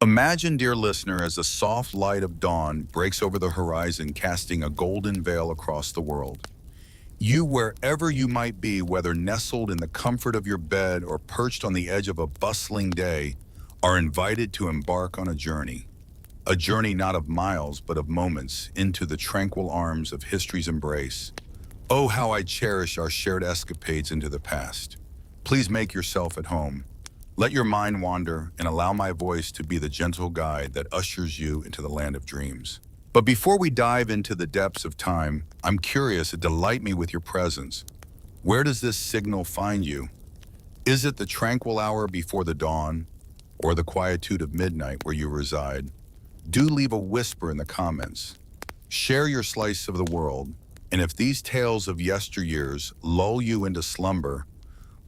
Imagine, dear listener, as the soft light of dawn breaks over the horizon, casting a golden veil across the world. You, wherever you might be, whether nestled in the comfort of your bed or perched on the edge of a bustling day, are invited to embark on a journey. A journey not of miles, but of moments into the tranquil arms of history's embrace. Oh, how I cherish our shared escapades into the past. Please make yourself at home. Let your mind wander and allow my voice to be the gentle guide that ushers you into the land of dreams. But before we dive into the depths of time, I'm curious, delight me with your presence. Where does this signal find you? Is it the tranquil hour before the dawn, or the quietude of midnight where you reside? Do leave a whisper in the comments. Share your slice of the world, and if these tales of yesteryears lull you into slumber,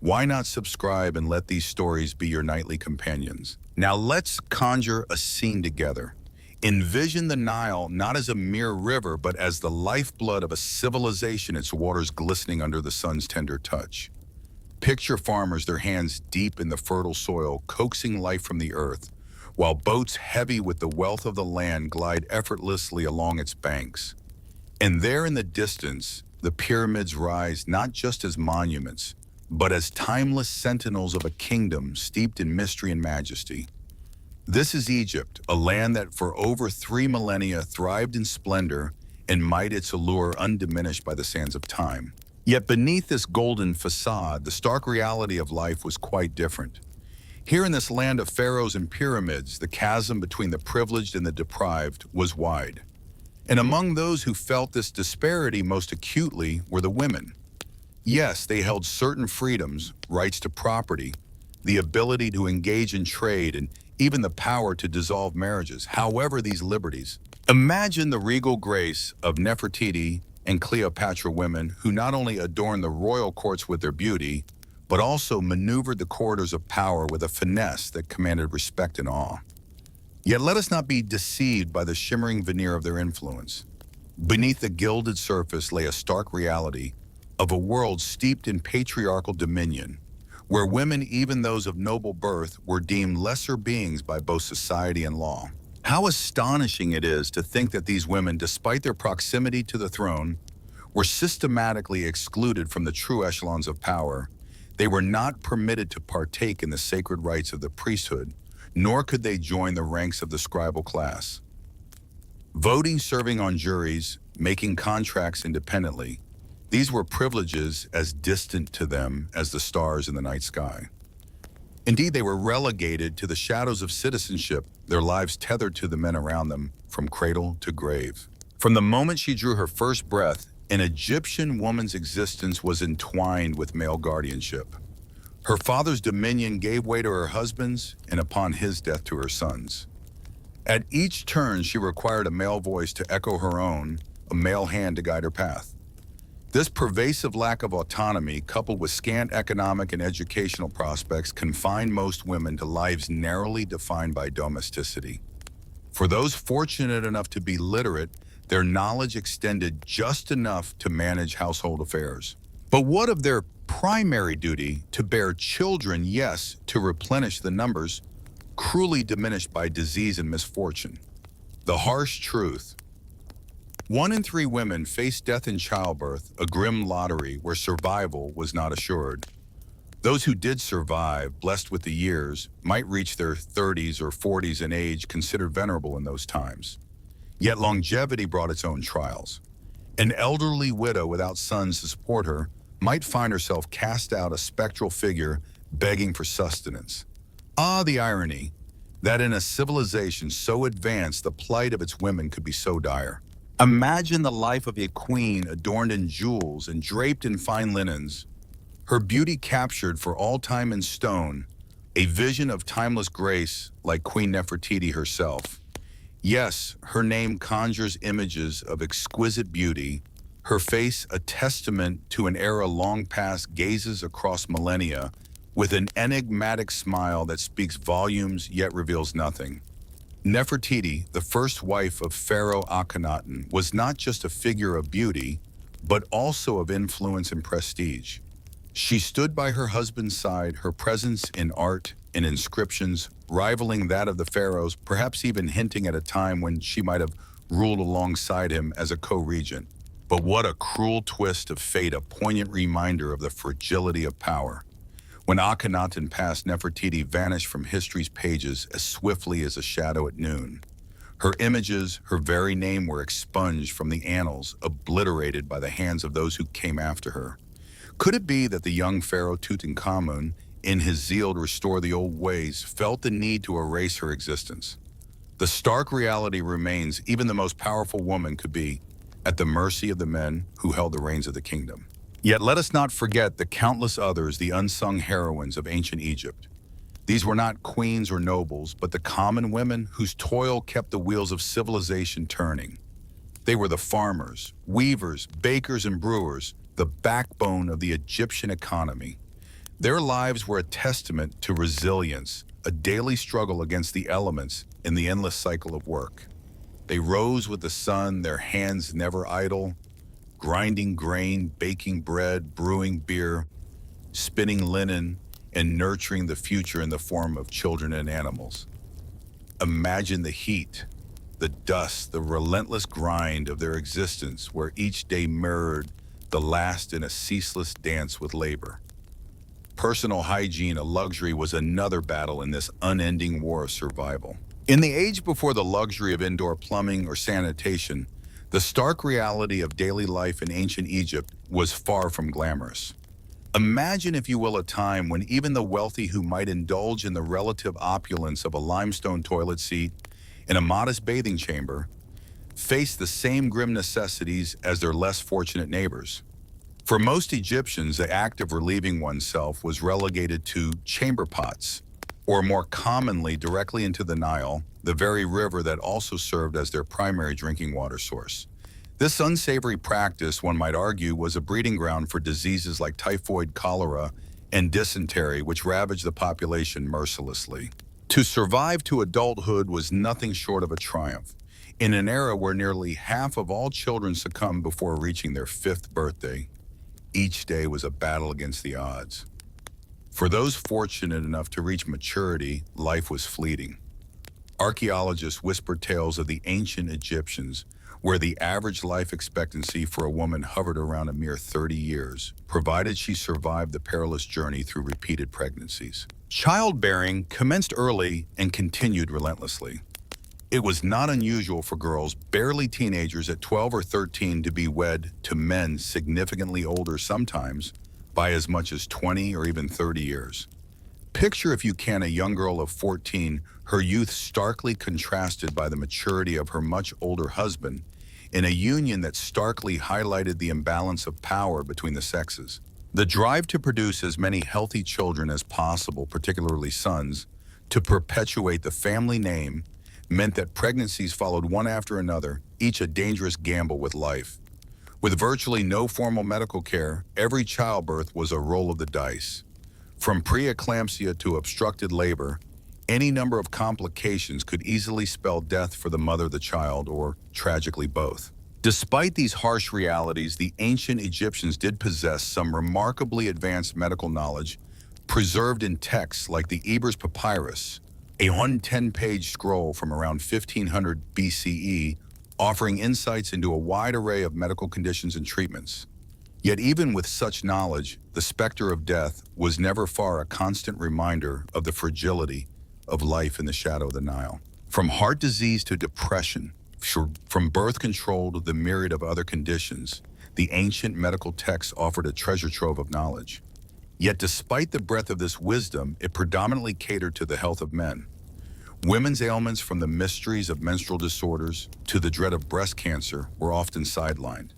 why not subscribe and let these stories be your nightly companions? Now let's conjure a scene together. Envision the Nile not as a mere river, but as the lifeblood of a civilization, its waters glistening under the sun's tender touch. Picture farmers, their hands deep in the fertile soil, coaxing life from the earth, while boats heavy with the wealth of the land glide effortlessly along its banks. And there in the distance, the pyramids rise not just as monuments, but as timeless sentinels of a kingdom steeped in mystery and majesty. This is Egypt, a land that for over 3 millennia thrived in splendor and might, its allure undiminished by the sands of time. Yet beneath this golden facade, the stark reality of life was quite different. Here in this land of pharaohs and pyramids, the chasm between the privileged and the deprived was wide. And among those who felt this disparity most acutely were the women. Yes, they held certain freedoms, rights to property, the ability to engage in trade, and even the power to dissolve marriages. However, these liberties. Imagine the regal grace of Nefertiti and Cleopatra, women who not only adorned the royal courts with their beauty, but also maneuvered the corridors of power with a finesse that commanded respect and awe. Yet let us not be deceived by the shimmering veneer of their influence. Beneath the gilded surface lay a stark reality of a world steeped in patriarchal dominion, where women, even those of noble birth, were deemed lesser beings by both society and law. How astonishing it is to think that these women, despite their proximity to the throne, were systematically excluded from the true echelons of power. They were not permitted to partake in the sacred rites of the priesthood, nor could they join the ranks of the scribal class. Voting, serving on juries, making contracts independently, these were privileges as distant to them as the stars in the night sky. Indeed, they were relegated to the shadows of citizenship, their lives tethered to the men around them from cradle to grave. From the moment she drew her first breath, an Egyptian woman's existence was entwined with male guardianship. Her father's dominion gave way to her husband's, and upon his death to her son's. At each turn, she required a male voice to echo her own, a male hand to guide her path. This pervasive lack of autonomy, coupled with scant economic and educational prospects, confined most women to lives narrowly defined by domesticity. For those fortunate enough to be literate, their knowledge extended just enough to manage household affairs. But what of their primary duty to bear children, yes, to replenish the numbers, cruelly diminished by disease and misfortune? The harsh truth. 1 in 3 women face death in childbirth, a grim lottery where survival was not assured. Those who did survive, blessed with the years, might reach their 30s or 40s in age, considered venerable in those times. Yet longevity brought its own trials. An elderly widow without sons to support her might find herself cast out, a spectral figure begging for sustenance. Ah, the irony, that in a civilization so advanced, the plight of its women could be so dire. Imagine the life of a queen adorned in jewels and draped in fine linens, her beauty captured for all time in stone, a vision of timeless grace like Queen Nefertiti herself. Yes, her name conjures images of exquisite beauty, her face a testament to an era long past, gazes across millennia with an enigmatic smile that speaks volumes yet reveals nothing. Nefertiti, the first wife of Pharaoh Akhenaten, was not just a figure of beauty, but also of influence and prestige. She stood by her husband's side, her presence in art and inscriptions rivaling that of the pharaohs, perhaps even hinting at a time when she might have ruled alongside him as a co-regent. But what a cruel twist of fate, a poignant reminder of the fragility of power. When Akhenaten passed, Nefertiti vanished from history's pages as swiftly as a shadow at noon. Her images, her very name were expunged from the annals, obliterated by the hands of those who came after her. Could it be that the young pharaoh Tutankhamun, in his zeal to restore the old ways, felt the need to erase her existence? The stark reality remains, even the most powerful woman could be at the mercy of the men who held the reins of the kingdom. Yet let us not forget the countless others, the unsung heroines of ancient Egypt. These were not queens or nobles, but the common women whose toil kept the wheels of civilization turning. They were the farmers, weavers, bakers, and brewers, the backbone of the Egyptian economy. Their lives were a testament to resilience, a daily struggle against the elements in the endless cycle of work. They rose with the sun, their hands never idle, grinding grain, baking bread, brewing beer, spinning linen, and nurturing the future in the form of children and animals. Imagine the heat, the dust, the relentless grind of their existence, where each day mirrored the last in a ceaseless dance with labor. Personal hygiene, a luxury, was another battle in this unending war of survival. In the age before the luxury of indoor plumbing or sanitation, the stark reality of daily life in ancient Egypt was far from glamorous. Imagine, if you will, a time when even the wealthy, who might indulge in the relative opulence of a limestone toilet seat in a modest bathing chamber, faced the same grim necessities as their less fortunate neighbors. For most Egyptians, the act of relieving oneself was relegated to chamber pots, or more commonly directly into the Nile, the very river that also served as their primary drinking water source. This unsavory practice, one might argue, was a breeding ground for diseases like typhoid, cholera, and dysentery, which ravaged the population mercilessly. To survive to adulthood was nothing short of a triumph, in an era where nearly half of all children succumbed before reaching their 5th birthday. Each day was a battle against the odds. For those fortunate enough to reach maturity, life was fleeting. Archaeologists whispered tales of the ancient Egyptians, where the average life expectancy for a woman hovered around a mere 30 years, provided she survived the perilous journey through repeated pregnancies. Childbearing commenced early and continued relentlessly. It was not unusual for girls, barely teenagers at 12 or 13, to be wed to men significantly older, sometimes by as much as 20 or even 30 years. Picture, if you can, a young girl of 14, her youth starkly contrasted by the maturity of her much older husband, in a union that starkly highlighted the imbalance of power between the sexes. The drive to produce as many healthy children as possible, particularly sons, to perpetuate the family name, meant that pregnancies followed one after another, each a dangerous gamble with life. With virtually no formal medical care, every childbirth was a roll of the dice. From preeclampsia to obstructed labor, any number of complications could easily spell death for the mother of the child, or tragically both. Despite these harsh realities, the ancient Egyptians did possess some remarkably advanced medical knowledge, preserved in texts like the Ebers Papyrus, a 110-page scroll from around 1500 BCE, offering insights into a wide array of medical conditions and treatments. Yet even with such knowledge, the specter of death was never far a constant reminder of the fragility of life in the shadow of the Nile. From heart disease to depression, from birth control to the myriad of other conditions, the ancient medical texts offered a treasure trove of knowledge. Yet despite the breadth of this wisdom, it predominantly catered to the health of men. Women's ailments, from the mysteries of menstrual disorders to the dread of breast cancer, were often sidelined.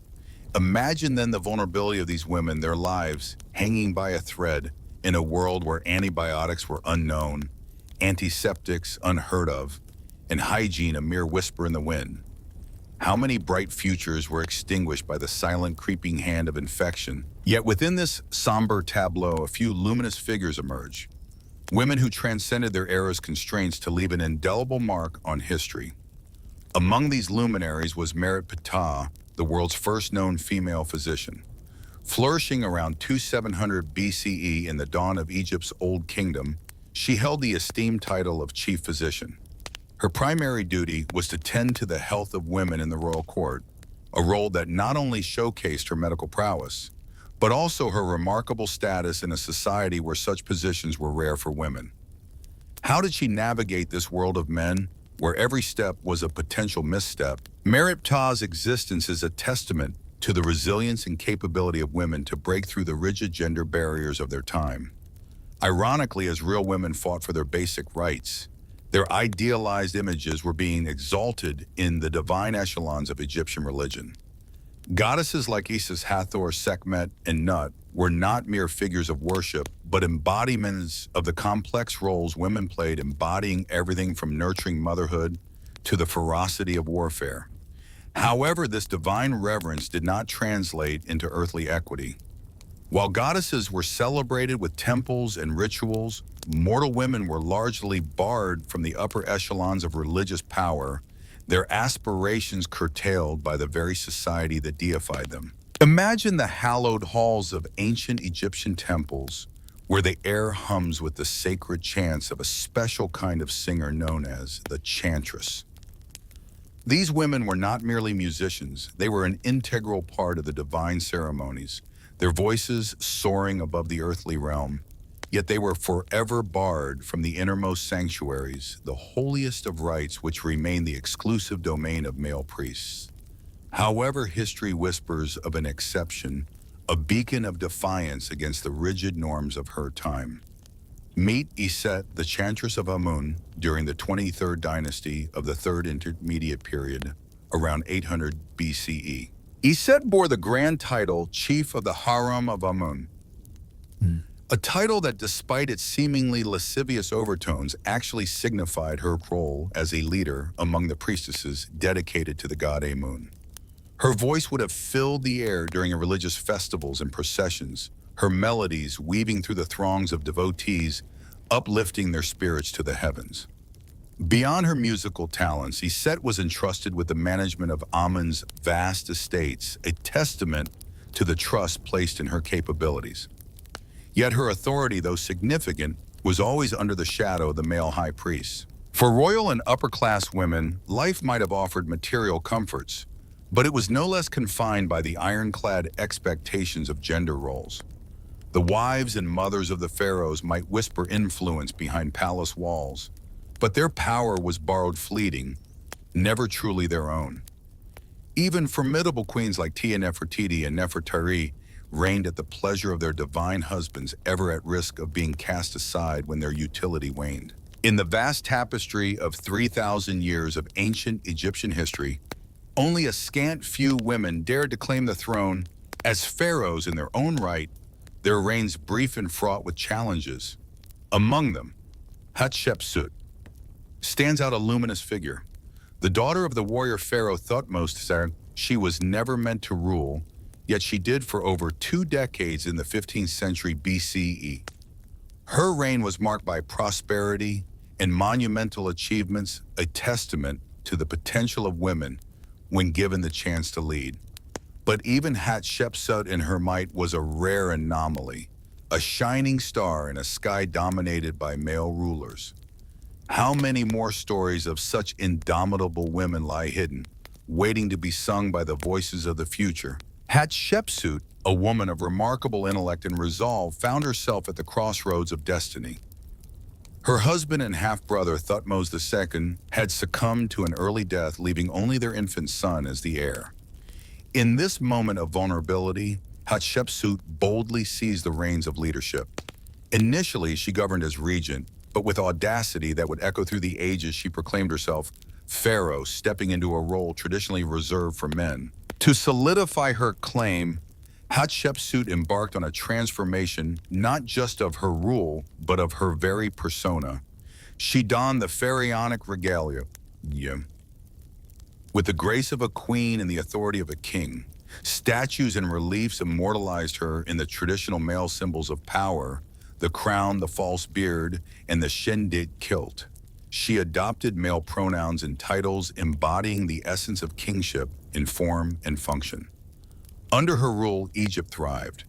Imagine then the vulnerability of these women, their lives hanging by a thread in a world where antibiotics were unknown, antiseptics unheard of, and hygiene a mere whisper in the wind. How many bright futures were extinguished by the silent creeping hand of infection? Yet within this somber tableau, a few luminous figures emerge. Women who transcended their era's constraints to leave an indelible mark on history. Among these luminaries was Merit Ptah, the world's first known female physician. Flourishing around 2700 BCE in the dawn of Egypt's Old Kingdom, She held the esteemed title of chief physician. Her primary duty was to tend to the health of women in the royal court, a role that not only showcased her medical prowess, but also her remarkable status in a society where such positions were rare for women. How did she navigate this world of men, where every step was a potential misstep? Merit Ta's existence is a testament to the resilience and capability of women to break through the rigid gender barriers of their time. Ironically, as real women fought for their basic rights, their idealized images were being exalted in the divine echelons of Egyptian religion. Goddesses like Isis, Hathor, Sekhmet, and Nut were not mere figures of worship, but embodiments of the complex roles women played, embodying everything from nurturing motherhood to the ferocity of warfare. However, this divine reverence did not translate into earthly equity. While goddesses were celebrated with temples and rituals, mortal women were largely barred from the upper echelons of religious power, their aspirations curtailed by the very society that deified them. Imagine the hallowed halls of ancient Egyptian temples, where the air hums with the sacred chants of a special kind of singer known as the chantress. These women were not merely musicians, they were an integral part of the divine ceremonies, their voices soaring above the earthly realm, yet they were forever barred from the innermost sanctuaries, the holiest of rites which remained the exclusive domain of male priests. However, history whispers of an exception, a beacon of defiance against the rigid norms of her time. Meet Iset, the Chantress of Amun, during the 23rd dynasty of the Third Intermediate Period, around 800 BCE. Iset bore the grand title Chief of the Harem of Amun, a title that, despite its seemingly lascivious overtones, actually signified her role as a leader among the priestesses dedicated to the god Amun. Her voice would have filled the air during religious festivals and processions, her melodies weaving through the throngs of devotees, uplifting their spirits to the heavens. Beyond her musical talents, Iset was entrusted with the management of Amun's vast estates, a testament to the trust placed in her capabilities. Yet her authority, though significant, was always under the shadow of the male high priests. For royal and upper-class women, life might have offered material comforts, but it was no less confined by the ironclad expectations of gender roles. The wives and mothers of the pharaohs might whisper influence behind palace walls, but their power was borrowed, fleeting, never truly their own. Even formidable queens like Tia Nefertiti and Nefertari reigned at the pleasure of their divine husbands, ever at risk of being cast aside when their utility waned. In the vast tapestry of 3,000 years of ancient Egyptian history, only a scant few women dared to claim the throne as pharaohs in their own right, their reigns brief and fraught with challenges. Among them, Hatshepsut stands out, a luminous figure. The daughter of the warrior pharaoh Thutmose said she was never meant to rule, yet she did for over 2 decades in the 15th century BCE. Her reign was marked by prosperity and monumental achievements, a testament to the potential of women when given the chance to lead. But even Hatshepsut in her might was a rare anomaly, a shining star in a sky dominated by male rulers. How many more stories of such indomitable women lie hidden, waiting to be sung by the voices of the future? Hatshepsut, a woman of remarkable intellect and resolve, found herself at the crossroads of destiny. Her husband and half-brother Thutmose II had succumbed to an early death, leaving only their infant son as the heir. In this moment of vulnerability, Hatshepsut boldly seized the reins of leadership. Initially, she governed as regent, but with audacity that would echo through the ages, she proclaimed herself Pharaoh, stepping into a role traditionally reserved for men. To solidify her claim, Hatshepsut embarked on a transformation not just of her rule, but of her very persona. She donned the pharaonic regalia, with the grace of a queen and the authority of a king. Statues and reliefs immortalized her in the traditional male symbols of power: the crown, the false beard, and the shendit kilt. She adopted male pronouns and titles, embodying the essence of kingship in form and function. Under her rule, Egypt thrived.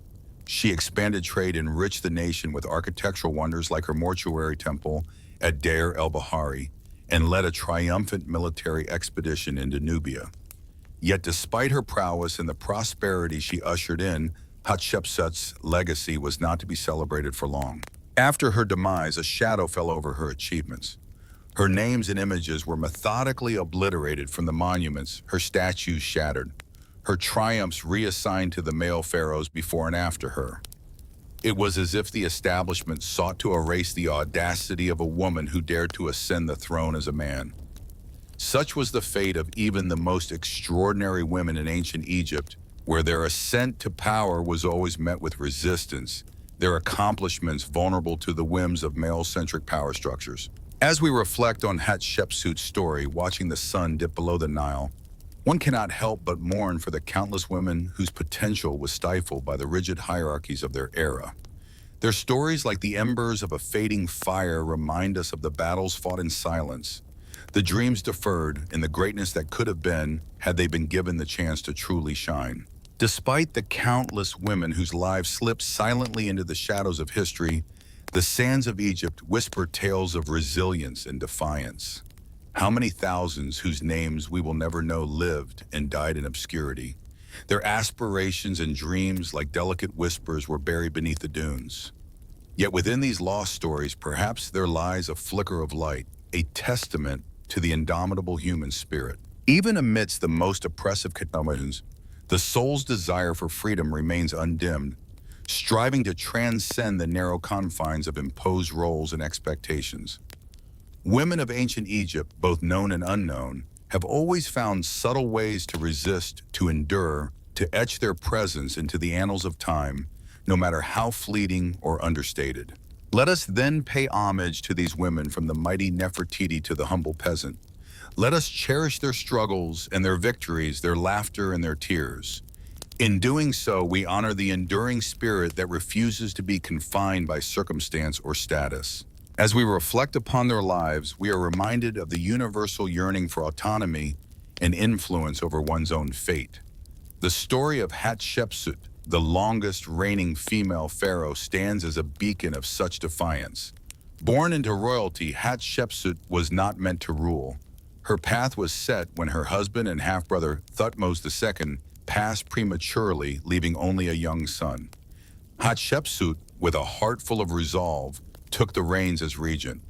She expanded trade, enriched the nation with architectural wonders like her mortuary temple at Deir el-Bahari, and led a triumphant military expedition into Nubia. Yet despite her prowess and the prosperity she ushered in, Hatshepsut's legacy was not to be celebrated for long. After her demise, a shadow fell over her achievements. Her names and images were methodically obliterated from the monuments, her statues shattered, her triumphs reassigned to the male pharaohs before and after her. It was as if the establishment sought to erase the audacity of a woman who dared to ascend the throne as a man. Such was the fate of even the most extraordinary women in ancient Egypt, where their ascent to power was always met with resistance, their accomplishments vulnerable to the whims of male-centric power structures. As we reflect on Hatshepsut's story, watching the sun dip below the Nile, one cannot help but mourn for the countless women whose potential was stifled by the rigid hierarchies of their era. Their stories, like the embers of a fading fire, remind us of the battles fought in silence, the dreams deferred, and the greatness that could have been had they been given the chance to truly shine. Despite the countless women whose lives slipped silently into the shadows of history, the sands of Egypt whisper tales of resilience and defiance. How many thousands whose names we will never know lived and died in obscurity? Their aspirations and dreams, like delicate whispers, were buried beneath the dunes. Yet within these lost stories, perhaps there lies a flicker of light, a testament to the indomitable human spirit. Even amidst the most oppressive conditions, the soul's desire for freedom remains undimmed, striving to transcend the narrow confines of imposed roles and expectations. Women of ancient Egypt, both known and unknown, have always found subtle ways to resist, to endure, to etch their presence into the annals of time, no matter how fleeting or understated. Let us then pay homage to these women, from the mighty Nefertiti to the humble peasant. Let us cherish their struggles and their victories, their laughter and their tears. In doing so, we honor the enduring spirit that refuses to be confined by circumstance or status. As we reflect upon their lives, we are reminded of the universal yearning for autonomy and influence over one's own fate. The story of Hatshepsut, the longest reigning female pharaoh, stands as a beacon of such defiance. Born into royalty, Hatshepsut was not meant to rule. Her path was set when her husband and half-brother Thutmose II passed prematurely, leaving only a young son. Hatshepsut, with a heart full of resolve, took the reins as regent.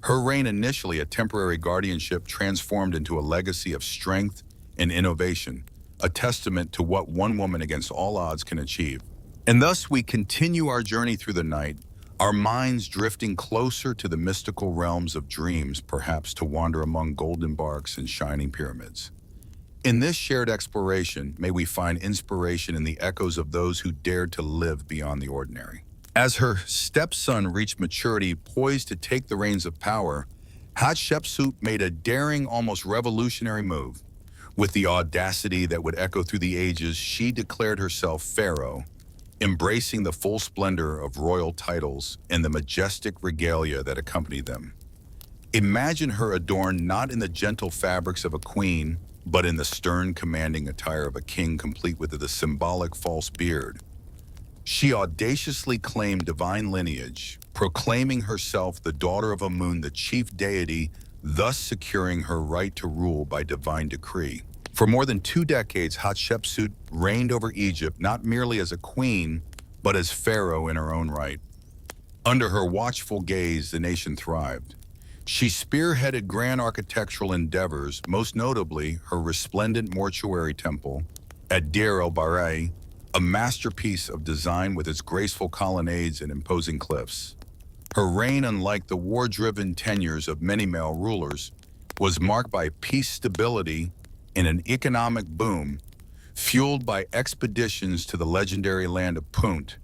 Her reign, initially a temporary guardianship, transformed into a legacy of strength and innovation, a testament to what one woman against all odds can achieve. And thus we continue our journey through the night, our minds drifting closer to the mystical realms of dreams, perhaps to wander among golden barks and shining pyramids. In this shared exploration, may we find inspiration in the echoes of those who dared to live beyond the ordinary. As her stepson reached maturity, poised to take the reins of power, Hatshepsut made a daring, almost revolutionary move. With the audacity that would echo through the ages, she declared herself Pharaoh, embracing the full splendor of royal titles and the majestic regalia that accompanied them. Imagine her adorned not in the gentle fabrics of a queen, but in the stern, commanding attire of a king, complete with the symbolic false beard. She audaciously claimed divine lineage, proclaiming herself the daughter of Amun, the chief deity, thus securing her right to rule by divine decree. For more than 2 decades, Hatshepsut reigned over Egypt not merely as a queen, but as pharaoh in her own right. Under her watchful gaze, the nation thrived. She spearheaded grand architectural endeavors, most notably her resplendent mortuary temple at Deir el-Bahari, a masterpiece of design with its graceful colonnades and imposing cliffs. Her reign, unlike the war-driven tenures of many male rulers, was marked by peace, stability, and an economic boom, fueled by expeditions to the legendary land of Punt,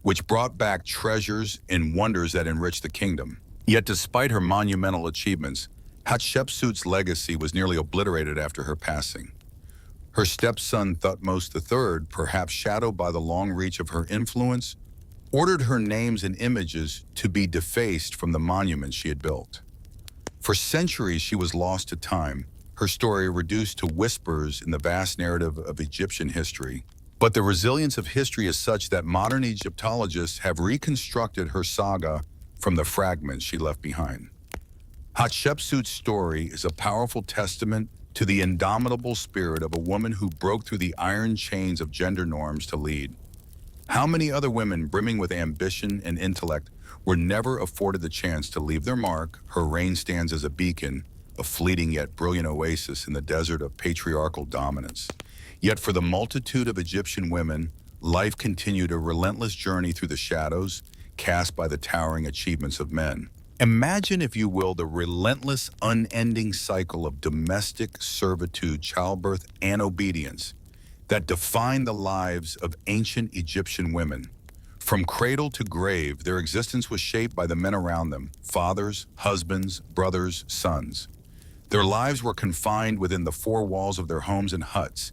which brought back treasures and wonders that enriched the kingdom. Yet despite her monumental achievements, Hatshepsut's legacy was nearly obliterated after her passing. Her stepson Thutmose III, perhaps shadowed by the long reach of her influence, ordered her names and images to be defaced from the monuments she had built. For centuries she was lost to time, her story reduced to whispers in the vast narrative of Egyptian history. But the resilience of history is such that modern Egyptologists have reconstructed her saga from the fragments she left behind. Hatshepsut's story is a powerful testament to the indomitable spirit of a woman who broke through the iron chains of gender norms to lead. How many other women brimming with ambition and intellect were never afforded the chance to leave their mark? Her reign stands as a beacon, a fleeting yet brilliant oasis in the desert of patriarchal dominance. Yet for the multitude of Egyptian women, life continued a relentless journey through the shadows cast by the towering achievements of men. Imagine, if you will, the relentless, unending cycle of domestic servitude, childbirth, and obedience that defined the lives of ancient Egyptian women. From cradle to grave, their existence was shaped by the men around them, fathers, husbands, brothers, sons. Their lives were confined within the four walls of their homes and huts,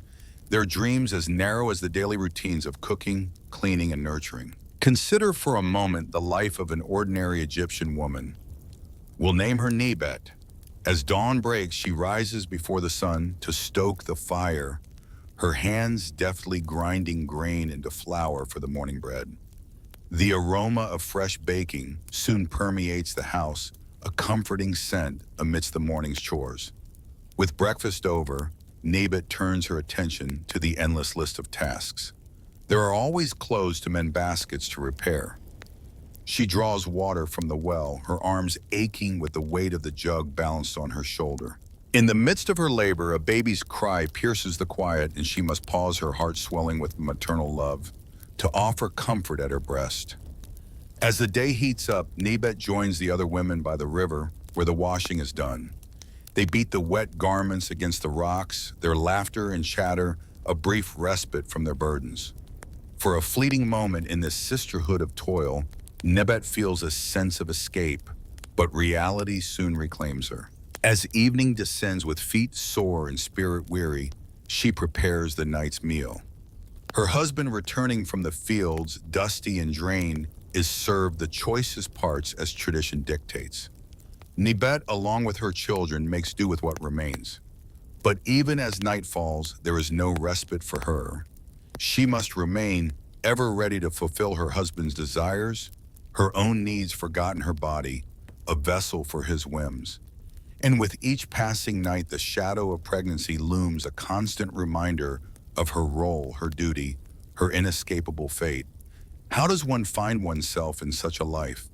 their dreams as narrow as the daily routines of cooking, cleaning, and nurturing. Consider for a moment the life of an ordinary Egyptian woman. We'll name her Nebet. As dawn breaks, she rises before the sun to stoke the fire, her hands deftly grinding grain into flour for the morning bread. The aroma of fresh baking soon permeates the house, a comforting scent amidst the morning's chores. With breakfast over, Nebet turns her attention to the endless list of tasks. There are always clothes to mend, baskets to repair. She draws water from the well, her arms aching with the weight of the jug balanced on her shoulder. In the midst of her labor, a baby's cry pierces the quiet, and she must pause, her heart swelling with maternal love, to offer comfort at her breast. As the day heats up, Nebet joins the other women by the river where the washing is done. They beat the wet garments against the rocks, their laughter and chatter a brief respite from their burdens. For a fleeting moment in this sisterhood of toil, Nebet feels a sense of escape, but reality soon reclaims her. As evening descends with feet sore and spirit weary, she prepares the night's meal. Her husband, returning from the fields, dusty and drained, is served the choicest parts as tradition dictates. Nebet, along with her children, makes do with what remains. But even as night falls, there is no respite for her. She must remain ever ready to fulfill her husband's desires, her own needs forgotten in her body, a vessel for his whims. And with each passing night, the shadow of pregnancy looms, a constant reminder of her role, her duty, her inescapable fate. How does one find oneself in such a life?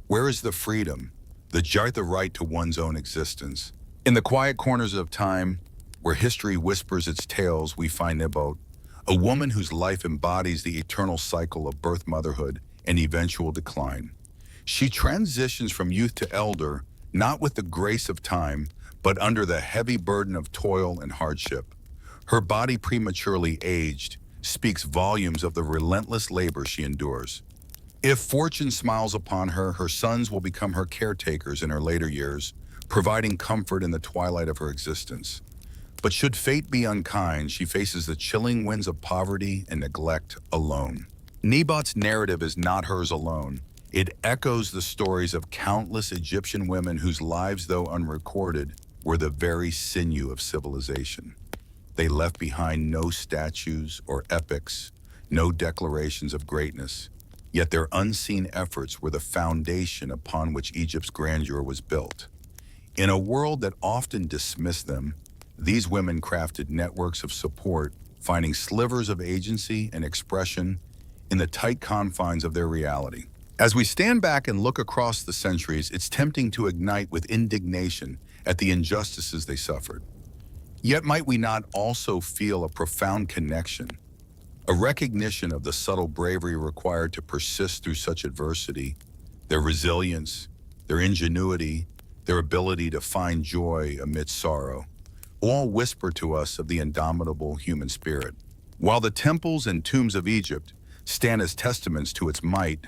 Where is the freedom, the right to one's own existence? In the quiet corners of time, where history whispers its tales, we find Nebot, a woman whose life embodies the eternal cycle of birth, motherhood, and eventual decline. She transitions from youth to elder, not with the grace of time, but under the heavy burden of toil and hardship. Her body, prematurely aged, speaks volumes of the relentless labor she endures. If fortune smiles upon her, her sons will become her caretakers in her later years, providing comfort in the twilight of her existence. But should fate be unkind, she faces the chilling winds of poverty and neglect alone. Nebot's narrative is not hers alone. It echoes the stories of countless Egyptian women whose lives, though unrecorded, were the very sinew of civilization. They left behind no statues or epics, no declarations of greatness, yet their unseen efforts were the foundation upon which Egypt's grandeur was built. In a world that often dismissed them, these women crafted networks of support, finding slivers of agency and expression in the tight confines of their reality. As we stand back and look across the centuries, it's tempting to ignite with indignation at the injustices they suffered. Yet might we not also feel a profound connection, a recognition of the subtle bravery required to persist through such adversity, their resilience, their ingenuity, their ability to find joy amidst sorrow, all whisper to us of the indomitable human spirit. While the temples and tombs of Egypt stand as testaments to its might,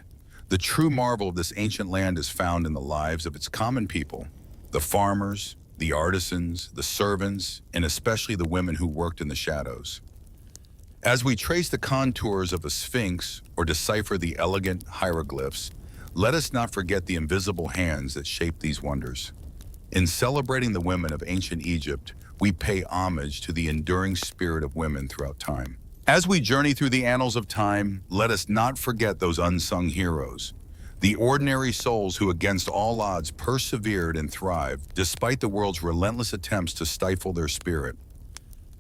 the true marvel of this ancient land is found in the lives of its common people, the farmers, the artisans, the servants, and especially the women who worked in the shadows. As we trace the contours of a sphinx or decipher the elegant hieroglyphs, let us not forget the invisible hands that shape these wonders. In celebrating the women of ancient Egypt, we pay homage to the enduring spirit of women throughout time. As we journey through the annals of time, let us not forget those unsung heroes, the ordinary souls who against all odds persevered and thrived despite the world's relentless attempts to stifle their spirit.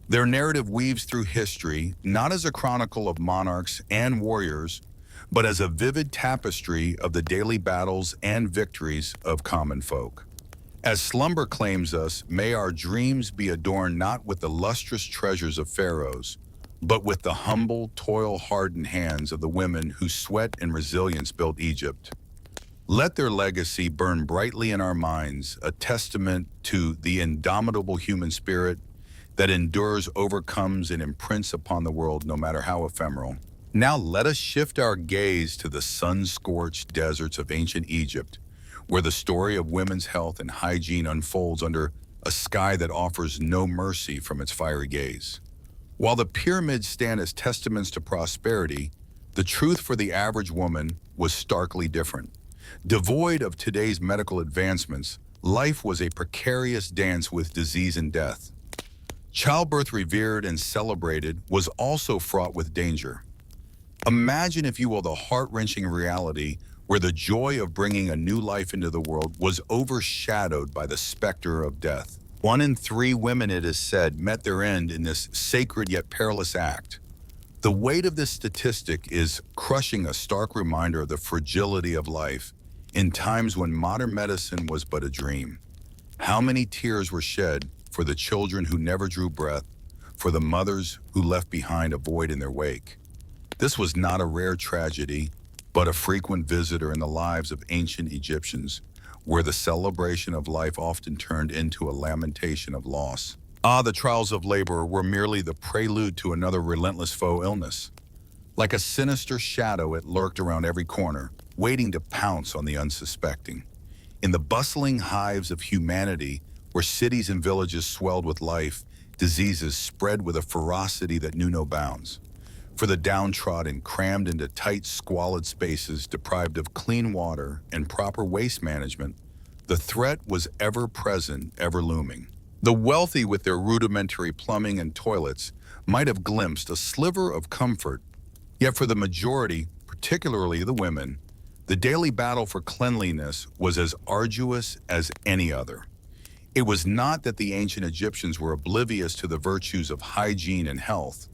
Their narrative weaves through history, not as a chronicle of monarchs and warriors, but as a vivid tapestry of the daily battles and victories of common folk. As slumber claims us, may our dreams be adorned not with the lustrous treasures of pharaohs, but with the humble, toil-hardened hands of the women whose sweat and resilience built Egypt. Let their legacy burn brightly in our minds, a testament to the indomitable human spirit that endures, overcomes, and imprints upon the world no matter how ephemeral. Now let us shift our gaze to the sun-scorched deserts of ancient Egypt, where the story of women's health and hygiene unfolds under a sky that offers no mercy from its fiery gaze. While the pyramids stand as testaments to prosperity, the truth for the average woman was starkly different. Devoid of today's medical advancements, life was a precarious dance with disease and death. Childbirth, revered and celebrated, was also fraught with danger. Imagine, if you will, the heart-wrenching reality where the joy of bringing a new life into the world was overshadowed by the specter of death. 1 in 3 women, it is said, met their end in this sacred yet perilous act. The weight of this statistic is crushing, a stark reminder of the fragility of life in times when modern medicine was but a dream. How many tears were shed for the children who never drew breath, for the mothers who left behind a void in their wake. This was not a rare tragedy, but a frequent visitor in the lives of ancient Egyptians, where the celebration of life often turned into a lamentation of loss. The trials of labor were merely the prelude to another relentless foe, illness. Like a sinister shadow, it lurked around every corner, waiting to pounce on the unsuspecting. In the bustling hives of humanity, where cities and villages swelled with life, diseases spread with a ferocity that knew no bounds. For the downtrodden, crammed into tight, squalid spaces, deprived of clean water and proper waste management, the threat was ever present, ever looming. The wealthy, with their rudimentary plumbing and toilets, might have glimpsed a sliver of comfort, yet for the majority, particularly the women, the daily battle for cleanliness was as arduous as any other. It was not that the ancient Egyptians were oblivious to the virtues of hygiene and health.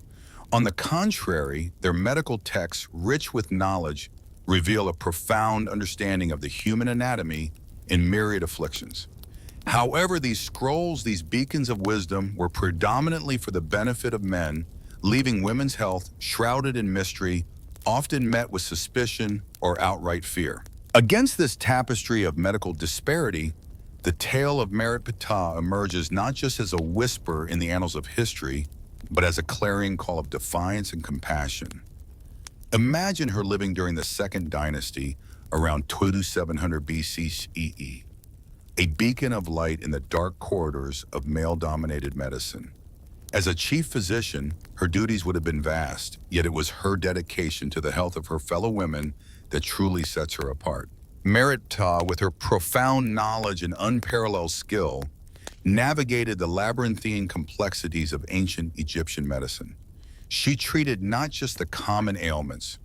On the contrary, their medical texts, rich with knowledge, reveal a profound understanding of the human anatomy in myriad afflictions. However, these scrolls, these beacons of wisdom, were predominantly for the benefit of men, leaving women's health shrouded in mystery, often met with suspicion or outright fear. Against this tapestry of medical disparity, the tale of Merit Ptah emerges not just as a whisper in the annals of history, but as a clarion call of defiance and compassion. Imagine her living during the Second Dynasty, around 2700 BCE, a beacon of light in the dark corridors of male-dominated medicine. As a chief physician, her duties would have been vast, yet it was her dedication to the health of her fellow women that truly sets her apart. Merit Ptah, with her profound knowledge and unparalleled skill, navigated the labyrinthine complexities of ancient Egyptian medicine. She treated not just the common ailments,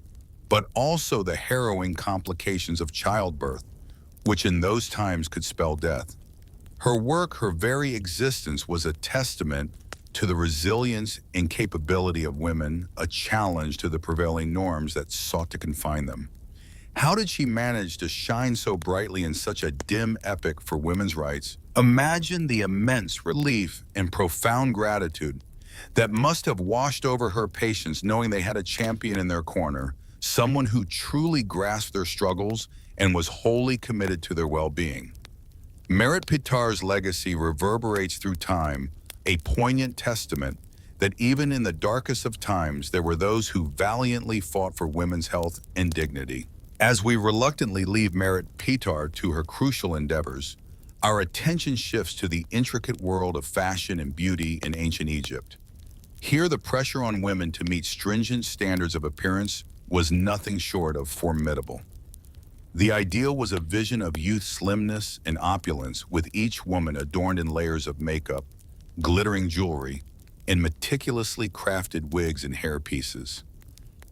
but also the harrowing complications of childbirth, which in those times could spell death. Her work, her very existence, was a testament to the resilience and capability of women, a challenge to the prevailing norms that sought to confine them. How did she manage to shine so brightly in such a dim epoch for women's rights? Imagine the immense relief and profound gratitude that must have washed over her patients, knowing they had a champion in their corner, someone who truly grasped their struggles and was wholly committed to their well-being. Merit Ptah's legacy reverberates through time, a poignant testament that even in the darkest of times, there were those who valiantly fought for women's health and dignity. As we reluctantly leave Merit Ptah to her crucial endeavors, our attention shifts to the intricate world of fashion and beauty in ancient Egypt. Here, the pressure on women to meet stringent standards of appearance was nothing short of formidable. The ideal was a vision of youth, slimness, and opulence, with each woman adorned in layers of makeup, glittering jewelry, and meticulously crafted wigs and hairpieces.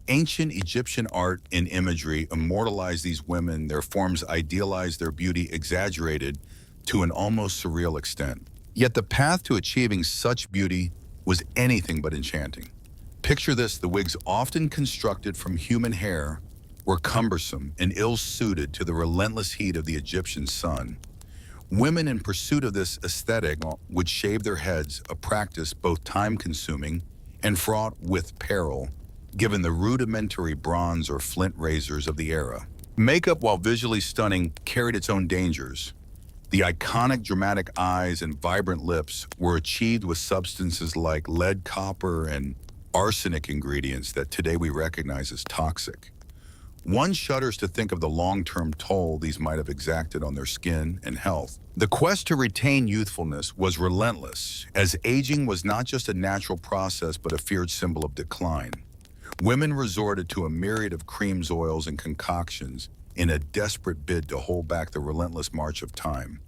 Ancient Egyptian art and imagery immortalized these women, their forms idealized, their beauty exaggerated to an almost surreal extent. Yet the path to achieving such beauty was anything but enchanting. Picture this: the wigs, often constructed from human hair, were cumbersome and ill-suited to the relentless heat of the Egyptian sun. Women in pursuit of this aesthetic would shave their heads, a practice both time-consuming and fraught with peril, given the rudimentary bronze or flint razors of the era. Makeup, while visually stunning, carried its own dangers. The iconic dramatic eyes and vibrant lips were achieved with substances like lead, copper, and arsenic, ingredients that today we recognize as toxic. One shudders to think of the long-term toll these might have exacted on their skin and health. The quest to retain youthfulness was relentless, as aging was not just a natural process but a feared symbol of decline. Women resorted to a myriad of creams, oils, and concoctions in a desperate bid to hold back the relentless march of time.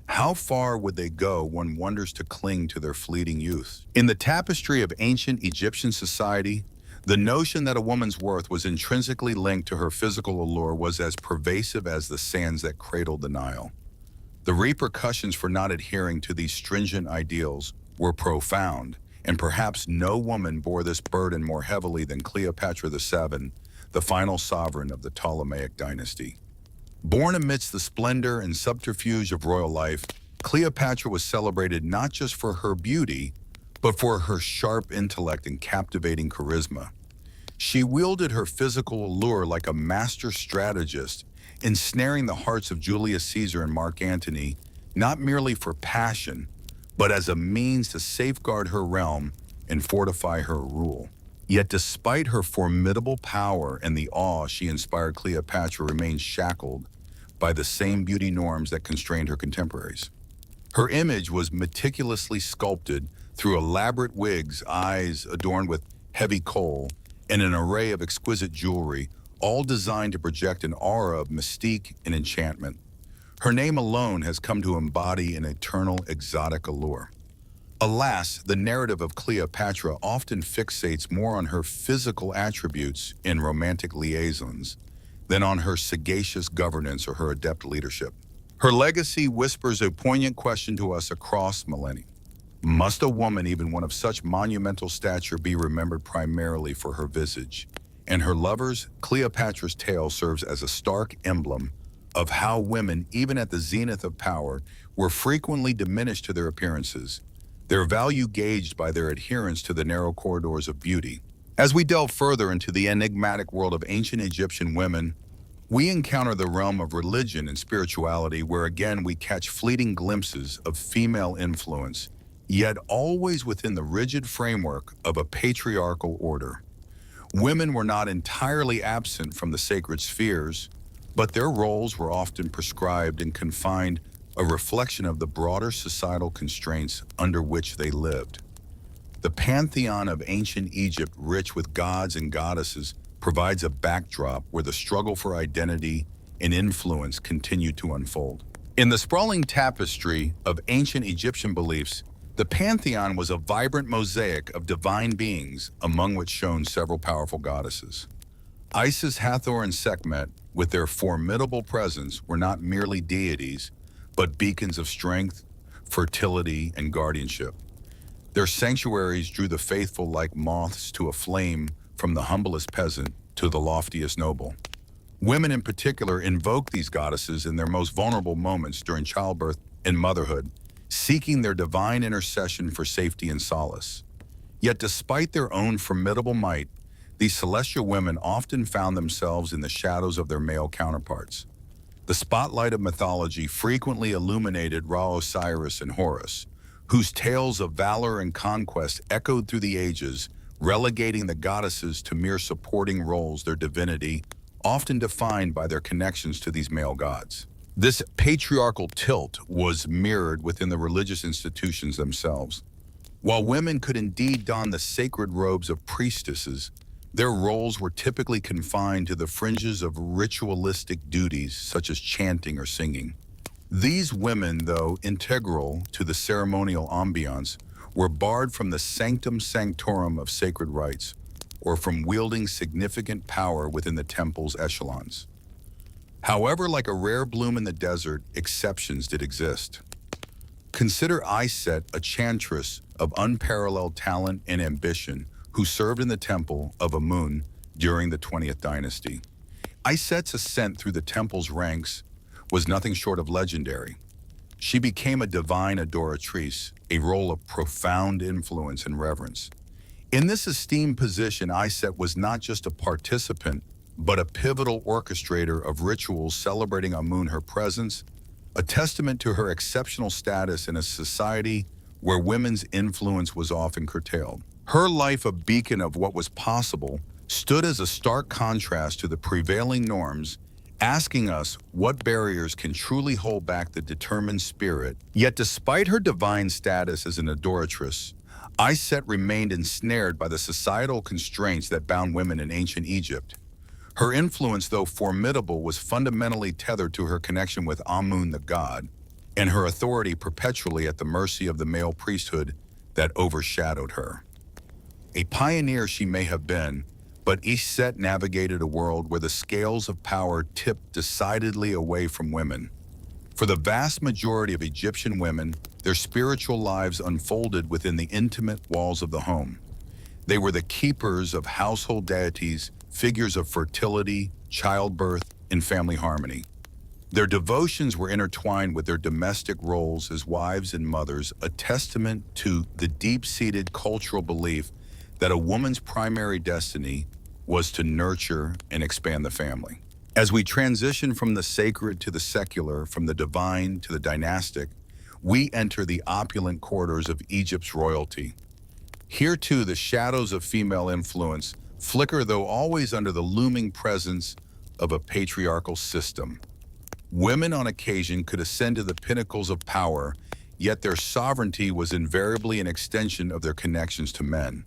How far would they go, one wonders, to cling to their fleeting youth? In the tapestry of ancient Egyptian society, the notion that a woman's worth was intrinsically linked to her physical allure was as pervasive as the sands that cradled the Nile. The repercussions for not adhering to these stringent ideals were profound, and perhaps no woman bore this burden more heavily than Cleopatra VII, the final sovereign of the Ptolemaic dynasty. Born amidst the splendor and subterfuge of royal life, Cleopatra was celebrated not just for her beauty, but for her sharp intellect and captivating charisma. She wielded her physical allure like a master strategist, ensnaring the hearts of Julius Caesar and Mark Antony, not merely for passion, but as a means to safeguard her realm and fortify her rule. Yet despite her formidable power and the awe she inspired, Cleopatra remained shackled by the same beauty norms that constrained her contemporaries. Her image was meticulously sculpted through elaborate wigs, eyes adorned with heavy kohl, and an array of exquisite jewelry, all designed to project an aura of mystique and enchantment. Her name alone has come to embody an eternal exotic allure. Alas, the narrative of Cleopatra often fixates more on her physical attributes in romantic liaisons than on her sagacious governance or her adept leadership. Her legacy whispers a poignant question to us across millennia. Must a woman, even one of such monumental stature, be remembered primarily for her visage and her lovers? Cleopatra's tale serves as a stark emblem of how women, even at the zenith of power, were frequently diminished to their appearances, their value gauged by their adherence to the narrow corridors of beauty. As we delve further into the enigmatic world of ancient Egyptian women, we encounter the realm of religion and spirituality, where again we catch fleeting glimpses of female influence, yet always within the rigid framework of a patriarchal order. Women were not entirely absent from the sacred spheres, but their roles were often prescribed and confined, a reflection of the broader societal constraints under which they lived. The pantheon of ancient Egypt, rich with gods and goddesses, provides a backdrop where the struggle for identity and influence continued to unfold. In the sprawling tapestry of ancient Egyptian beliefs, the pantheon was a vibrant mosaic of divine beings, among which shone several powerful goddesses. Isis, Hathor, and Sekhmet, with their formidable presence, were not merely deities, but beacons of strength, fertility, and guardianship. Their sanctuaries drew the faithful like moths to a flame, from the humblest peasant to the loftiest noble. Women in particular invoked these goddesses in their most vulnerable moments during childbirth and motherhood, seeking their divine intercession for safety and solace. Yet despite their own formidable might, these celestial women often found themselves in the shadows of their male counterparts. The spotlight of mythology frequently illuminated Ra, Osiris, and Horus, whose tales of valor and conquest echoed through the ages, relegating the goddesses to mere supporting roles, their divinity often defined by their connections to these male gods. This patriarchal tilt was mirrored within the religious institutions themselves. While women could indeed don the sacred robes of priestesses, their roles were typically confined to the fringes of ritualistic duties such as chanting or singing. These women, though integral to the ceremonial ambiance, were barred from the sanctum sanctorum of sacred rites or from wielding significant power within the temple's echelons. However, like a rare bloom in the desert, exceptions did exist. Consider Iset, a chantress of unparalleled talent and ambition who served in the temple of Amun during the 20th dynasty. Iset's ascent through the temple's ranks was nothing short of legendary. She became a divine adoratrice, a role of profound influence and reverence. In this esteemed position, Iset was not just a participant, but a pivotal orchestrator of rituals celebrating Amun, her presence, a testament to her exceptional status in a society where women's influence was often curtailed. Her life, a beacon of what was possible, stood as a stark contrast to the prevailing norms, asking us what barriers can truly hold back the determined spirit. Yet despite her divine status as an adoratress, Iset remained ensnared by the societal constraints that bound women in ancient Egypt. Her influence, though formidable, was fundamentally tethered to her connection with Amun the god, and her authority perpetually at the mercy of the male priesthood that overshadowed her. A pioneer she may have been, but Iset navigated a world where the scales of power tipped decidedly away from women. For the vast majority of Egyptian women, their spiritual lives unfolded within the intimate walls of the home. They were the keepers of household deities, figures of fertility, childbirth, and family harmony. Their devotions were intertwined with their domestic roles as wives and mothers, a testament to the deep-seated cultural belief that a woman's primary destiny was to nurture and expand the family. As we transition from the sacred to the secular, from the divine to the dynastic, we enter the opulent quarters of Egypt's royalty. Here too, the shadows of female influence flicker, though always under the looming presence of a patriarchal system. Women on occasion could ascend to the pinnacles of power, yet their sovereignty was invariably an extension of their connections to men.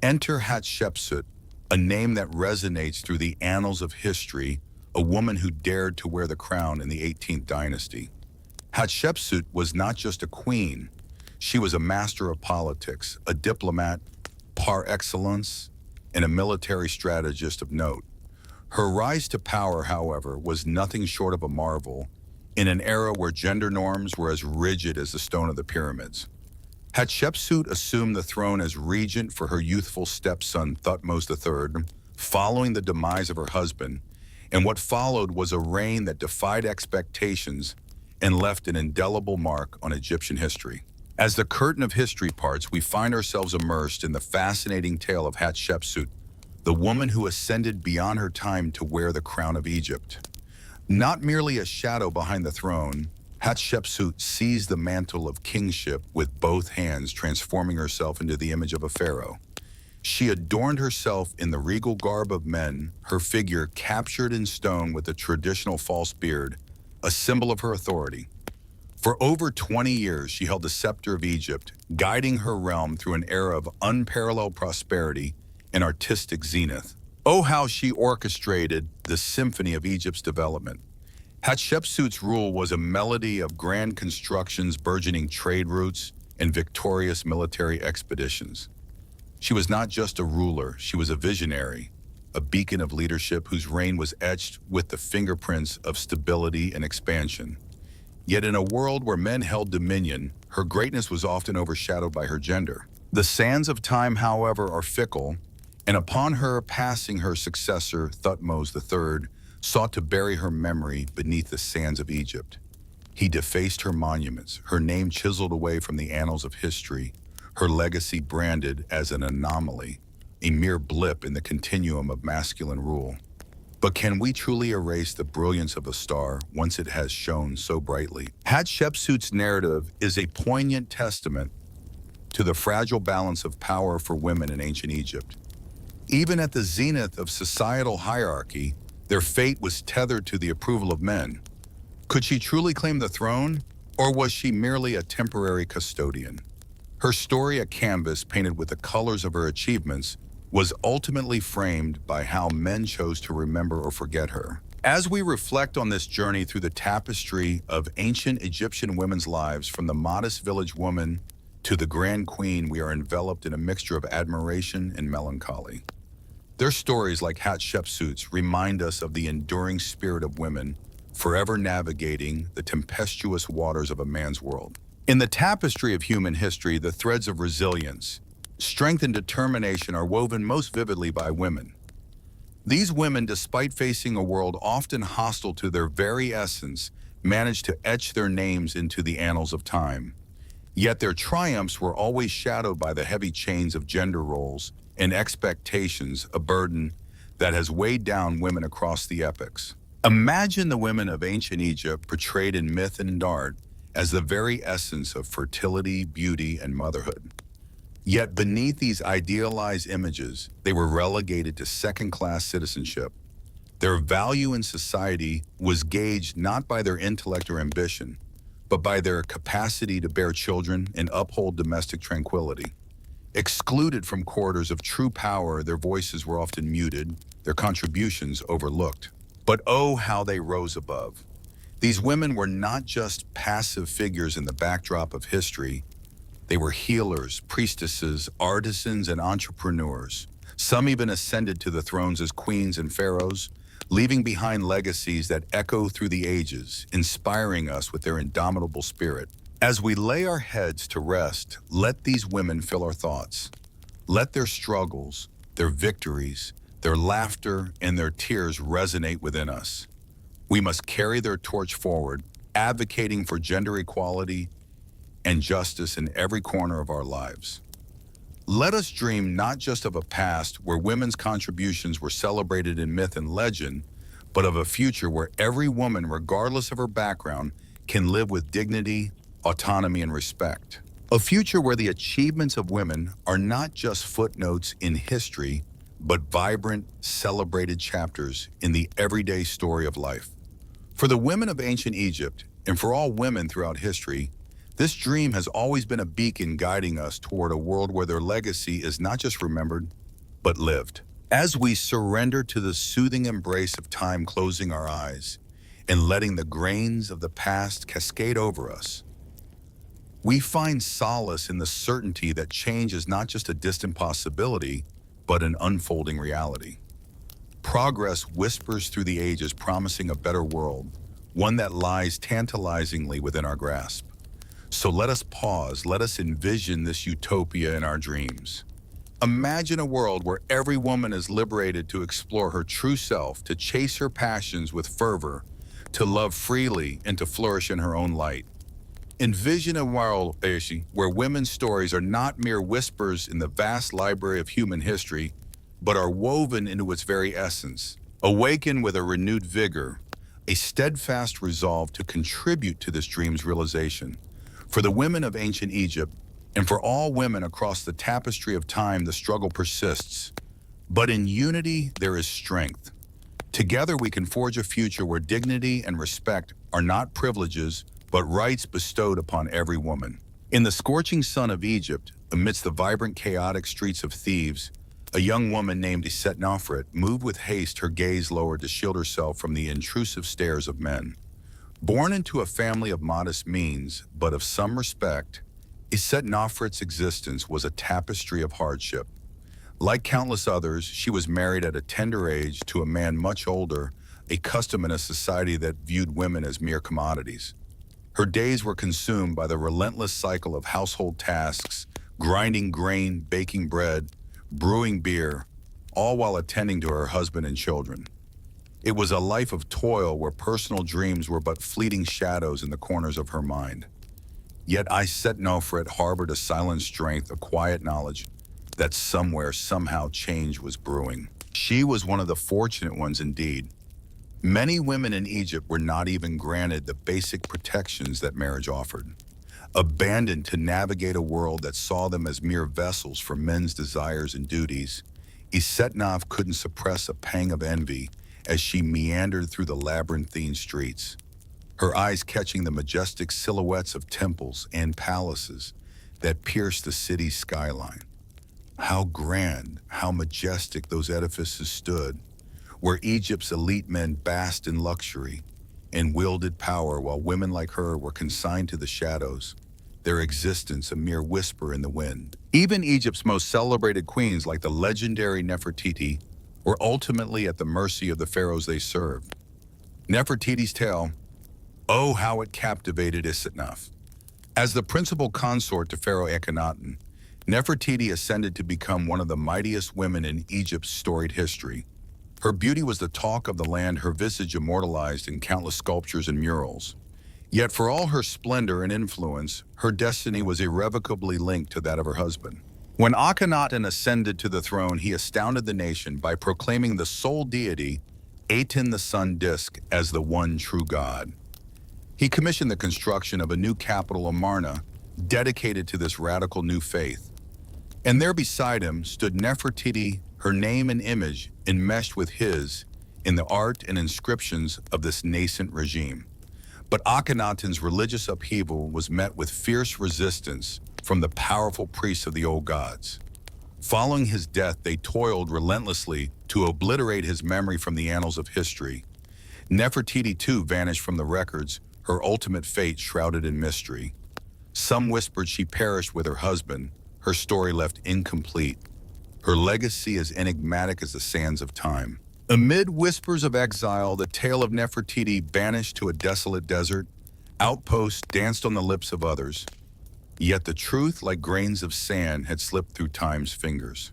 Enter Hatshepsut, a name that resonates through the annals of history, a woman who dared to wear the crown in the 18th dynasty. Hatshepsut was not just a queen, she was a master of politics, a diplomat par excellence, and a military strategist of note. Her rise to power, however, was nothing short of a marvel in an era where gender norms were as rigid as the stone of the pyramids. Hatshepsut assumed the throne as regent for her youthful stepson Thutmose III, following the demise of her husband, and what followed was a reign that defied expectations and left an indelible mark on Egyptian history. As the curtain of history parts, we find ourselves immersed in the fascinating tale of Hatshepsut, the woman who ascended beyond her time to wear the crown of Egypt. Not merely a shadow behind the throne, Hatshepsut seized the mantle of kingship with both hands, transforming herself into the image of a pharaoh. She adorned herself in the regal garb of men, her figure captured in stone with the traditional false beard, a symbol of her authority. For over 20 years, she held the scepter of Egypt, guiding her realm through an era of unparalleled prosperity and artistic zenith. Oh, how she orchestrated the symphony of Egypt's development. Hatshepsut's rule was a melody of grand constructions, burgeoning trade routes, and victorious military expeditions. She was not just a ruler, she was a visionary, a beacon of leadership whose reign was etched with the fingerprints of stability and expansion. Yet in a world where men held dominion, her greatness was often overshadowed by her gender. The sands of time, however, are fickle, and upon her passing, her successor, Thutmose III, sought to bury her memory beneath the sands of Egypt. He defaced her monuments, her name chiseled away from the annals of history, her legacy branded as an anomaly, a mere blip in the continuum of masculine rule. But can we truly erase the brilliance of a star once it has shone so brightly? Hatshepsut's narrative is a poignant testament to the fragile balance of power for women in ancient Egypt. Even at the zenith of societal hierarchy, their fate was tethered to the approval of men. Could she truly claim the throne, or was she merely a temporary custodian? Her story, a canvas painted with the colors of her achievements, was ultimately framed by how men chose to remember or forget her. As we reflect on this journey through the tapestry of ancient Egyptian women's lives, from the modest village woman to the Grand Queen, we are enveloped in a mixture of admiration and melancholy. Their stories, like Hatshepsut's, remind us of the enduring spirit of women, forever navigating the tempestuous waters of a man's world. In the tapestry of human history, the threads of resilience, strength, and determination are woven most vividly by women. These women, despite facing a world often hostile to their very essence, managed to etch their names into the annals of time. Yet their triumphs were always shadowed by the heavy chains of gender roles and expectations, a burden that has weighed down women across the epochs. Imagine the women of ancient Egypt portrayed in myth and art as the very essence of fertility, beauty, and motherhood. Yet beneath these idealized images, they were relegated to second-class citizenship. Their value in society was gauged not by their intellect or ambition, but by their capacity to bear children and uphold domestic tranquility. Excluded from corridors of true power, their voices were often muted, their contributions overlooked. But oh, how they rose above. These women were not just passive figures in the backdrop of history. They were healers, priestesses, artisans, and entrepreneurs. Some even ascended to the thrones as queens and pharaohs, leaving behind legacies that echo through the ages, inspiring us with their indomitable spirit. As we lay our heads to rest, let these women fill our thoughts. Let their struggles, their victories, their laughter, and their tears resonate within us. We must carry their torch forward, advocating for gender equality and justice in every corner of our lives. Let us dream not just of a past where women's contributions were celebrated in myth and legend, but of a future where every woman, regardless of her background, can live with dignity, autonomy, and respect. A future where the achievements of women are not just footnotes in history, but vibrant, celebrated chapters in the everyday story of life. For the women of ancient Egypt, and for all women throughout history, this dream has always been a beacon guiding us toward a world where their legacy is not just remembered, but lived. As we surrender to the soothing embrace of time, closing our eyes and letting the grains of the past cascade over us, we find solace in the certainty that change is not just a distant possibility, but an unfolding reality. Progress whispers through the ages, promising a better world, one that lies tantalizingly within our grasp. So let us pause, let us envision this utopia in our dreams. Imagine a world where every woman is liberated to explore her true self, to chase her passions with fervor, to love freely, and to flourish in her own light. Envision a world where women's stories are not mere whispers in the vast library of human history, but are woven into its very essence. Awaken with a renewed vigor, a steadfast resolve to contribute to this dream's realization. For the women of ancient Egypt, and for all women across the tapestry of time, the struggle persists. But in unity, there is strength. Together, we can forge a future where dignity and respect are not privileges, but rights bestowed upon every woman. In the scorching sun of Egypt, amidst the vibrant, chaotic streets of Thebes, a young woman named Setnofret moved with haste, her gaze lowered to shield herself from the intrusive stares of men. Born into a family of modest means, but of some respect, Setnofret's existence was a tapestry of hardship. Like countless others, she was married at a tender age to a man much older, accustomed in a society that viewed women as mere commodities. Her days were consumed by the relentless cycle of household tasks, grinding grain, baking bread, brewing beer, all while attending to her husband and children. It was a life of toil where personal dreams were but fleeting shadows in the corners of her mind. Yet Setnofret harbored a silent strength, a quiet knowledge that somewhere, somehow, change was brewing. She was one of the fortunate ones indeed. Many women in Egypt were not even granted the basic protections that marriage offered. Abandoned to navigate a world that saw them as mere vessels for men's desires and duties, Setnov couldn't suppress a pang of envy as she meandered through the labyrinthine streets, her eyes catching the majestic silhouettes of temples and palaces that pierced the city's skyline. How grand, how majestic those edifices stood, where Egypt's elite men basked in luxury and wielded power while women like her were consigned to the shadows, their existence a mere whisper in the wind. Even Egypt's most celebrated queens, like the legendary Nefertiti, were ultimately at the mercy of the pharaohs they served. Nefertiti's tale, oh, how it captivated Isitnaf. As the principal consort to Pharaoh Akhenaten, Nefertiti ascended to become one of the mightiest women in Egypt's storied history. Her beauty was the talk of the land, her visage immortalized in countless sculptures and murals. Yet for all her splendor and influence, her destiny was irrevocably linked to that of her husband. When Akhenaten ascended to the throne, he astounded the nation by proclaiming the sole deity, Aten the sun disk, as the one true god. He commissioned the construction of a new capital, Amarna, dedicated to this radical new faith. And there beside him stood Nefertiti, her name and image enmeshed with his in the art and inscriptions of this nascent regime. But Akhenaten's religious upheaval was met with fierce resistance from the powerful priests of the old gods. Following his death, they toiled relentlessly to obliterate his memory from the annals of history. Nefertiti too vanished from the records, her ultimate fate shrouded in mystery. Some whispered she perished with her husband, her story left incomplete. Her legacy as enigmatic as the sands of time. Amid whispers of exile, the tale of Nefertiti vanished to a desolate desert. Outposts danced on the lips of others. Yet the truth, like grains of sand, had slipped through time's fingers.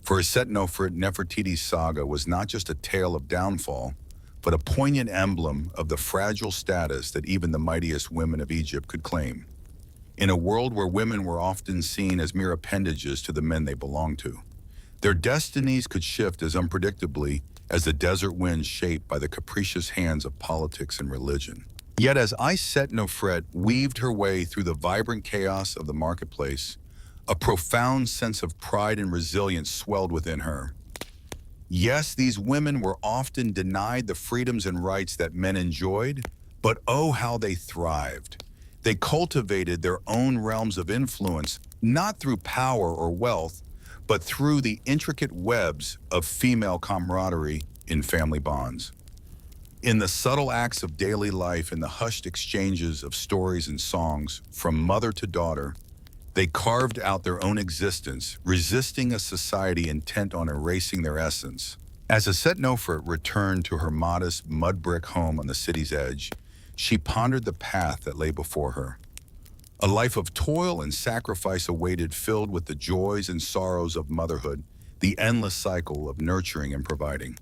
For Asetnofret, Nefertiti's saga was not just a tale of downfall, but a poignant emblem of the fragile status that even the mightiest women of Egypt could claim. In a world where women were often seen as mere appendages to the men they belonged to, their destinies could shift as unpredictably as the desert winds shaped by the capricious hands of politics and religion. Yet as Asetnofret weaved her way through the vibrant chaos of the marketplace, a profound sense of pride and resilience swelled within her. Yes, these women were often denied the freedoms and rights that men enjoyed, but oh, how they thrived. They cultivated their own realms of influence, not through power or wealth, but through the intricate webs of female camaraderie in family bonds. In the subtle acts of daily life and the hushed exchanges of stories and songs, from mother to daughter, they carved out their own existence, resisting a society intent on erasing their essence. As Asetnofret returned to her modest mud brick home on the city's edge, she pondered the path that lay before her. A life of toil and sacrifice awaited, filled with the joys and sorrows of motherhood, the endless cycle of nurturing and providing.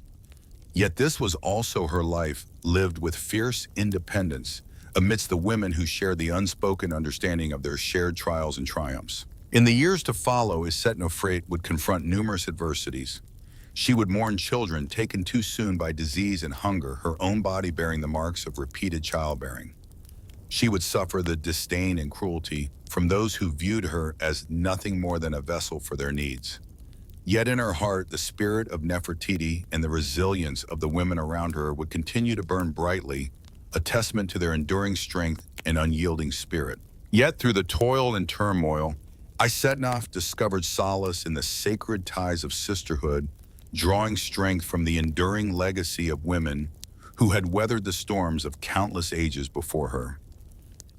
Yet this was also her life, lived with fierce independence, amidst the women who shared the unspoken understanding of their shared trials and triumphs. In the years to follow, Asetnofret would confront numerous adversities. She would mourn children taken too soon by disease and hunger, her own body bearing the marks of repeated childbearing. She would suffer the disdain and cruelty from those who viewed her as nothing more than a vessel for their needs. Yet in her heart, the spirit of Nefertiti and the resilience of the women around her would continue to burn brightly, a testament to their enduring strength and unyielding spirit. Yet through the toil and turmoil, Asetnaf discovered solace in the sacred ties of sisterhood, drawing strength from the enduring legacy of women who had weathered the storms of countless ages before her.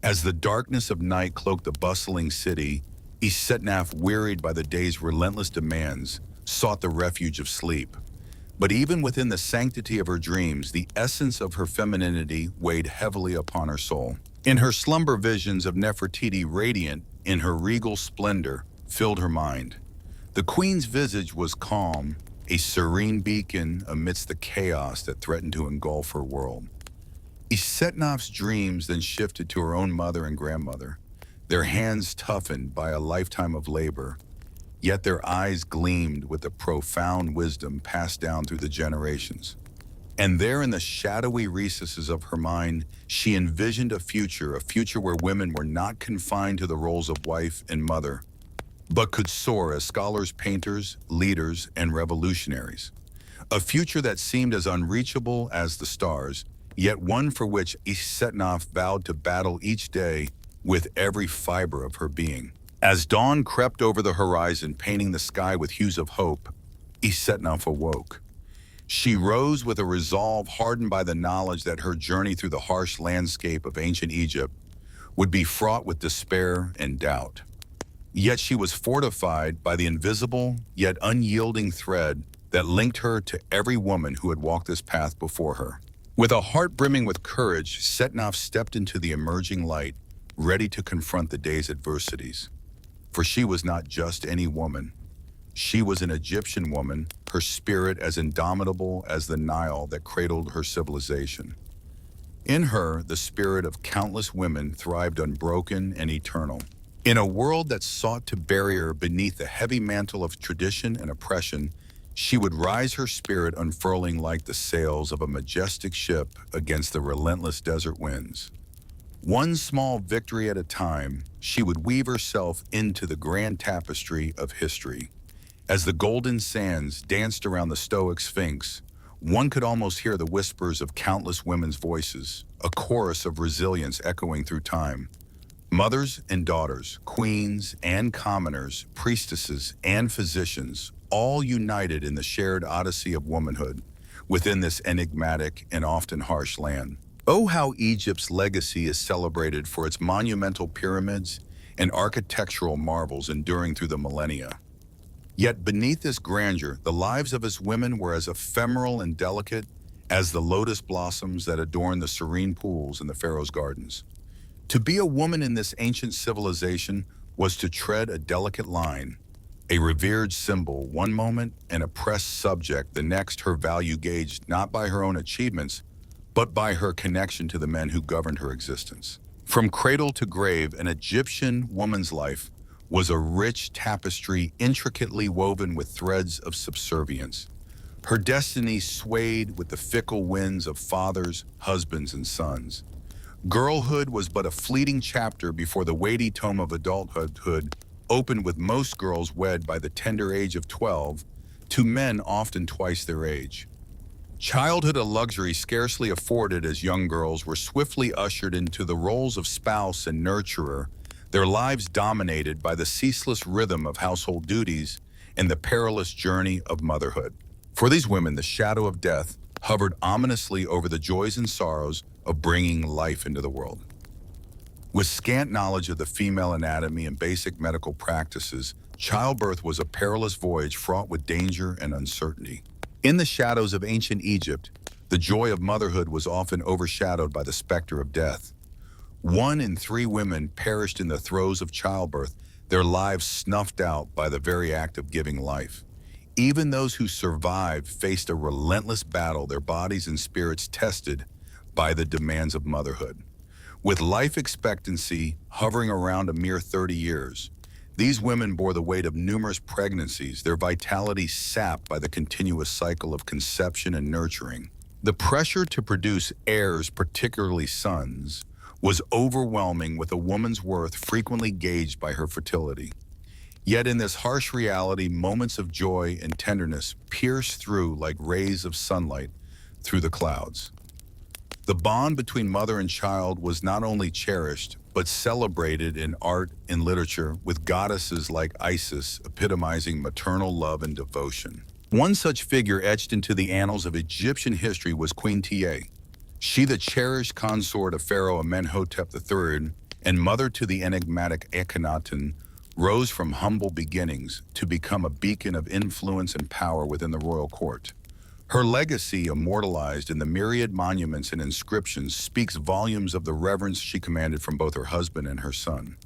As the darkness of night cloaked the bustling city, Asetnaf, wearied by the day's relentless demands, sought the refuge of sleep. But even within the sanctity of her dreams, the essence of her femininity weighed heavily upon her soul. In her slumber, visions of Nefertiti, radiant in her regal splendor, filled her mind. The queen's visage was calm, a serene beacon amidst the chaos that threatened to engulf her world. Asetnaf's dreams then shifted to her own mother and grandmother, their hands toughened by a lifetime of labor, yet their eyes gleamed with the profound wisdom passed down through the generations. And there in the shadowy recesses of her mind, she envisioned a future where women were not confined to the roles of wife and mother, but could soar as scholars, painters, leaders, and revolutionaries. A future that seemed as unreachable as the stars, yet one for which Asetnaf vowed to battle each day with every fiber of her being. As dawn crept over the horizon, painting the sky with hues of hope, Asetnaf awoke. She rose with a resolve hardened by the knowledge that her journey through the harsh landscape of ancient Egypt would be fraught with despair and doubt. Yet she was fortified by the invisible yet unyielding thread that linked her to every woman who had walked this path before her. With a heart brimming with courage, Setnaf stepped into the emerging light, ready to confront the day's adversities. For she was not just any woman. She was an Egyptian woman, her spirit as indomitable as the Nile that cradled her civilization. In her, the spirit of countless women thrived unbroken and eternal. In a world that sought to bury her beneath the heavy mantle of tradition and oppression, she would rise her spirit unfurling like the sails of a majestic ship against the relentless desert winds. One small victory at a time, she would weave herself into the grand tapestry of history. As the golden sands danced around the Stoic Sphinx, one could almost hear the whispers of countless women's voices, a chorus of resilience echoing through time. Mothers and daughters, queens and commoners, priestesses and physicians, all united in the shared odyssey of womanhood within this enigmatic and often harsh land. Oh, how Egypt's legacy is celebrated for its monumental pyramids and architectural marvels enduring through the millennia. Yet beneath this grandeur, the lives of its women were as ephemeral and delicate as the lotus blossoms that adorn the serene pools in the Pharaoh's gardens. To be a woman in this ancient civilization was to tread a delicate line, a revered symbol one moment, an oppressed subject the next, her value gauged not by her own achievements, but by her connection to the men who governed her existence. From cradle to grave, an Egyptian woman's life was a rich tapestry intricately woven with threads of subservience. Her destiny swayed with the fickle winds of fathers, husbands, and sons. Girlhood was but a fleeting chapter before the weighty tome of adulthood opened, with most girls wed by the tender age of 12 to men often twice their age. Childhood, a luxury scarcely afforded as young girls were swiftly ushered into the roles of spouse and nurturer, their lives dominated by the ceaseless rhythm of household duties and the perilous journey of motherhood. For these women, the shadow of death hovered ominously over the joys and sorrows of bringing life into the world. With scant knowledge of the female anatomy and basic medical practices, childbirth was a perilous voyage fraught with danger and uncertainty. In the shadows of ancient Egypt, the joy of motherhood was often overshadowed by the specter of death. 1 in 3 women perished in the throes of childbirth, their lives snuffed out by the very act of giving life. Even those who survived faced a relentless battle, their bodies and spirits tested by the demands of motherhood. With life expectancy hovering around a mere 30 years, these women bore the weight of numerous pregnancies, their vitality sapped by the continuous cycle of conception and nurturing. The pressure to produce heirs, particularly sons, was overwhelming, with a woman's worth frequently gauged by her fertility. Yet in this harsh reality, moments of joy and tenderness pierced through like rays of sunlight through the clouds. The bond between mother and child was not only cherished, but celebrated in art and literature, with goddesses like Isis epitomizing maternal love and devotion. One such figure etched into the annals of Egyptian history was Queen Tiye. She, the cherished consort of Pharaoh Amenhotep III and mother to the enigmatic Akhenaten, rose from humble beginnings to become a beacon of influence and power within the royal court. Her legacy, immortalized in the myriad monuments and inscriptions, speaks volumes of the reverence she commanded from both her husband and her son.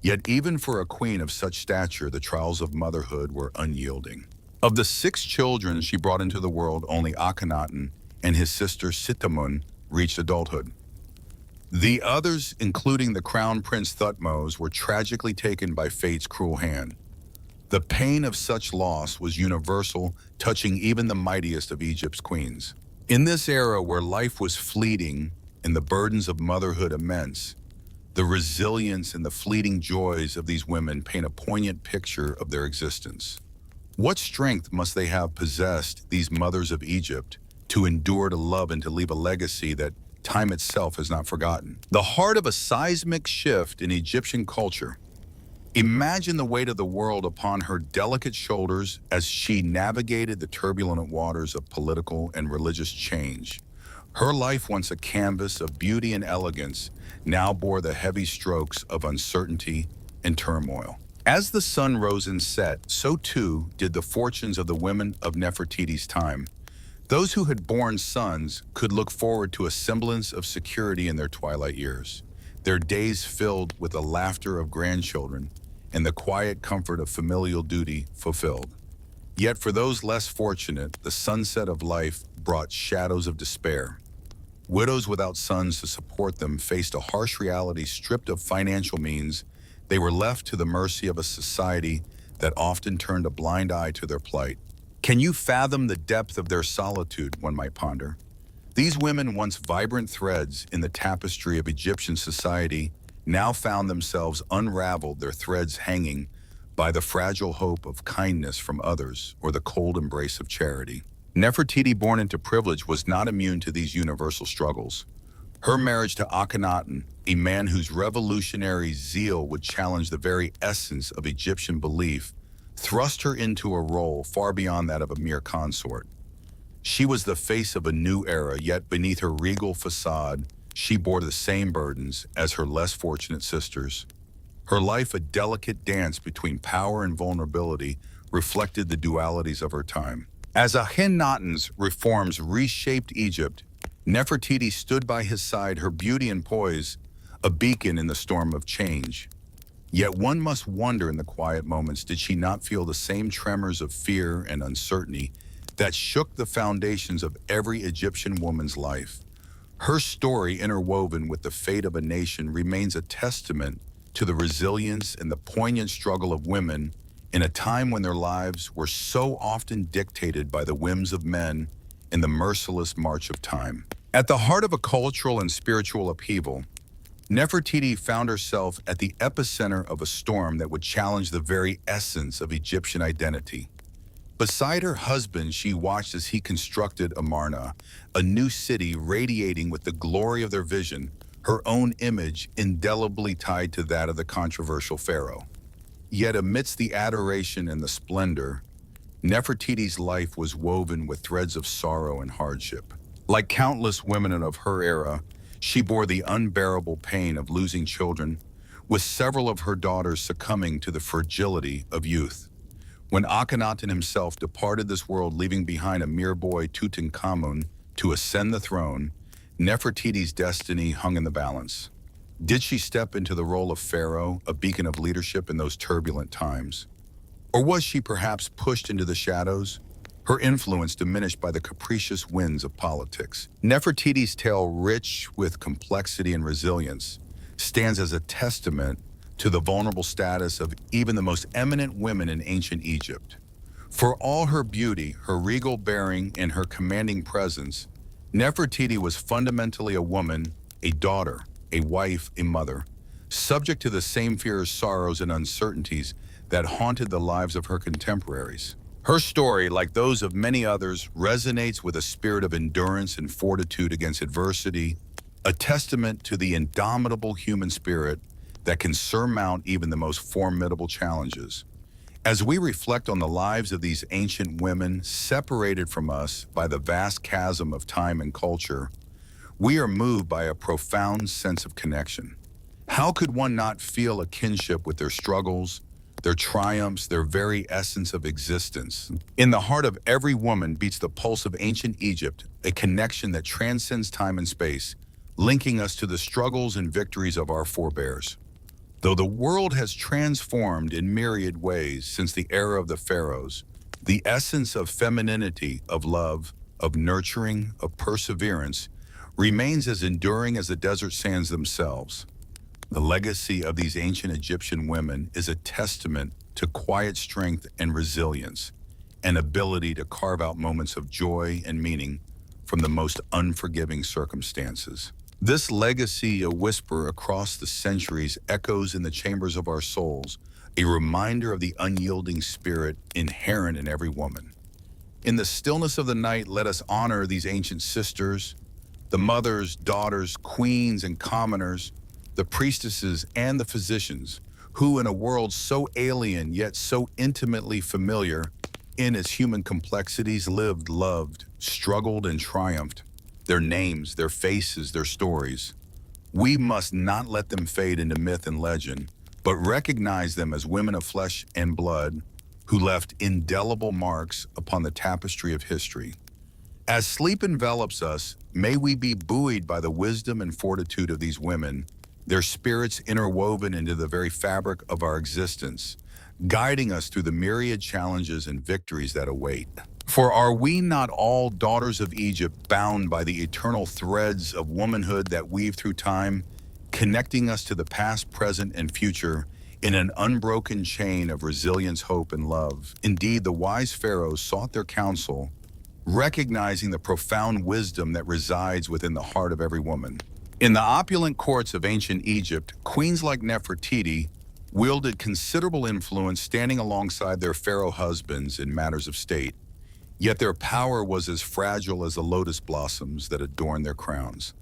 Yet even for a queen of such stature, the trials of motherhood were unyielding. Of the 6 children she brought into the world, only Akhenaten and his sister Sitamun reached adulthood. The others, including the crown prince Thutmose, were tragically taken by fate's cruel hand. The pain of such loss was universal, touching even the mightiest of Egypt's queens. In this era where life was fleeting and the burdens of motherhood immense, the resilience and the fleeting joys of these women paint a poignant picture of their existence. What strength must they have possessed, these mothers of Egypt, to endure, to love, and to leave a legacy that time itself has not forgotten? The heart of a seismic shift in Egyptian culture. Imagine the weight of the world upon her delicate shoulders as she navigated the turbulent waters of political and religious change. Her life, once a canvas of beauty and elegance, now bore the heavy strokes of uncertainty and turmoil. As the sun rose and set, so too did the fortunes of the women of Nefertiti's time. Those who had borne sons could look forward to a semblance of security in their twilight years, their days filled with the laughter of grandchildren and the quiet comfort of familial duty fulfilled. Yet for those less fortunate, the sunset of life brought shadows of despair. Widows without sons to support them faced a harsh reality. Stripped of financial means, they were left to the mercy of a society that often turned a blind eye to their plight. Can you fathom the depth of their solitude, one might ponder? These women, once vibrant threads in the tapestry of Egyptian society, now found themselves unraveled, their threads hanging by the fragile hope of kindness from others or the cold embrace of charity. Nefertiti, born into privilege, was not immune to these universal struggles. Her marriage to Akhenaten, a man whose revolutionary zeal would challenge the very essence of Egyptian belief, thrust her into a role far beyond that of a mere consort. She was the face of a new era, yet beneath her regal facade, she bore the same burdens as her less fortunate sisters. Her life, a delicate dance between power and vulnerability, reflected the dualities of her time. As Akhenaten's reforms reshaped Egypt, Nefertiti stood by his side, her beauty and poise a beacon in the storm of change. Yet one must wonder, in the quiet moments, did she not feel the same tremors of fear and uncertainty that shook the foundations of every Egyptian woman's life? Her story, interwoven with the fate of a nation, remains a testament to the resilience and the poignant struggle of women in a time when their lives were so often dictated by the whims of men and the merciless march of time. At the heart of a cultural and spiritual upheaval, Nefertiti found herself at the epicenter of a storm that would challenge the very essence of Egyptian identity. Beside her husband, she watched as he constructed Amarna, a new city radiating with the glory of their vision, her own image indelibly tied to that of the controversial Pharaoh. Yet amidst the adoration and the splendor, Nefertiti's life was woven with threads of sorrow and hardship. Like countless women of her era, she bore the unbearable pain of losing children, with several of her daughters succumbing to the fragility of youth. When Akhenaten himself departed this world, leaving behind a mere boy, Tutankhamun, to ascend the throne, Nefertiti's destiny hung in the balance. Did she step into the role of Pharaoh, a beacon of leadership in those turbulent times? Or was she perhaps pushed into the shadows, her influence diminished by the capricious winds of politics? Nefertiti's tale, rich with complexity and resilience, stands as a testament to the vulnerable status of even the most eminent women in ancient Egypt. For all her beauty, her regal bearing, and her commanding presence, Nefertiti was fundamentally a woman, a daughter, a wife, a mother, subject to the same fears, sorrows, and uncertainties that haunted the lives of her contemporaries. Her story, like those of many others, resonates with a spirit of endurance and fortitude against adversity, a testament to the indomitable human spirit that can surmount even the most formidable challenges. As we reflect on the lives of these ancient women, separated from us by the vast chasm of time and culture, we are moved by a profound sense of connection. How could one not feel a kinship with their struggles, their triumphs, their very essence of existence? In the heart of every woman beats the pulse of ancient Egypt, a connection that transcends time and space, linking us to the struggles and victories of our forebears. Though the world has transformed in myriad ways since the era of the pharaohs, the essence of femininity, of love, of nurturing, of perseverance, remains as enduring as the desert sands themselves. The legacy of these ancient Egyptian women is a testament to quiet strength and resilience, an ability to carve out moments of joy and meaning from the most unforgiving circumstances. This legacy, a whisper across the centuries, echoes in the chambers of our souls, a reminder of the unyielding spirit inherent in every woman. In the stillness of the night, let us honor these ancient sisters, the mothers, daughters, queens, and commoners, the priestesses and the physicians, who in a world so alien yet so intimately familiar in its human complexities lived, loved, struggled, and triumphed. their names, their faces, their stories. We must not let them fade into myth and legend, but recognize them as women of flesh and blood who left indelible marks upon the tapestry of history. As sleep envelops us, may we be buoyed by the wisdom and fortitude of these women, their spirits interwoven into the very fabric of our existence, guiding us through the myriad challenges and victories that await. For are we not all daughters of Egypt, bound by the eternal threads of womanhood that weave through time, connecting us to the past, present, and future in an unbroken chain of resilience, hope, and love? Indeed, the wise pharaohs sought their counsel, recognizing the profound wisdom that resides within the heart of every woman. In the opulent courts of ancient Egypt, queens like Nefertiti wielded considerable influence, standing alongside their pharaoh husbands in matters of state. Yet their power was as fragile as the lotus blossoms that adorn their crowns.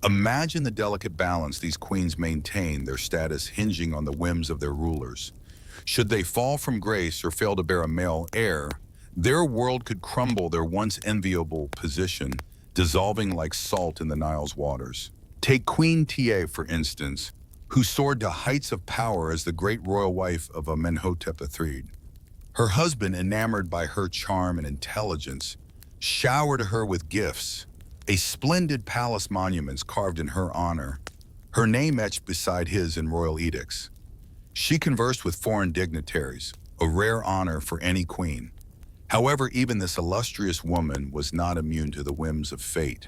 Imagine the delicate balance these queens maintained, their status hinging on the whims of their rulers. Should they fall from grace or fail to bear a male heir, their world could crumble, their once enviable position dissolving like salt in the Nile's waters. Take Queen Tiye, for instance, who soared to heights of power as the great royal wife of Amenhotep III. Her husband, enamored by her charm and intelligence, showered her with gifts, a splendid palace monuments carved in her honor, her name etched beside his in royal edicts. She conversed with foreign dignitaries, a rare honor for any queen. However, even this illustrious woman was not immune to the whims of fate.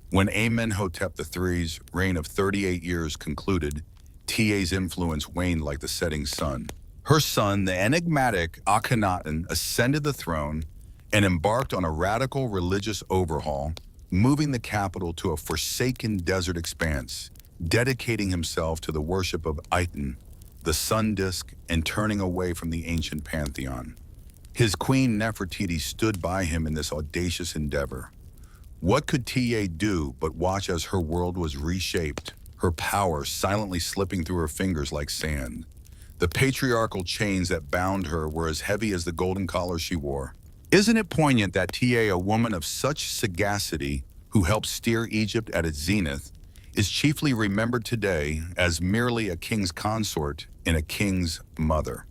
When Amenhotep III's reign of 38 years concluded, Tiye's influence waned like the setting sun. Her son, the enigmatic Akhenaten, ascended the throne and embarked on a radical religious overhaul, moving the capital to a forsaken desert expanse, dedicating himself to the worship of Aten, the sun disk, and turning away from the ancient pantheon. His queen Nefertiti stood by him in this audacious endeavor. What could Tiye do but watch as her world was reshaped, her power silently slipping through her fingers like sand? The patriarchal chains that bound her were as heavy as the golden collar she wore. Isn't it poignant that Tiye, a woman of such sagacity who helped steer Egypt at its zenith, is chiefly remembered today as merely a king's consort and a king's mother?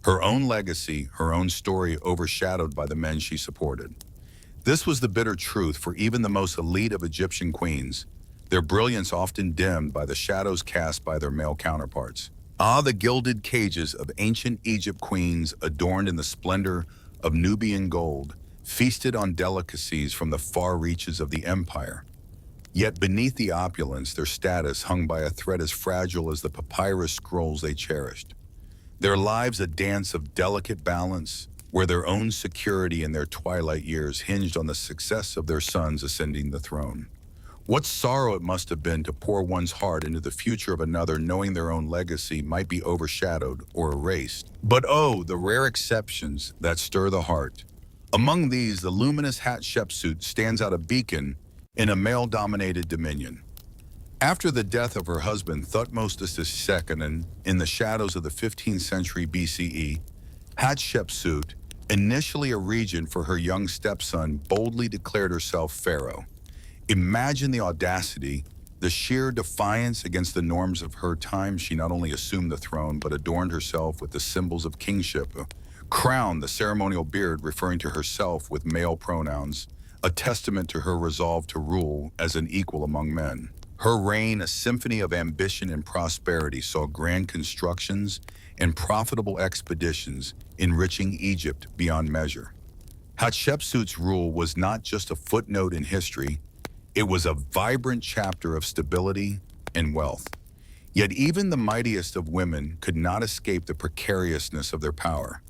Her own legacy, her own story overshadowed by the men she supported. This was the bitter truth for even the most elite of Egyptian queens, their brilliance often dimmed by the shadows cast by their male counterparts. Ah, the gilded cages of ancient Egypt queens adorned in the splendor of Nubian gold, feasted on delicacies from the far reaches of the empire. Yet beneath the opulence, their status hung by a thread as fragile as the papyrus scrolls they cherished. Their lives a dance of delicate balance, where their own security in their twilight years hinged on the success of their sons ascending the throne. What sorrow it must have been to pour one's heart into the future of another, knowing their own legacy might be overshadowed or erased. But oh, the rare exceptions that stir the heart. Among these, the luminous Hatshepsut stands out a beacon in a male-dominated dominion. After the death of her husband Thutmose II in the shadows of the 15th century BCE, Hatshepsut, initially a regent for her young stepson, boldly declared herself pharaoh. Imagine the audacity, the sheer defiance against the norms of her time. She not only assumed the throne, but adorned herself with the symbols of kingship, a crown, the ceremonial beard referring to herself with male pronouns, a testament to her resolve to rule as an equal among men. Her reign, a symphony of ambition and prosperity, saw grand constructions and profitable expeditions enriching Egypt beyond measure. Hatshepsut's rule was not just a footnote in history, it was a vibrant chapter of stability and wealth. Yet even the mightiest of women could not escape the precariousness of their power.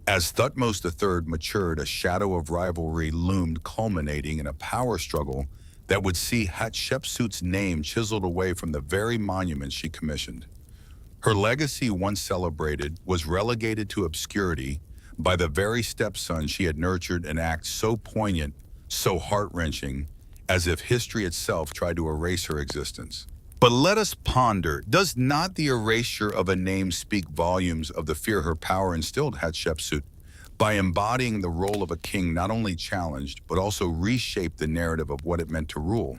As Thutmose III matured, a shadow of rivalry loomed, culminating in a power struggle that would see Hatshepsut's name chiseled away from the very monuments she commissioned. Her legacy, once celebrated, was relegated to obscurity by the very stepson she had nurtured, an act so poignant, so heart-wrenching, as if history itself tried to erase her existence. But let us ponder, does not the erasure of a name speak volumes of the fear her power instilled Hatshepsut? By embodying the role of a king not only challenged, but also reshaped the narrative of what it meant to rule.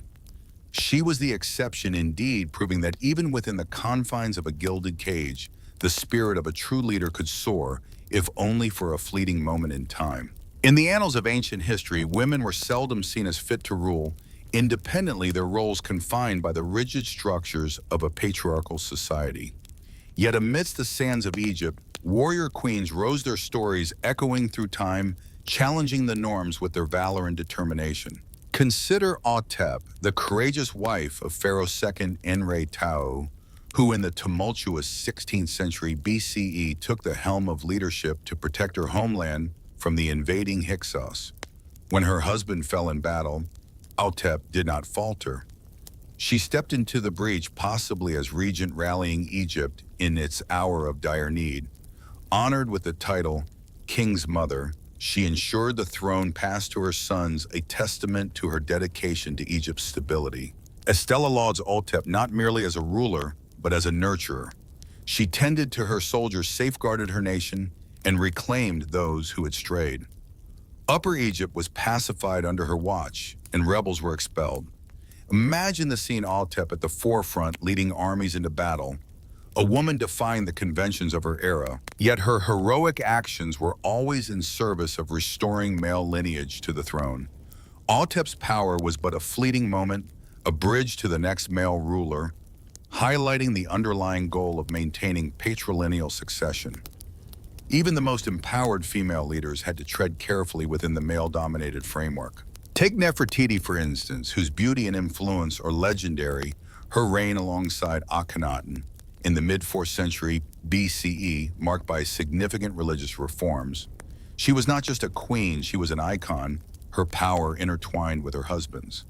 She was the exception indeed, proving that even within the confines of a gilded cage, the spirit of a true leader could soar, if only for a fleeting moment in time. In the annals of ancient history, women were seldom seen as fit to rule, independently their roles confined by the rigid structures of a patriarchal society. Yet amidst the sands of Egypt, warrior queens rose, their stories echoing through time, challenging the norms with their valor and determination. Consider Autep, the courageous wife of Pharaoh's second Enre-Tau, who in the tumultuous 16th century BCE took the helm of leadership to protect her homeland from the invading Hyksos. When her husband fell in battle, Autep did not falter. She stepped into the breach, possibly as regent rallying Egypt in its hour of dire need. Honored with the title King's Mother, she ensured the throne passed to her sons, a testament to her dedication to Egypt's stability. Estella lauds Autep not merely as a ruler, but as a nurturer. She tended to her soldiers, safeguarded her nation, and reclaimed those who had strayed. Upper Egypt was pacified under her watch, and rebels were expelled. Imagine the scene: Autep at the forefront, leading armies into battle, a woman defying the conventions of her era, yet her heroic actions were always in service of restoring male lineage to the throne. Autep's power was but a fleeting moment, a bridge to the next male ruler, highlighting the underlying goal of maintaining patrilineal succession. Even the most empowered female leaders had to tread carefully within the male-dominated framework. Take Nefertiti, for instance, whose beauty and influence are legendary. Her reign alongside Akhenaten in the mid-4th century BCE, marked by significant religious reforms. She was not just a queen, she was an icon, her power intertwined with her husband's.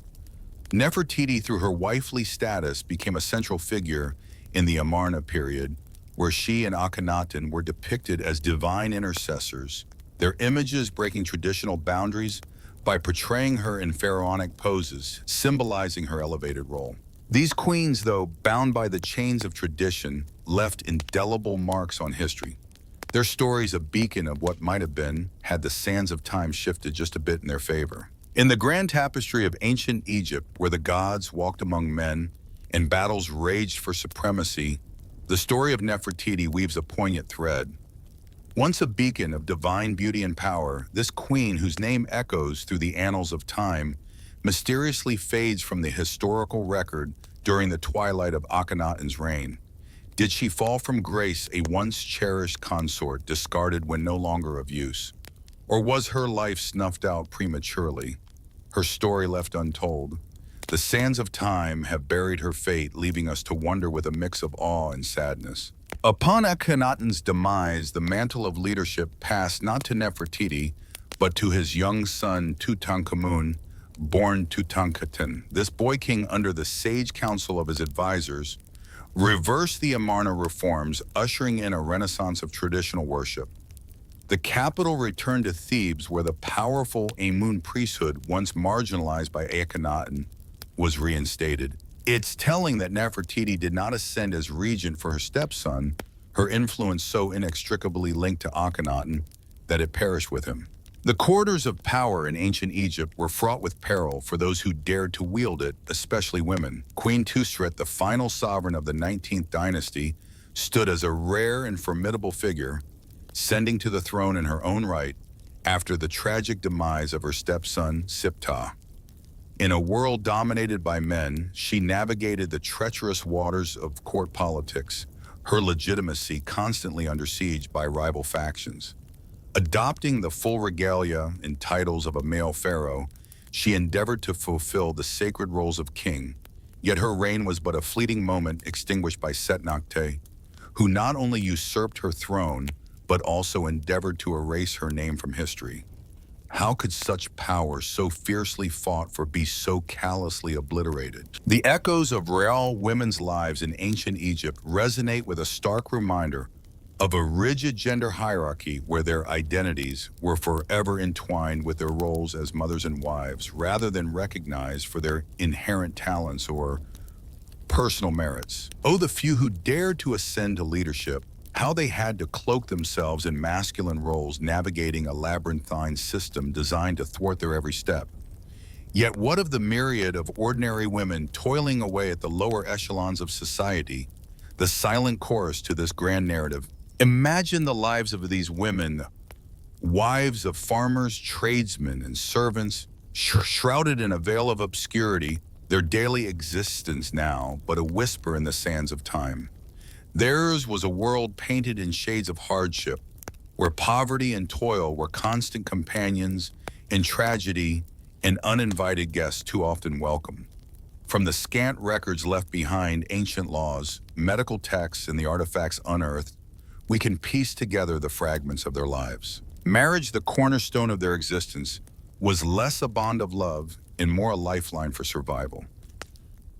Nefertiti, through her wifely status, became a central figure in the Amarna period, where she and Akhenaten were depicted as divine intercessors, their images breaking traditional boundaries by portraying her in pharaonic poses, symbolizing her elevated role. These queens, though bound by the chains of tradition, left indelible marks on history. Their stories a beacon of what might have been had the sands of time shifted just a bit in their favor. In the grand tapestry of ancient Egypt, where the gods walked among men and battles raged for supremacy, the story of Nefertiti weaves a poignant thread. Once a beacon of divine beauty and power, this queen, whose name echoes through the annals of time, mysteriously fades from the historical record during the twilight of Akhenaten's reign. Did she fall from grace, a once cherished consort discarded when no longer of use? Or was her life snuffed out prematurely, her story left untold? The sands of time have buried her fate, leaving us to wonder with a mix of awe and sadness. Upon Akhenaten's demise, the mantle of leadership passed not to Nefertiti, but to his young son Tutankhamun, born Tutankhaten. This boy king, under the sage counsel of his advisors, reversed the Amarna reforms, ushering in a renaissance of traditional worship. The capital returned to Thebes, where the powerful Amun priesthood, once marginalized by Akhenaten, was reinstated. It's telling that Nefertiti did not ascend as regent for her stepson, her influence so inextricably linked to Akhenaten that it perished with him. The corridors of power in ancient Egypt were fraught with peril for those who dared to wield it, especially women. Queen Tustret, the final sovereign of the 19th dynasty, stood as a rare and formidable figure, ascending to the throne in her own right after the tragic demise of her stepson, Siptah. In a world dominated by men, she navigated the treacherous waters of court politics, her legitimacy constantly under siege by rival factions. Adopting the full regalia and titles of a male pharaoh, she endeavored to fulfill the sacred roles of king, yet her reign was but a fleeting moment extinguished by Setnakte, who not only usurped her throne, but also endeavored to erase her name from history. How could such power, so fiercely fought for, be so callously obliterated? The echoes of real women's lives in ancient Egypt resonate with a stark reminder of a rigid gender hierarchy where their identities were forever entwined with their roles as mothers and wives, rather than recognized for their inherent talents or personal merits. Oh, the few who dared to ascend to leadership, how they had to cloak themselves in masculine roles, navigating a labyrinthine system designed to thwart their every step. Yet what of the myriad of ordinary women toiling away at the lower echelons of society, the silent chorus to this grand narrative? Imagine the lives of these women, wives of farmers, tradesmen, and servants, shrouded in a veil of obscurity, their daily existence now but a whisper in the sands of time. Theirs was a world painted in shades of hardship, where poverty and toil were constant companions, and tragedy and uninvited guests too often welcome. From the scant records left behind, ancient laws, medical texts, and the artifacts unearthed, we can piece together the fragments of their lives. Marriage, the cornerstone of their existence, was less a bond of love and more a lifeline for survival.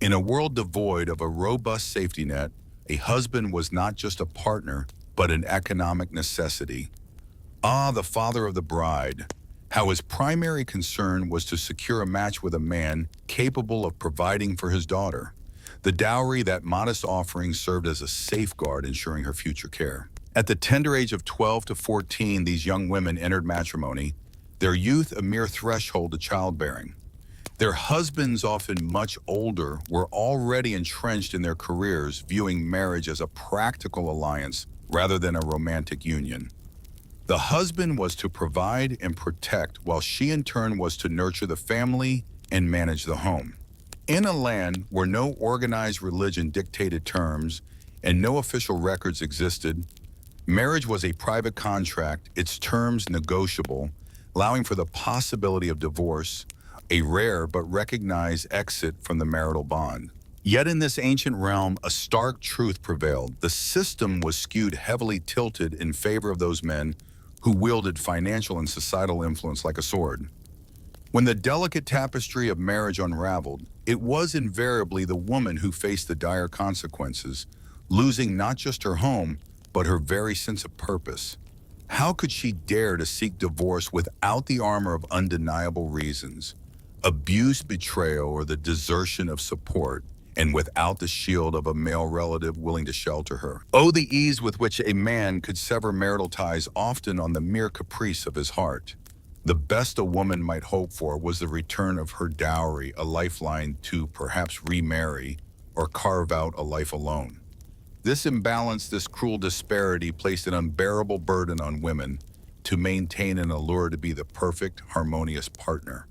In a world devoid of a robust safety net, a husband was not just a partner, but an economic necessity. Ah, the father of the bride, how his primary concern was to secure a match with a man capable of providing for his daughter. The dowry, that modest offering, served as a safeguard ensuring her future care. At the tender age of 12 to 14, these young women entered matrimony, their youth a mere threshold to childbearing. Their husbands, often much older, were already entrenched in their careers, viewing marriage as a practical alliance rather than a romantic union. The husband was to provide and protect, while she in turn was to nurture the family and manage the home. In a land where no organized religion dictated terms and no official records existed, marriage was a private contract, its terms negotiable, allowing for the possibility of divorce, a rare but recognized exit from the marital bond. Yet in this ancient realm, a stark truth prevailed. The system was skewed, heavily tilted in favor of those men who wielded financial and societal influence like a sword. When the delicate tapestry of marriage unraveled, it was invariably the woman who faced the dire consequences, losing not just her home, but her very sense of purpose. How could she dare to seek divorce without the armor of undeniable reasons, abuse, betrayal, or the desertion of support, and without the shield of a male relative willing to shelter her? Oh, the ease with which a man could sever marital ties, often on the mere caprice of his heart. The best a woman might hope for was the return of her dowry, a lifeline to perhaps remarry or carve out a life alone. This imbalance, this cruel disparity, placed an unbearable burden on women to maintain an allure to be the perfect, harmonious partner.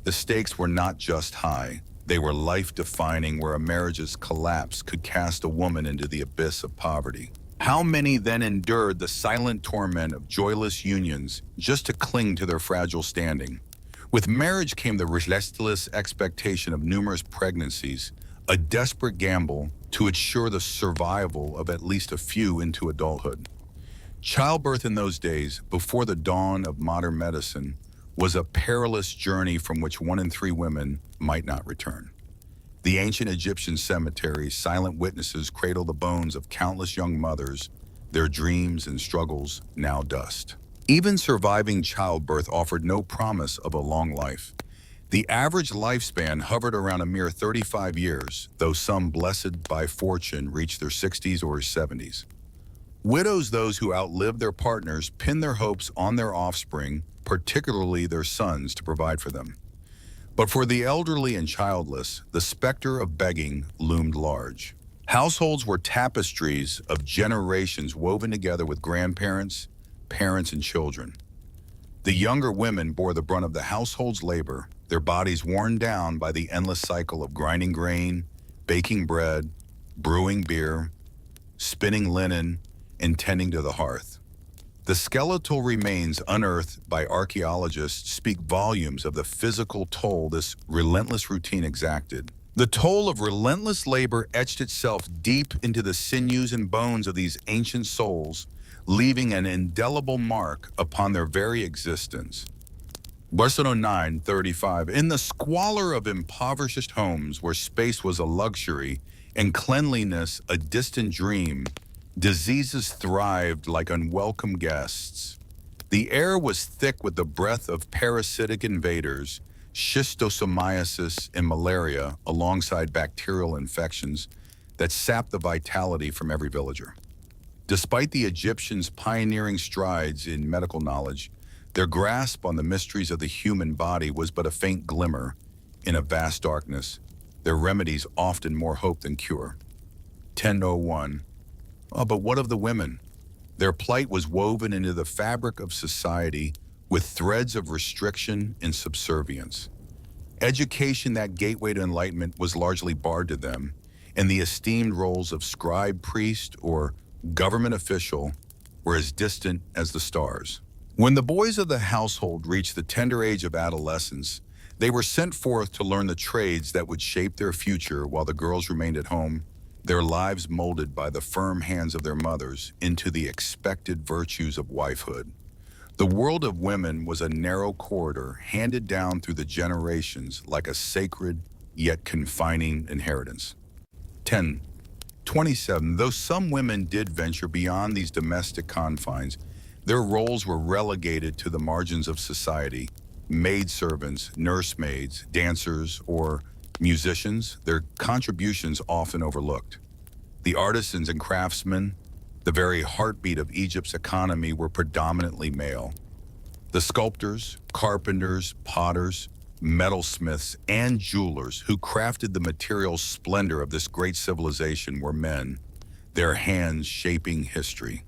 The stakes were not just high, they were life-defining, where a marriage's collapse could cast a woman into the abyss of poverty. How many then endured the silent torment of joyless unions just to cling to their fragile standing? With marriage came the restless expectation of numerous pregnancies, a desperate gamble to ensure the survival of at least a few into adulthood. Childbirth in those days, before the dawn of modern medicine, was a perilous journey from which 1 in 3 women might not return. The ancient Egyptian cemeteries, silent witnesses, cradle the bones of countless young mothers, their dreams and struggles now dust. Even surviving childbirth offered no promise of a long life. The average lifespan hovered around a mere 35 years, though some blessed by fortune reached their 60s or 70s. Widows, those who outlived their partners, pinned their hopes on their offspring, particularly their sons, to provide for them. But for the elderly and childless, the specter of begging loomed large. Households were tapestries of generations woven together with grandparents, parents, and children. The younger women bore the brunt of the household's labor, their bodies worn down by the endless cycle of grinding grain, baking bread, brewing beer, spinning linen, and tending to the hearth. The skeletal remains unearthed by archaeologists speak volumes of the physical toll this relentless routine exacted. The toll of relentless labor etched itself deep into the sinews and bones of these ancient souls, leaving an indelible mark upon their very existence. Verse 9:35. In the squalor of impoverished homes, where space was a luxury and cleanliness a distant dream, diseases thrived like unwelcome guests. The air was thick with the breath of parasitic invaders, schistosomiasis and malaria, alongside bacterial infections that sapped the vitality from every villager. Despite the Egyptians' pioneering strides in medical knowledge, their grasp on the mysteries of the human body was but a faint glimmer in a vast darkness, their remedies often more hope than cure. 1001. Oh, but what of the women? Their plight was woven into the fabric of society with threads of restriction and subservience. Education, that gateway to enlightenment, was largely barred to them, and the esteemed roles of scribe, priest, or government official were as distant as the stars. When the boys of the household reached the tender age of adolescence, they were sent forth to learn the trades that would shape their future while the girls remained at home, their lives molded by the firm hands of their mothers into the expected virtues of wifehood. The world of women was a narrow corridor handed down through the generations like a sacred yet confining inheritance. 1027. Though some women did venture beyond these domestic confines, their roles were relegated to the margins of society. Maidservants, nursemaids, dancers, or musicians, their contributions often overlooked. The artisans and craftsmen, the very heartbeat of Egypt's economy, were predominantly male. The sculptors, carpenters, potters, metalsmiths, and jewelers who crafted the material splendor of this great civilization were men, their hands shaping history.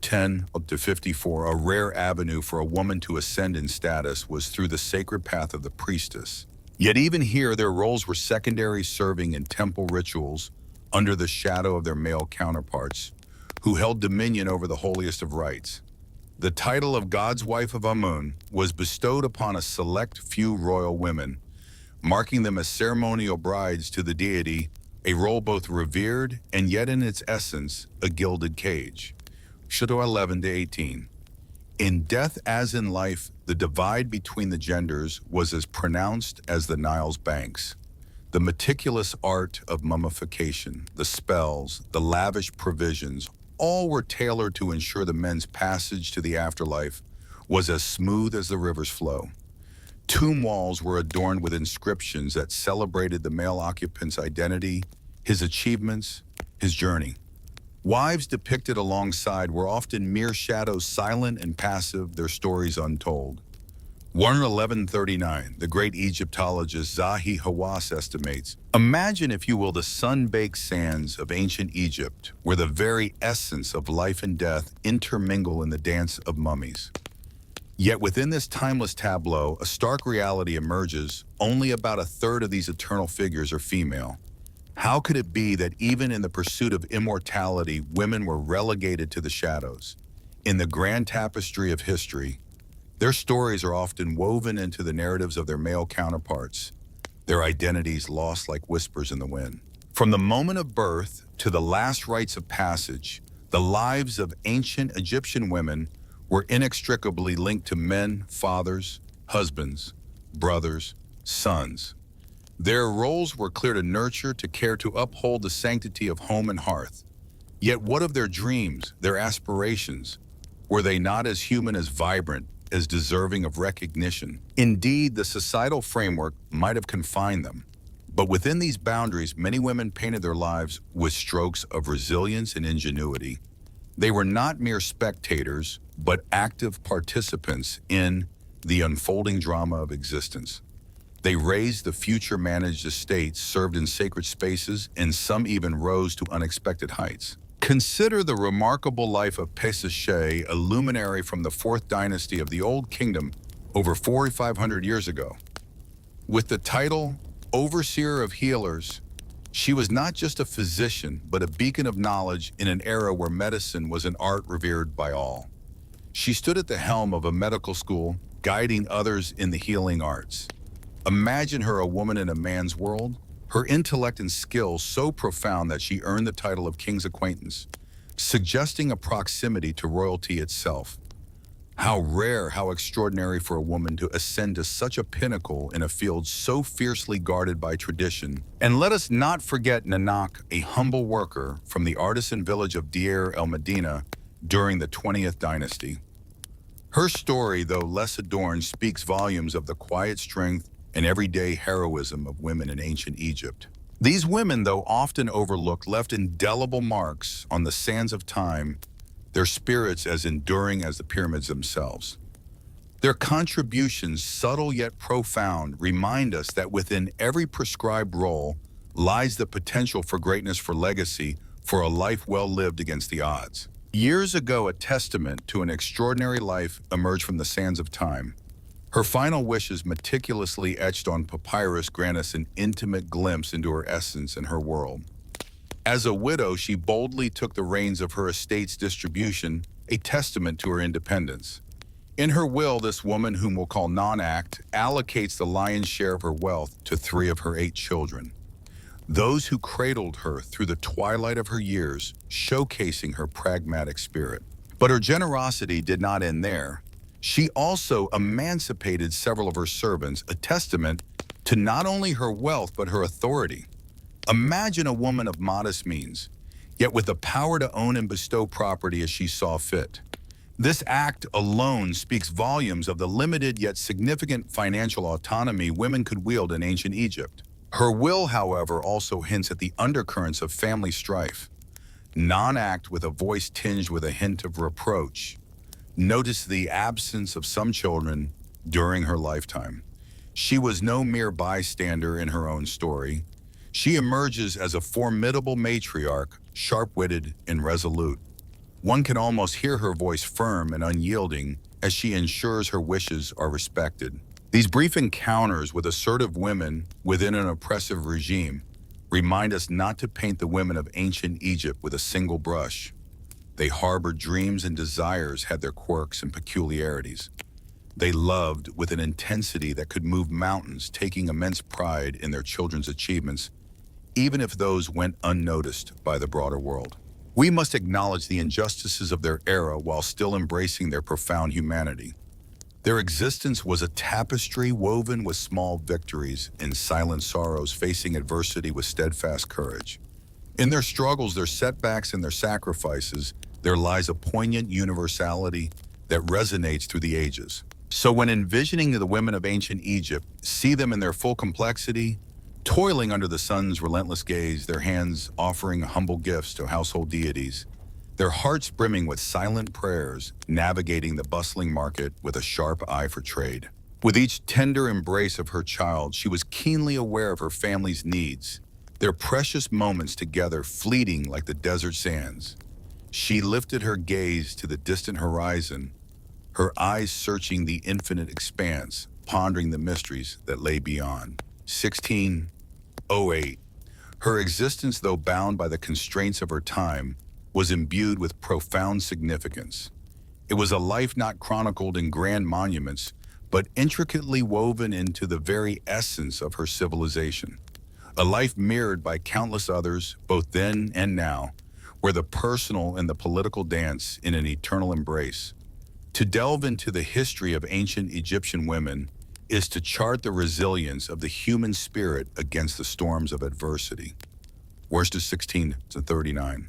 10 up to 54, a rare avenue for a woman to ascend in status was through the sacred path of the priestess. Yet even here, their roles were secondary, serving in temple rituals under the shadow of their male counterparts, who held dominion over the holiest of rites. The title of God's wife of Amun was bestowed upon a select few royal women, marking them as ceremonial brides to the deity, a role both revered and yet in its essence a gilded cage. Shador 11 to 18. In death as in life, the divide between the genders was as pronounced as the Nile's banks. The meticulous art of mummification, the spells, the lavish provisions, all were tailored to ensure the men's passage to the afterlife was as smooth as the river's flow. Tomb walls were adorned with inscriptions that celebrated the male occupant's identity, his achievements, his journey. Wives depicted alongside were often mere shadows, silent and passive, their stories untold. 1139, the great Egyptologist Zahi Hawass estimates, imagine, if you will, the sun-baked sands of ancient Egypt, where the very essence of life and death intermingle in the dance of mummies. Yet within this timeless tableau, a stark reality emerges. Only about a third of these eternal figures are female. How could it be that even in the pursuit of immortality, women were relegated to the shadows? In the grand tapestry of history, their stories are often woven into the narratives of their male counterparts, their identities lost like whispers in the wind. From the moment of birth to the last rites of passage, the lives of ancient Egyptian women were inextricably linked to men, fathers, husbands, brothers, sons. Their roles were clear: to nurture, to care, to uphold the sanctity of home and hearth. Yet what of their dreams, their aspirations? Were they not as human, as vibrant, as deserving of recognition? Indeed, the societal framework might have confined them. But within these boundaries, many women painted their lives with strokes of resilience and ingenuity. They were not mere spectators, but active participants in the unfolding drama of existence. They raised the future, managed estates, served in sacred spaces, and some even rose to unexpected heights. Consider the remarkable life of Pesishe, a luminary from the 4th dynasty of the Old Kingdom over 4,500 years ago. With the title Overseer of Healers, she was not just a physician, but a beacon of knowledge in an era where medicine was an art revered by all. She stood at the helm of a medical school, guiding others in the healing arts. Imagine her, a woman in a man's world, her intellect and skill so profound that she earned the title of King's Acquaintance, suggesting a proximity to royalty itself. How rare, how extraordinary for a woman to ascend to such a pinnacle in a field so fiercely guarded by tradition. And let us not forget Nanak, a humble worker from the artisan village of Deir el-Medina during the 20th dynasty. Her story, though less adorned, speaks volumes of the quiet strength and everyday heroism of women in ancient Egypt. These women, though often overlooked, left indelible marks on the sands of time, their spirits as enduring as the pyramids themselves. Their contributions, subtle yet profound, remind us that within every prescribed role lies the potential for greatness, for legacy, for a life well lived against the odds. Years ago, a testament to an extraordinary life emerged from the sands of time. Her final wishes, meticulously etched on papyrus, grant us an intimate glimpse into her essence and her world. As a widow, she boldly took the reins of her estate's distribution, a testament to her independence. In her will, this woman, whom we'll call Non-Act, allocates the lion's share of her wealth to 3 of her 8 children, those who cradled her through the twilight of her years, showcasing her pragmatic spirit. But her generosity did not end there. She also emancipated several of her servants, a testament to not only her wealth but her authority. Imagine a woman of modest means, yet with the power to own and bestow property as she saw fit. This act alone speaks volumes of the limited yet significant financial autonomy women could wield in ancient Egypt. Her will, however, also hints at the undercurrents of family strife. Non-Act, with a voice tinged with a hint of reproach, noticed the absence of some children during her lifetime. She was no mere bystander in her own story. She emerges as a formidable matriarch, sharp-witted and resolute. One can almost hear her voice firm and unyielding as she ensures her wishes are respected. These brief encounters with assertive women within an oppressive regime remind us not to paint the women of ancient Egypt with a single brush. They harbored dreams and desires, had their quirks and peculiarities. They loved with an intensity that could move mountains, taking immense pride in their children's achievements, even if those went unnoticed by the broader world. We must acknowledge the injustices of their era while still embracing their profound humanity. Their existence was a tapestry woven with small victories and silent sorrows, facing adversity with steadfast courage. In their struggles, their setbacks, and their sacrifices, there lies a poignant universality that resonates through the ages. So when envisioning the women of ancient Egypt, see them in their full complexity, toiling under the sun's relentless gaze, their hands offering humble gifts to household deities, their hearts brimming with silent prayers, navigating the bustling market with a sharp eye for trade. With each tender embrace of her child, she was keenly aware of her family's needs, their precious moments together fleeting like the desert sands. She lifted her gaze to the distant horizon, her eyes searching the infinite expanse, pondering the mysteries that lay beyond. 1608. Her existence, though bound by the constraints of her time, was imbued with profound significance. It was a life not chronicled in grand monuments, but intricately woven into the very essence of her civilization. A life mirrored by countless others, both then and now, where the personal and the political dance in an eternal embrace. To delve into the history of ancient Egyptian women is to chart the resilience of the human spirit against the storms of adversity. Verses 16 to 39.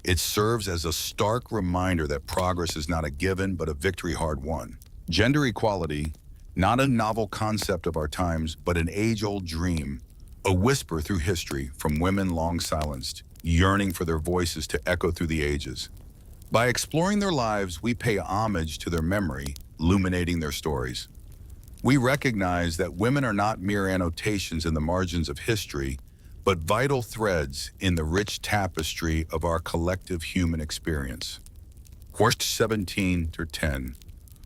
It serves as a stark reminder that progress is not a given, but a victory hard won. Gender equality, not a novel concept of our times, but an age-old dream, a whisper through history from women long silenced, yearning for their voices to echo through the ages. By exploring their lives, we pay homage to their memory, illuminating their stories. We recognize that women are not mere annotations in the margins of history, but vital threads in the rich tapestry of our collective human experience. Verse 17 to 10.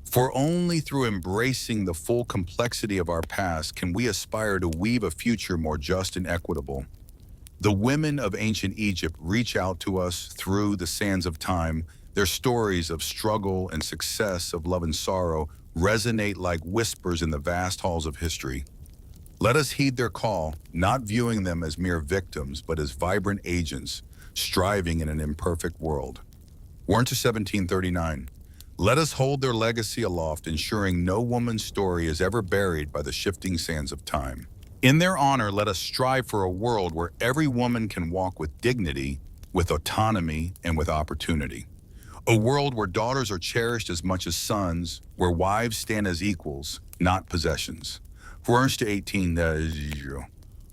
For only through embracing the full complexity of our past can we aspire to weave a future more just and equitable. The women of ancient Egypt reach out to us through the sands of time. Their stories of struggle and success, of love and sorrow, resonate like whispers in the vast halls of history. Let us heed their call, not viewing them as mere victims, but as vibrant agents, striving in an imperfect world. Warren to 1739. Let us hold their legacy aloft, ensuring no woman's story is ever buried by the shifting sands of time. In their honor, let us strive for a world where every woman can walk with dignity, with autonomy, and with opportunity. A world where daughters are cherished as much as sons, where wives stand as equals, not possessions. Verse to 18,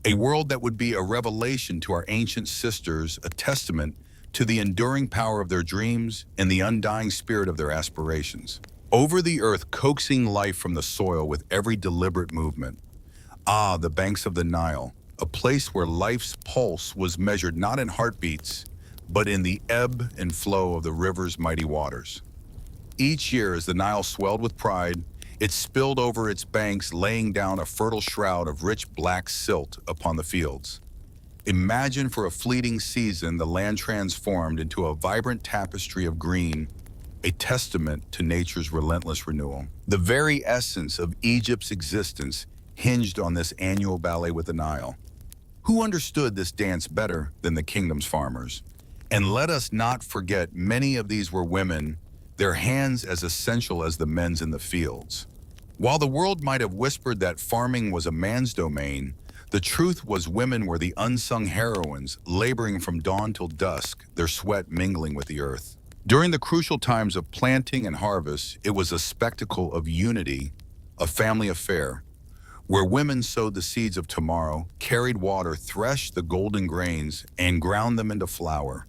A world that would be a revelation to our ancient sisters, a testament to the enduring power of their dreams and the undying spirit of their aspirations. Over the earth, coaxing life from the soil with every deliberate movement. Ah, the banks of the Nile, a place where life's pulse was measured not in heartbeats, but in the ebb and flow of the river's mighty waters. Each year, as the Nile swelled with pride, it spilled over its banks, laying down a fertile shroud of rich black silt upon the fields. Imagine for a fleeting season the land transformed into a vibrant tapestry of green, a testament to nature's relentless renewal. The very essence of Egypt's existence hinged on this annual ballet with the Nile. Who understood this dance better than the kingdom's farmers? And let us not forget, many of these were women, their hands as essential as the men's in the fields. While the world might have whispered that farming was a man's domain, the truth was women were the unsung heroines, laboring from dawn till dusk, their sweat mingling with the earth. During the crucial times of planting and harvest, it was a spectacle of unity, a family affair, where women sowed the seeds of tomorrow, carried water, threshed the golden grains, and ground them into flour.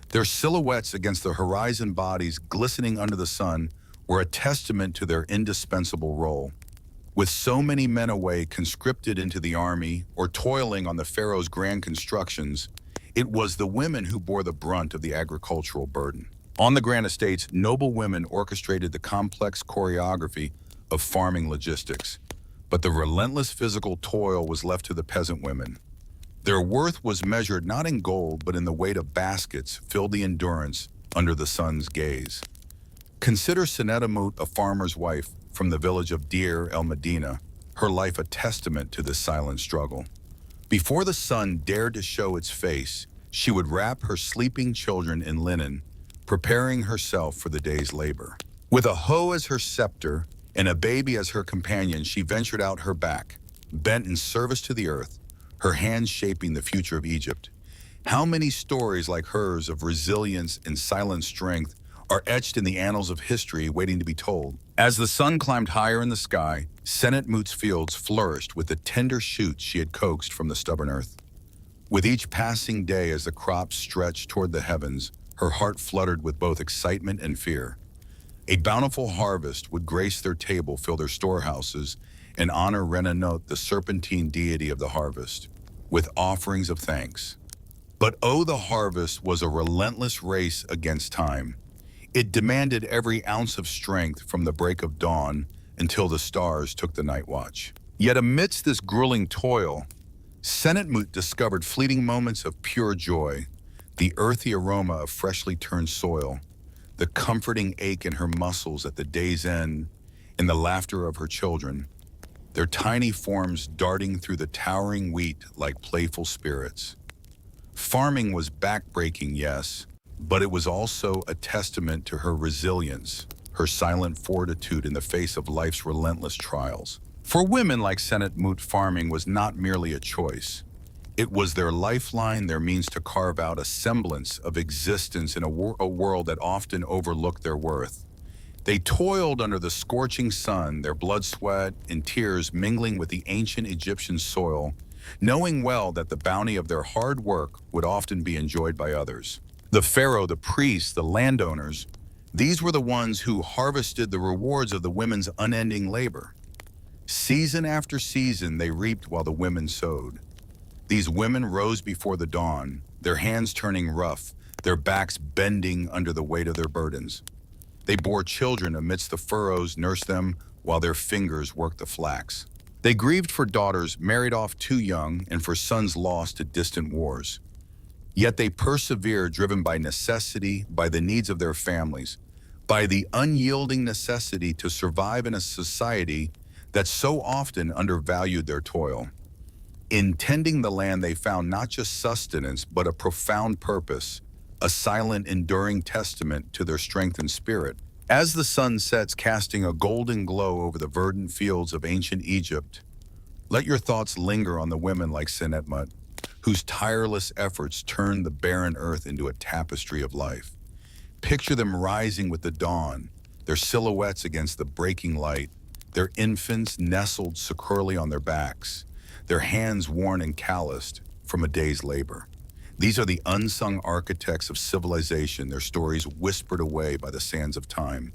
Their silhouettes against the horizon, bodies glistening under the sun, were a testament to their indispensable role. With so many men away, conscripted into the army, or toiling on the Pharaoh's grand constructions, it was the women who bore the brunt of the agricultural burden. On the grand estates, noble women orchestrated the complex choreography of farming logistics, but the relentless physical toil was left to the peasant women. Their worth was measured not in gold, but in the weight of baskets filled the endurance under the sun's gaze. Consider Senetamut, a farmer's wife from the village of Deir el Medina, her life a testament to this silent struggle. Before the sun dared to show its face, she would wrap her sleeping children in linen, preparing herself for the day's labor. With a hoe as her scepter and a baby as her companion, she ventured out her back, bent in service to the earth, her hands shaping the future of Egypt. How many stories like hers of resilience and silent strength are etched in the annals of history waiting to be told? As the sun climbed higher in the sky, Senetmut's fields flourished with the tender shoots she had coaxed from the stubborn earth. With each passing day, as the crops stretched toward the heavens, her heart fluttered with both excitement and fear. A bountiful harvest would grace their table, fill their storehouses, and honor Renanot, the serpentine deity of the harvest, with offerings of thanks. But oh, the harvest was a relentless race against time. It demanded every ounce of strength from the break of dawn until the stars took the night watch. Yet amidst this grueling toil, Senetmut discovered fleeting moments of pure joy, the earthy aroma of freshly turned soil, the comforting ache in her muscles at the day's end, and the laughter of her children, their tiny forms darting through the towering wheat like playful spirits. Farming was backbreaking, yes, but it was also a testament to her resilience, her silent fortitude in the face of life's relentless trials. For women like Senetmut, farming was not merely a choice. It was their lifeline, their means to carve out a semblance of existence in a world that often overlooked their worth. They toiled under the scorching sun, their blood, sweat, and tears mingling with the ancient Egyptian soil, knowing well that the bounty of their hard work would often be enjoyed by others. The pharaoh, the priests, the landowners, these were the ones who harvested the rewards of the women's unending labor. Season after season, they reaped while the women sowed. These women rose before the dawn, their hands turning rough, their backs bending under the weight of their burdens. They bore children amidst the furrows, nursed them while their fingers worked the flax. They grieved for daughters married off too young and for sons lost to distant wars. Yet they persevered, driven by necessity, by the needs of their families, by the unyielding necessity to survive in a society that so often undervalued their toil. In tending the land, they found not just sustenance, but a profound purpose, a silent, enduring testament to their strength and spirit. As the sun sets, casting a golden glow over the verdant fields of ancient Egypt, let your thoughts linger on the women like Senetmut, whose tireless efforts turned the barren earth into a tapestry of life. Picture them rising with the dawn, their silhouettes against the breaking light, their infants nestled securely on their backs, their hands worn and calloused from a day's labor. These are the unsung architects of civilization, their stories whispered away by the sands of time.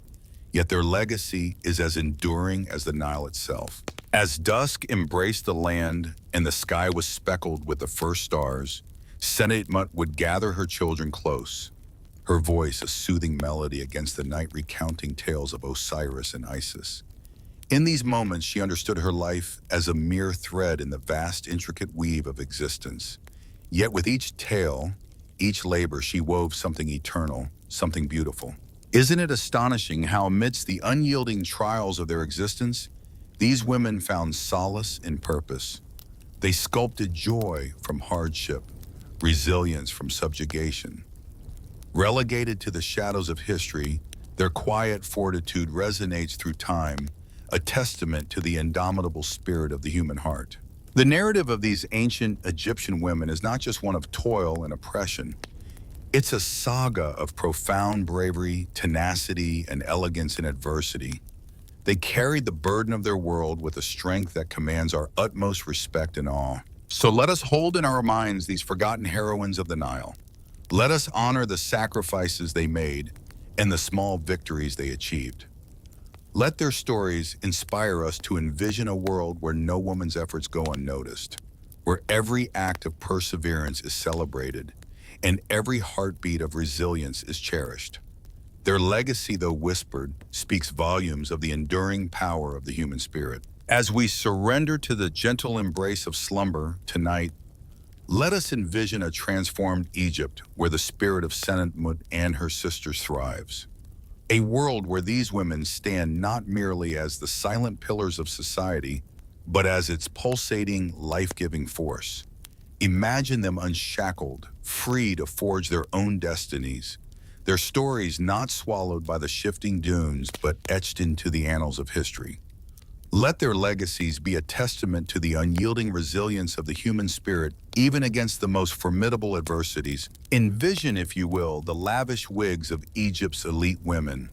Yet their legacy is as enduring as the Nile itself. As dusk embraced the land and the sky was speckled with the first stars, Senetmut would gather her children close, her voice a soothing melody against the night recounting tales of Osiris and Isis. In these moments, she understood her life as a mere thread in the vast, intricate weave of existence. Yet with each tale, each labor, she wove something eternal, something beautiful. Isn't it astonishing how amidst the unyielding trials of their existence, these women found solace in purpose? They sculpted joy from hardship, resilience from subjugation. Relegated to the shadows of history, their quiet fortitude resonates through time, a testament to the indomitable spirit of the human heart. The narrative of these ancient Egyptian women is not just one of toil and oppression. It's a saga of profound bravery, tenacity, and elegance in adversity. They carried the burden of their world with a strength that commands our utmost respect and awe. So let us hold in our minds these forgotten heroines of the Nile. Let us honor the sacrifices they made and the small victories they achieved. Let their stories inspire us to envision a world where no woman's efforts go unnoticed, where every act of perseverance is celebrated, and every heartbeat of resilience is cherished. Their legacy, though whispered, speaks volumes of the enduring power of the human spirit. As we surrender to the gentle embrace of slumber tonight, let us envision a transformed Egypt where the spirit of Senetmut and her sisters thrives. A world where these women stand not merely as the silent pillars of society, but as its pulsating, life-giving force. Imagine them unshackled, free to forge their own destinies, their stories not swallowed by the shifting dunes, but etched into the annals of history. Let their legacies be a testament to the unyielding resilience of the human spirit, even against the most formidable adversities. Envision, if you will, the lavish wigs of Egypt's elite women.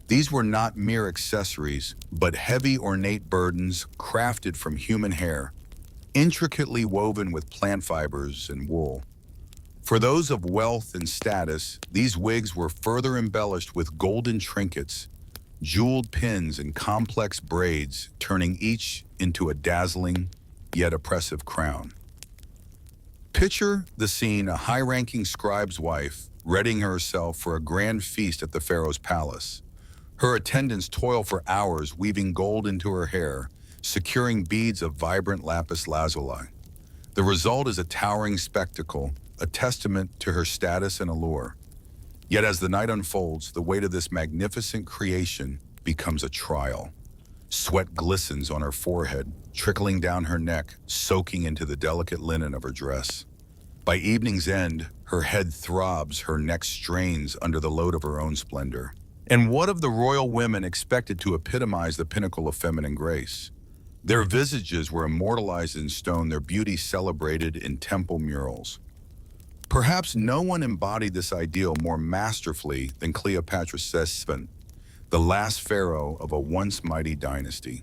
These were not mere accessories, but heavy, ornate burdens crafted from human hair, intricately woven with plant fibers and wool. For those of wealth and status, these wigs were further embellished with golden trinkets, jeweled pins, and complex braids, turning each into a dazzling yet oppressive crown. Picture the scene: a high-ranking scribe's wife readying herself for a grand feast at the Pharaoh's palace. Her attendants toil for hours, weaving gold into her hair, securing beads of vibrant lapis lazuli. The result is a towering spectacle, a testament to her status and allure. Yet as the night unfolds, the weight of this magnificent creation becomes a trial. Sweat glistens on her forehead, trickling down her neck, soaking into the delicate linen of her dress. By evening's end, her head throbs, her neck strains under the load of her own splendor. And what of the royal women expected to epitomize the pinnacle of feminine grace? Their visages were immortalized in stone, their beauty celebrated in temple murals. Perhaps no one embodied this ideal more masterfully than Cleopatra Sespen, the last pharaoh of a once mighty dynasty.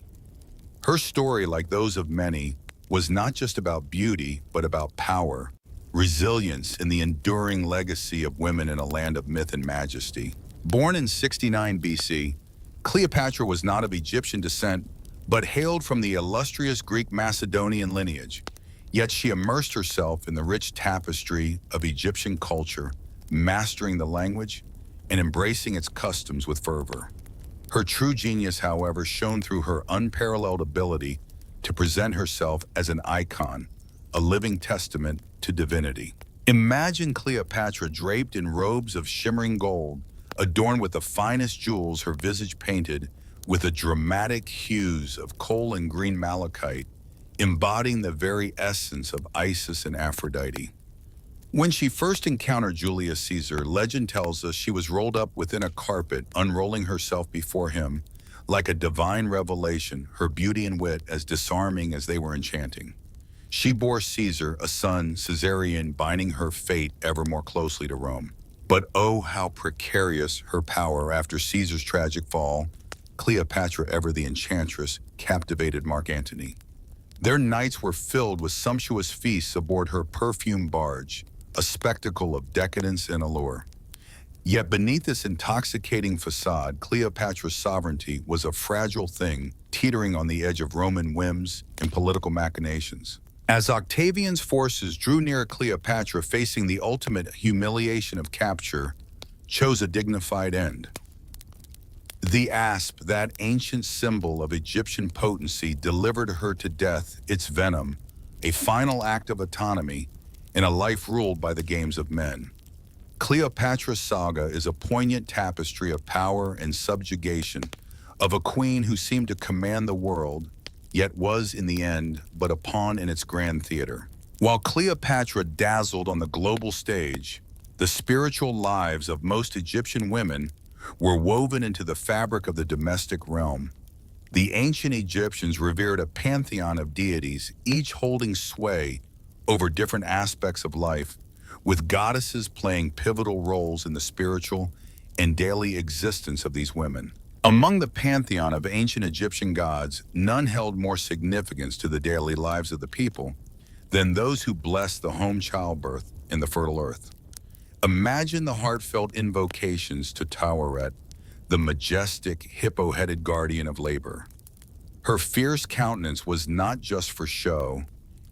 Her story, like those of many, was not just about beauty, but about power, resilience, and the enduring legacy of women in a land of myth and majesty. Born in 69 BC, Cleopatra was not of Egyptian descent, but hailed from the illustrious Greek Macedonian lineage. Yet she immersed herself in the rich tapestry of Egyptian culture, mastering the language and embracing its customs with fervor. Her true genius, however, shone through her unparalleled ability to present herself as an icon, a living testament to divinity. Imagine Cleopatra draped in robes of shimmering gold, adorned with the finest jewels, her visage painted with the dramatic hues of coal and green malachite, embodying the very essence of Isis and Aphrodite. When she first encountered Julius Caesar, legend tells us she was rolled up within a carpet, unrolling herself before him like a divine revelation, her beauty and wit as disarming as they were enchanting. She bore Caesar a son, Caesarion, binding her fate ever more closely to Rome. But oh, how precarious her power after Caesar's tragic fall. Cleopatra, ever the enchantress, captivated Mark Antony. Their nights were filled with sumptuous feasts aboard her perfumed barge, a spectacle of decadence and allure. Yet beneath this intoxicating facade, Cleopatra's sovereignty was a fragile thing, teetering on the edge of Roman whims and political machinations. As Octavian's forces drew near, Cleopatra, facing the ultimate humiliation of capture, chose a dignified end. The asp, that ancient symbol of Egyptian potency, delivered her to death, its venom, a final act of autonomy in a life ruled by the games of men. Cleopatra's saga is a poignant tapestry of power and subjugation, of a queen who seemed to command the world, yet was, in the end, but a pawn in its grand theater. While Cleopatra dazzled on the global stage, the spiritual lives of most Egyptian women were woven into the fabric of the domestic realm. The ancient Egyptians revered a pantheon of deities, each holding sway over different aspects of life, with goddesses playing pivotal roles in the spiritual and daily existence of these women. Among the pantheon of ancient Egyptian gods, none held more significance to the daily lives of the people than those who blessed the home childbirth and the fertile earth. Imagine the heartfelt invocations to Taweret, the majestic, hippo-headed guardian of labor. Her fierce countenance was not just for show.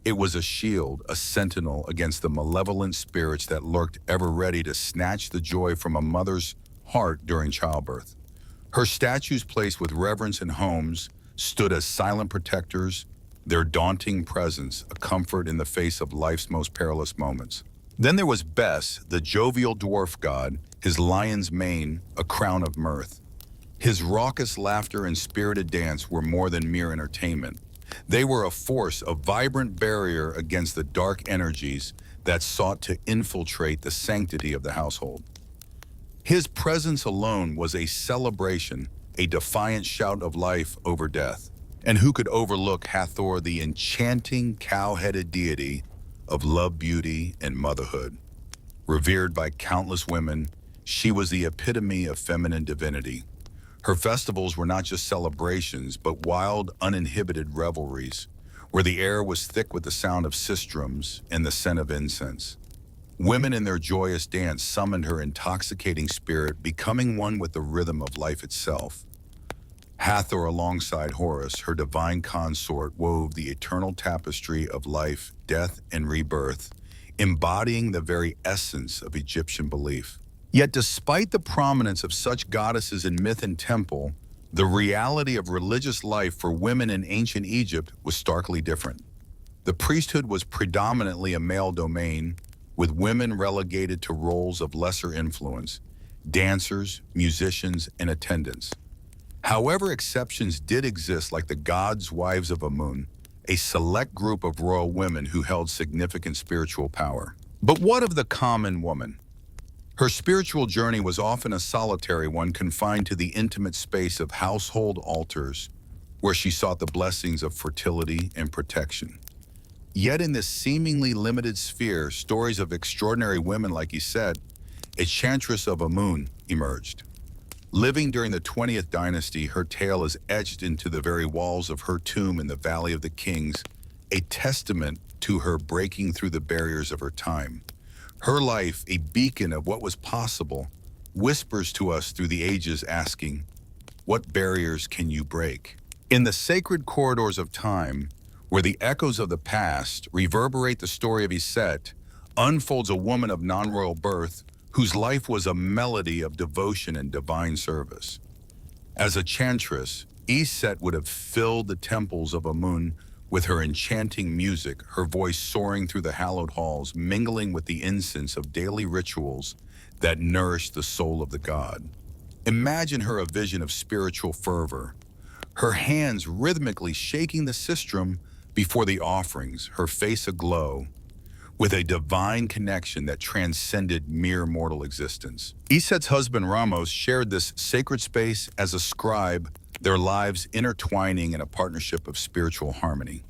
It was a shield, a sentinel against the malevolent spirits that lurked, ever ready to snatch the joy from a mother's heart during childbirth. Her statues, placed with reverence in homes, stood as silent protectors, their daunting presence a comfort in the face of life's most perilous moments. Then there was Bes, the jovial dwarf god, his lion's mane a crown of mirth. His raucous laughter and spirited dance were more than mere entertainment. They were a force, a vibrant barrier against the dark energies that sought to infiltrate the sanctity of the household. His presence alone was a celebration, a defiant shout of life over death. And who could overlook Hathor, the enchanting cow-headed deity of love, beauty, and motherhood? Revered by countless women, she was the epitome of feminine divinity. Her festivals were not just celebrations, but wild, uninhibited revelries, where the air was thick with the sound of sistrums and the scent of incense. Women in their joyous dance summoned her intoxicating spirit, becoming one with the rhythm of life itself. Hathor, alongside Horus, her divine consort, wove the eternal tapestry of life, death, and rebirth, embodying the very essence of Egyptian belief. Yet despite the prominence of such goddesses in myth and temple, the reality of religious life for women in ancient Egypt was starkly different. The priesthood was predominantly a male domain, with women relegated to roles of lesser influence, dancers, musicians, and attendants. However, exceptions did exist, like the gods' wives of Amun, a select group of royal women who held significant spiritual power. But what of the common woman? Her spiritual journey was often a solitary one, confined to the intimate space of household altars, where she sought the blessings of fertility and protection. Yet in this seemingly limited sphere, stories of extraordinary women, like he said, a chantress of Amun, emerged. Living during the 20th dynasty, her tale is etched into the very walls of her tomb in the Valley of the Kings, a testament to her breaking through the barriers of her time. Her life, a beacon of what was possible, whispers to us through the ages, asking, "What barriers can you break?" In the sacred corridors of time, where the echoes of the past reverberate, the story of Iset unfolds a woman of non-royal birth whose life was a melody of devotion and divine service. As a chantress, Iset would have filled the temples of Amun with her enchanting music, her voice soaring through the hallowed halls, mingling with the incense of daily rituals that nourished the soul of the god. Imagine her a vision of spiritual fervor, her hands rhythmically shaking the sistrum before the offerings, her face aglow with a divine connection that transcended mere mortal existence. Iset's husband Ramos shared this sacred space as a scribe, their lives intertwining in a partnership of spiritual harmony.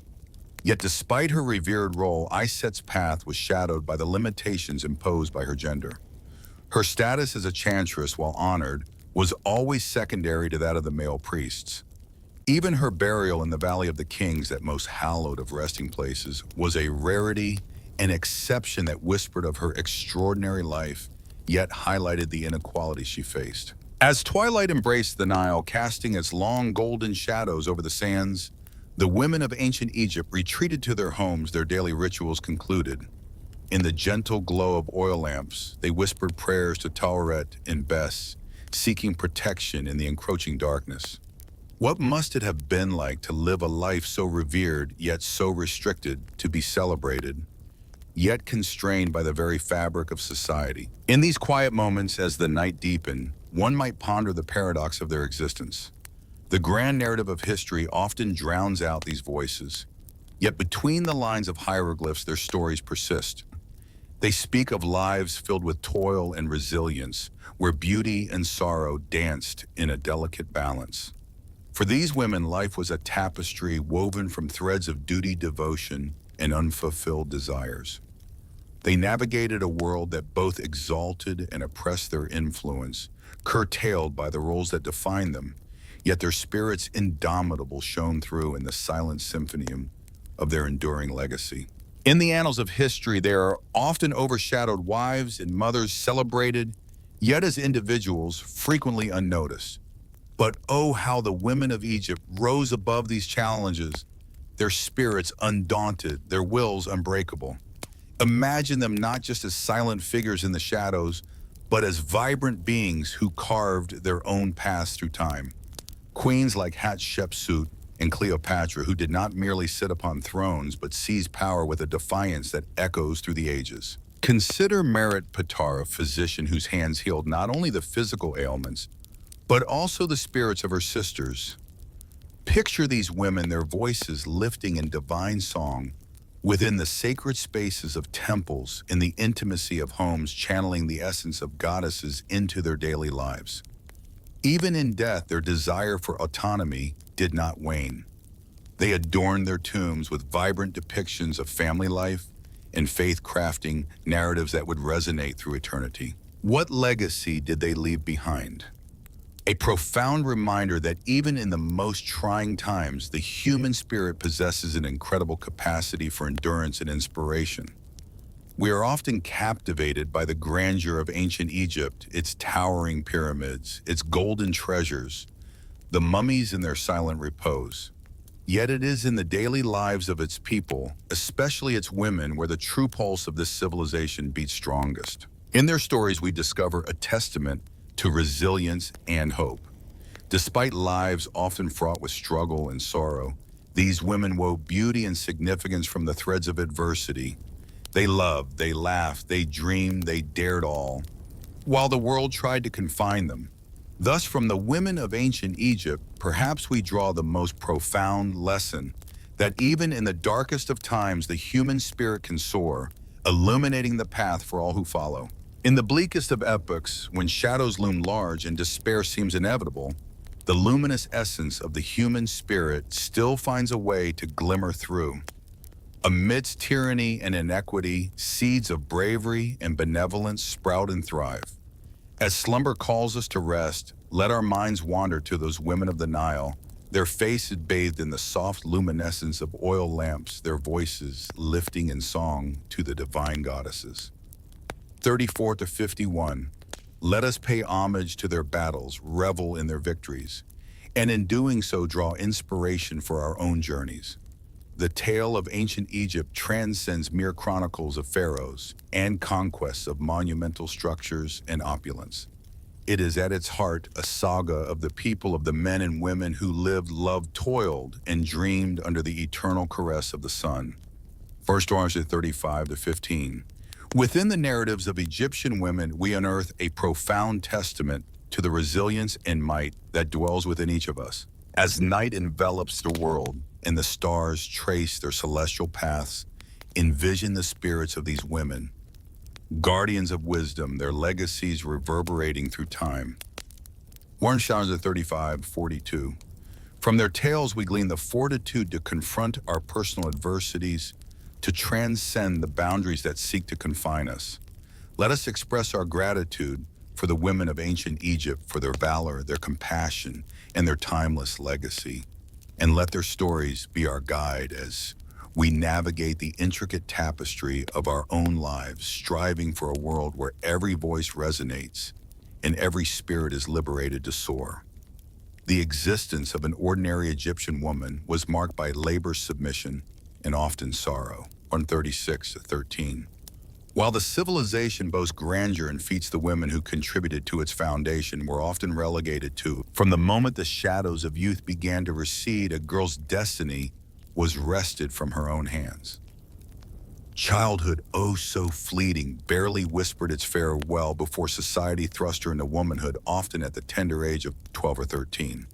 Yet despite her revered role, Iset's path was shadowed by the limitations imposed by her gender. Her status as a chantress, while honored, was always secondary to that of the male priests. Even her burial in the Valley of the Kings, that most hallowed of resting places, was a rarity, an exception that whispered of her extraordinary life, yet highlighted the inequality she faced. As twilight embraced the Nile, casting its long golden shadows over the sands, the women of ancient Egypt retreated to their homes, their daily rituals concluded. In the gentle glow of oil lamps, they whispered prayers to Taweret and Bes, seeking protection in the encroaching darkness. What must it have been like to live a life so revered, yet so restricted, to be celebrated, yet constrained by the very fabric of society? In these quiet moments, as the night deepened, one might ponder the paradox of their existence. The grand narrative of history often drowns out these voices, yet between the lines of hieroglyphs, their stories persist. They speak of lives filled with toil and resilience, where beauty and sorrow danced in a delicate balance. For these women, life was a tapestry woven from threads of duty, devotion, and unfulfilled desires. They navigated a world that both exalted and oppressed their influence, curtailed by the roles that defined them, yet their spirits indomitable shone through in the silent symphony of their enduring legacy. In the annals of history, they are often overshadowed wives and mothers celebrated, yet as individuals frequently unnoticed. But oh, how the women of Egypt rose above these challenges, their spirits undaunted, their wills unbreakable. Imagine them not just as silent figures in the shadows, but as vibrant beings who carved their own paths through time. Queens like Hatshepsut and Cleopatra, who did not merely sit upon thrones, but seized power with a defiance that echoes through the ages. Consider Merit Patar, a physician whose hands healed not only the physical ailments, but also the spirits of her sisters. Picture these women, their voices lifting in divine song, within the sacred spaces of temples, in the intimacy of homes, channeling the essence of goddesses into their daily lives. Even in death, their desire for autonomy did not wane. They adorned their tombs with vibrant depictions of family life and faith, crafting narratives that would resonate through eternity. What legacy did they leave behind? A profound reminder that even in the most trying times, the human spirit possesses an incredible capacity for endurance and inspiration. We are often captivated by the grandeur of ancient Egypt, its towering pyramids, its golden treasures, the mummies in their silent repose. Yet it is in the daily lives of its people, especially its women, where the true pulse of this civilization beats strongest. In their stories, we discover a testament to resilience and hope. Despite lives often fraught with struggle and sorrow, these women wove beauty and significance from the threads of adversity. They loved, they laughed, they dreamed, they dared all, while the world tried to confine them. Thus, from the women of ancient Egypt, perhaps we draw the most profound lesson that even in the darkest of times, the human spirit can soar, illuminating the path for all who follow. In the bleakest of epochs, when shadows loom large and despair seems inevitable, the luminous essence of the human spirit still finds a way to glimmer through. Amidst tyranny and inequity, seeds of bravery and benevolence sprout and thrive. As slumber calls us to rest, let our minds wander to those women of the Nile, their faces bathed in the soft luminescence of oil lamps, their voices lifting in song to the divine goddesses. 34 to 51. Let us pay homage to their battles, revel in their victories, and in doing so draw inspiration for our own journeys. The tale of ancient Egypt transcends mere chronicles of pharaohs and conquests of monumental structures and opulence. It is at its heart a saga of the people, of the men and women who lived, loved, toiled, and dreamed under the eternal caress of the sun. 1 Chronicles 35 to 15. Within the narratives of Egyptian women, we unearth a profound testament to the resilience and might that dwells within each of us. As night envelops the world and the stars trace their celestial paths, envision the spirits of these women, guardians of wisdom, their legacies reverberating through time. 1 Chronicles 35:42. From their tales, we glean the fortitude to confront our personal adversities, to transcend the boundaries that seek to confine us. Let us express our gratitude for the women of ancient Egypt, for their valor, their compassion, and their timeless legacy. and let their stories be our guide as we navigate the intricate tapestry of our own lives, striving for a world where every voice resonates and every spirit is liberated to soar. The existence of an ordinary Egyptian woman was marked by labor, submission, and often sorrow. 136-13. While the civilization boasts grandeur and feats the women who contributed to its foundation were often relegated to, from the moment the shadows of youth began to recede, a girl's destiny was wrested from her own hands. Childhood, oh so fleeting, barely whispered its farewell before society thrust her into womanhood, often at the tender age of 12 or 13.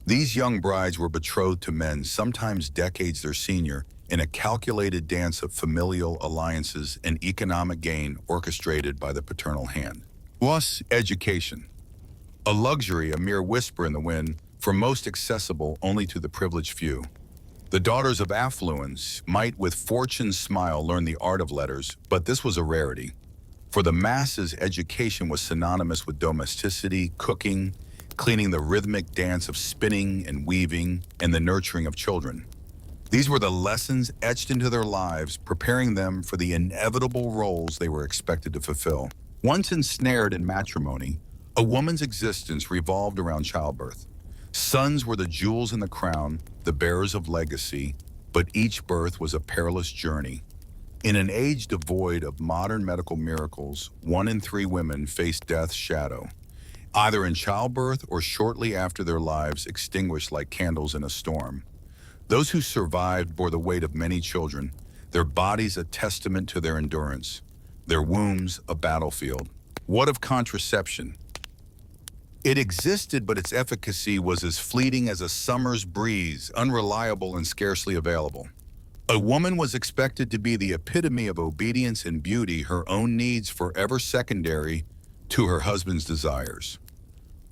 These young brides were betrothed to men, sometimes decades their senior, in a calculated dance of familial alliances and economic gain orchestrated by the paternal hand. Plus, education. A luxury, a mere whisper in the wind, for most accessible only to the privileged few. The daughters of affluence might with fortune's smile learn the art of letters, but this was a rarity. For the masses, education was synonymous with domesticity, cooking, cleaning, the rhythmic dance of spinning and weaving, and the nurturing of children. These were the lessons etched into their lives, preparing them for the inevitable roles they were expected to fulfill. Once ensnared in matrimony, a woman's existence revolved around childbirth. Sons were the jewels in the crown, the bearers of legacy, but each birth was a perilous journey. In an age devoid of modern medical miracles, 1 in 3 women faced death's shadow, either in childbirth or shortly after, their lives extinguished like candles in a storm. Those who survived bore the weight of many children, their bodies a testament to their endurance, their wombs a battlefield. What of contraception? It existed, but its efficacy was as fleeting as a summer's breeze, unreliable and scarcely available. A woman was expected to be the epitome of obedience and beauty, her own needs forever secondary to her husband's desires.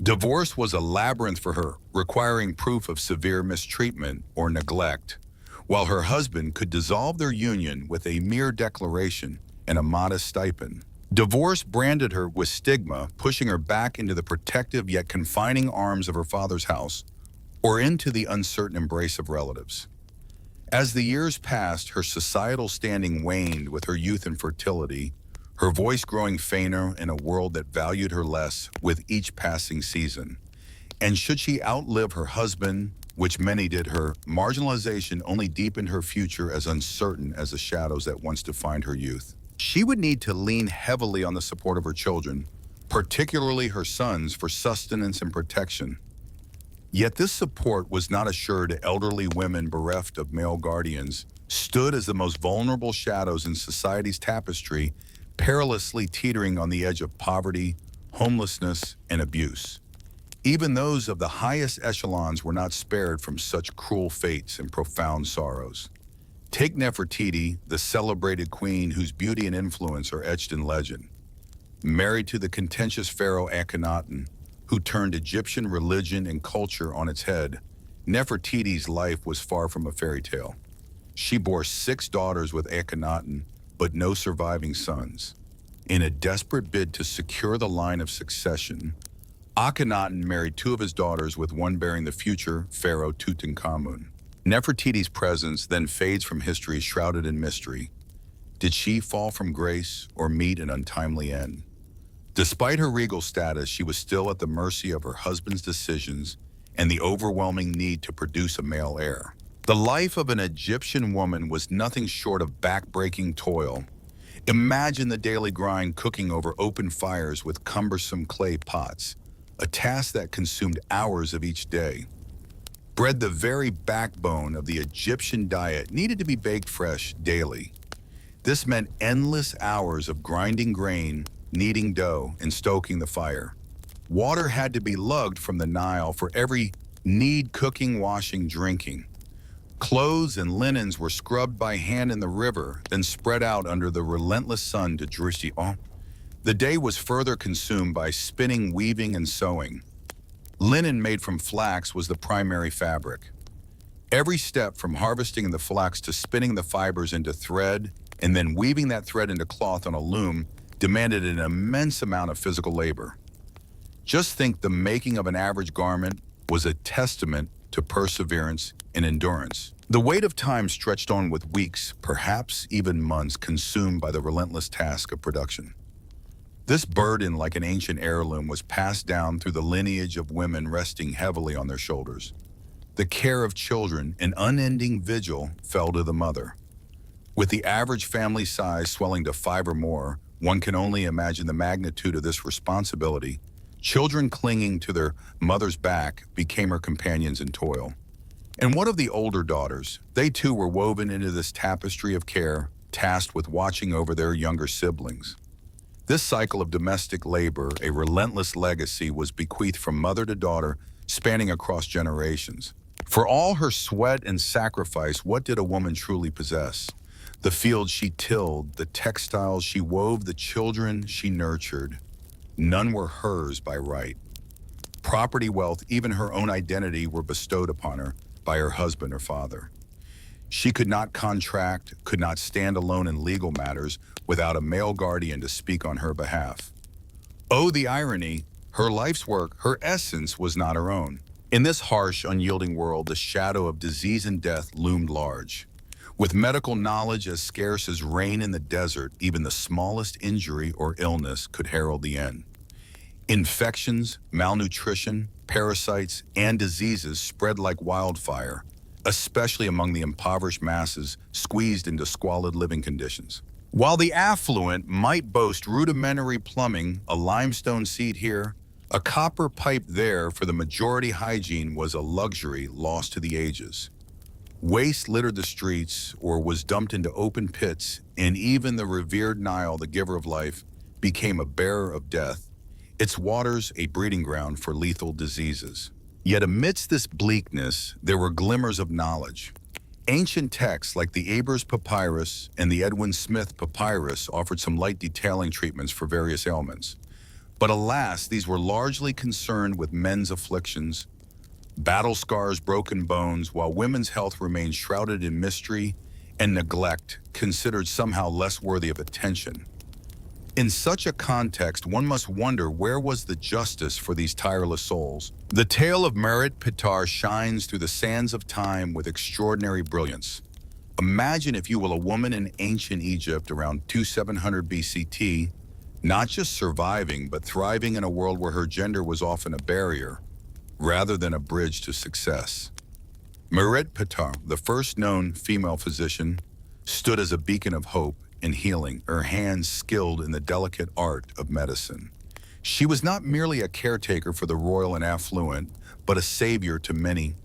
Divorce was a labyrinth for her, requiring proof of severe mistreatment or neglect, while her husband could dissolve their union with a mere declaration and a modest stipend. Divorce branded her with stigma, pushing her back into the protective yet confining arms of her father's house, or into the uncertain embrace of relatives. As the years passed, her societal standing waned with her youth and fertility, her voice growing fainter in a world that valued her less with each passing season. And should she outlive her husband, which many did, her marginalization only deepened her future as uncertain as the shadows that once defined her youth. She would need to lean heavily on the support of her children, particularly her sons, for sustenance and protection. Yet this support was not assured to elderly women bereft of male guardians, stood as the most vulnerable shadows in society's tapestry, perilously teetering on the edge of poverty, homelessness, and abuse. Even those of the highest echelons were not spared from such cruel fates and profound sorrows. Take Nefertiti, the celebrated queen whose beauty and influence are etched in legend. Married to the contentious Pharaoh Akhenaten, who turned Egyptian religion and culture on its head, Nefertiti's life was far from a fairy tale. She bore 6 daughters with Akhenaten, but no surviving sons. In a desperate bid to secure the line of succession, Akhenaten married 2 of his daughters, with one bearing the future Pharaoh Tutankhamun. Nefertiti's presence then fades from history, shrouded in mystery. Did she fall from grace or meet an untimely end? Despite her regal status, she was still at the mercy of her husband's decisions and the overwhelming need to produce a male heir. The life of an Egyptian woman was nothing short of back-breaking toil. Imagine the daily grind, cooking over open fires with cumbersome clay pots, a task that consumed hours of each day. Bread, the very backbone of the Egyptian diet, needed to be baked fresh daily. This meant endless hours of grinding grain, kneading dough, and stoking the fire. Water had to be lugged from the Nile for every need: cooking, washing, drinking. Clothes and linens were scrubbed by hand in the river, then spread out under the relentless sun to dry. The day was further consumed by spinning, weaving, and sewing. Linen made from flax was the primary fabric. Every step, from harvesting the flax to spinning the fibers into thread and then weaving that thread into cloth on a loom, demanded an immense amount of physical labor. Just think, the making of an average garment was a testament to perseverance and endurance. The weight of time stretched on with weeks, perhaps even months, consumed by the relentless task of production. This burden, like an ancient heirloom, was passed down through the lineage of women resting heavily on their shoulders. The care of children, an unending vigil, fell to the mother. With the average family size swelling to 5 or more, one can only imagine the magnitude of this responsibility. Children clinging to their mother's back became her companions in toil. And what of the older daughters? They too were woven into this tapestry of care, tasked with watching over their younger siblings. This cycle of domestic labor, a relentless legacy, was bequeathed from mother to daughter, spanning across generations. For all her sweat and sacrifice, what did a woman truly possess? The fields she tilled, the textiles she wove, the children she nurtured. None were hers by right. Property, wealth, even her own identity were bestowed upon her by her husband or father. She could not contract, could not stand alone in legal matters without a male guardian to speak on her behalf. Oh, the irony! Her life's work, her essence, was not her own. In this harsh, unyielding world, the shadow of disease and death loomed large. With medical knowledge as scarce as rain in the desert, even the smallest injury or illness could herald the end. Infections, malnutrition, parasites, and diseases spread like wildfire, especially among the impoverished masses squeezed into squalid living conditions. While the affluent might boast rudimentary plumbing, a limestone seat here, a copper pipe there, for the majority hygiene was a luxury lost to the ages. Waste littered the streets or was dumped into open pits, and even the revered Nile, the giver of life, became a bearer of death, its waters a breeding ground for lethal diseases. Yet amidst this bleakness, there were glimmers of knowledge. Ancient texts like the Ebers Papyrus and the Edwin Smith Papyrus offered some light detailing treatments for various ailments. But alas, these were largely concerned with men's afflictions, battle scars, broken bones, while women's health remained shrouded in mystery and neglect, considered somehow less worthy of attention. In such a context, one must wonder, where was the justice for these tireless souls? The tale of Merit Pitar shines through the sands of time with extraordinary brilliance. Imagine, if you will, a woman in ancient Egypt around 2700 BCT, not just surviving, but thriving in a world where her gender was often a barrier, rather than a bridge to success. Merit Pitar, the first known female physician, stood as a beacon of hope and healing, her hands skilled in the delicate art of medicine. She was not merely a caretaker for the royal and affluent, but a savior to many,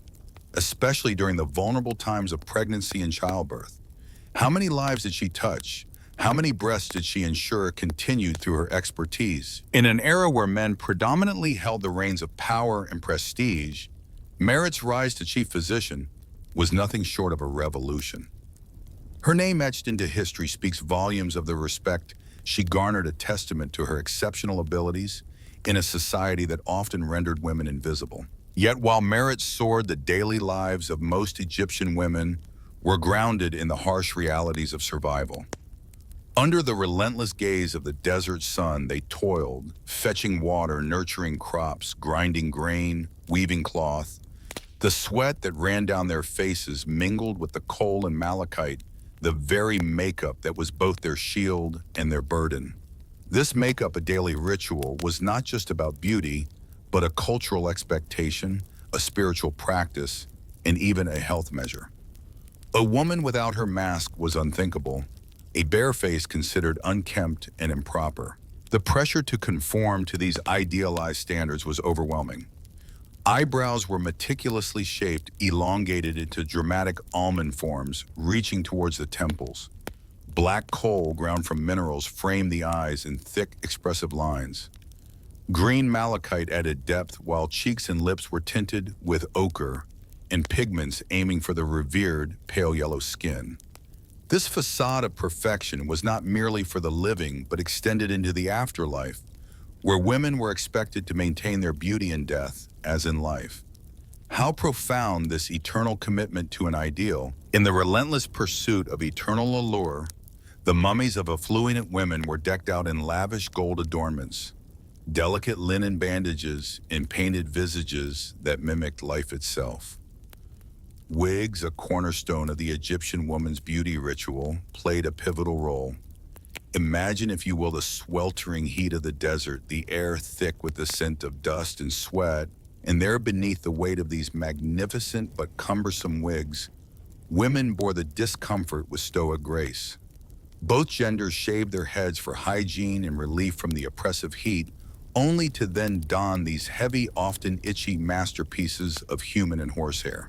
especially during the vulnerable times of pregnancy and childbirth. How many lives did she touch? How many breaths did she ensure continued through her expertise? In an era where men predominantly held the reins of power and prestige, Merit's rise to chief physician was nothing short of a revolution. Her name etched into history speaks volumes of the respect she garnered, a testament to her exceptional abilities in a society that often rendered women invisible. Yet while Merit soared, the daily lives of most Egyptian women were grounded in the harsh realities of survival. Under the relentless gaze of the desert sun, they toiled, fetching water, nurturing crops, grinding grain, weaving cloth. The sweat that ran down their faces mingled with the coal and malachite, the very makeup that was both their shield and their burden. This makeup, a daily ritual, was not just about beauty, but a cultural expectation, a spiritual practice, and even a health measure. A woman without her mask was unthinkable, a bare face considered unkempt and improper. The pressure to conform to these idealized standards was overwhelming. Eyebrows were meticulously shaped, elongated into dramatic almond forms, reaching towards the temples. Black coal ground from minerals framed the eyes in thick, expressive lines. Green malachite added depth, while cheeks and lips were tinted with ochre and pigments aiming for the revered pale yellow skin. This facade of perfection was not merely for the living, but extended into the afterlife, where women were expected to maintain their beauty in death, as in life. How profound this eternal commitment to an ideal! In the relentless pursuit of eternal allure, the mummies of affluent women were decked out in lavish gold adornments, delicate linen bandages, and painted visages that mimicked life itself. Wigs, a cornerstone of the Egyptian woman's beauty ritual, played a pivotal role. Imagine, if you will, the sweltering heat of the desert, the air thick with the scent of dust and sweat, and there beneath the weight of these magnificent but cumbersome wigs, women bore the discomfort with stoic grace. Both genders shaved their heads for hygiene and relief from the oppressive heat, only to then don these heavy, often itchy masterpieces of human and horsehair.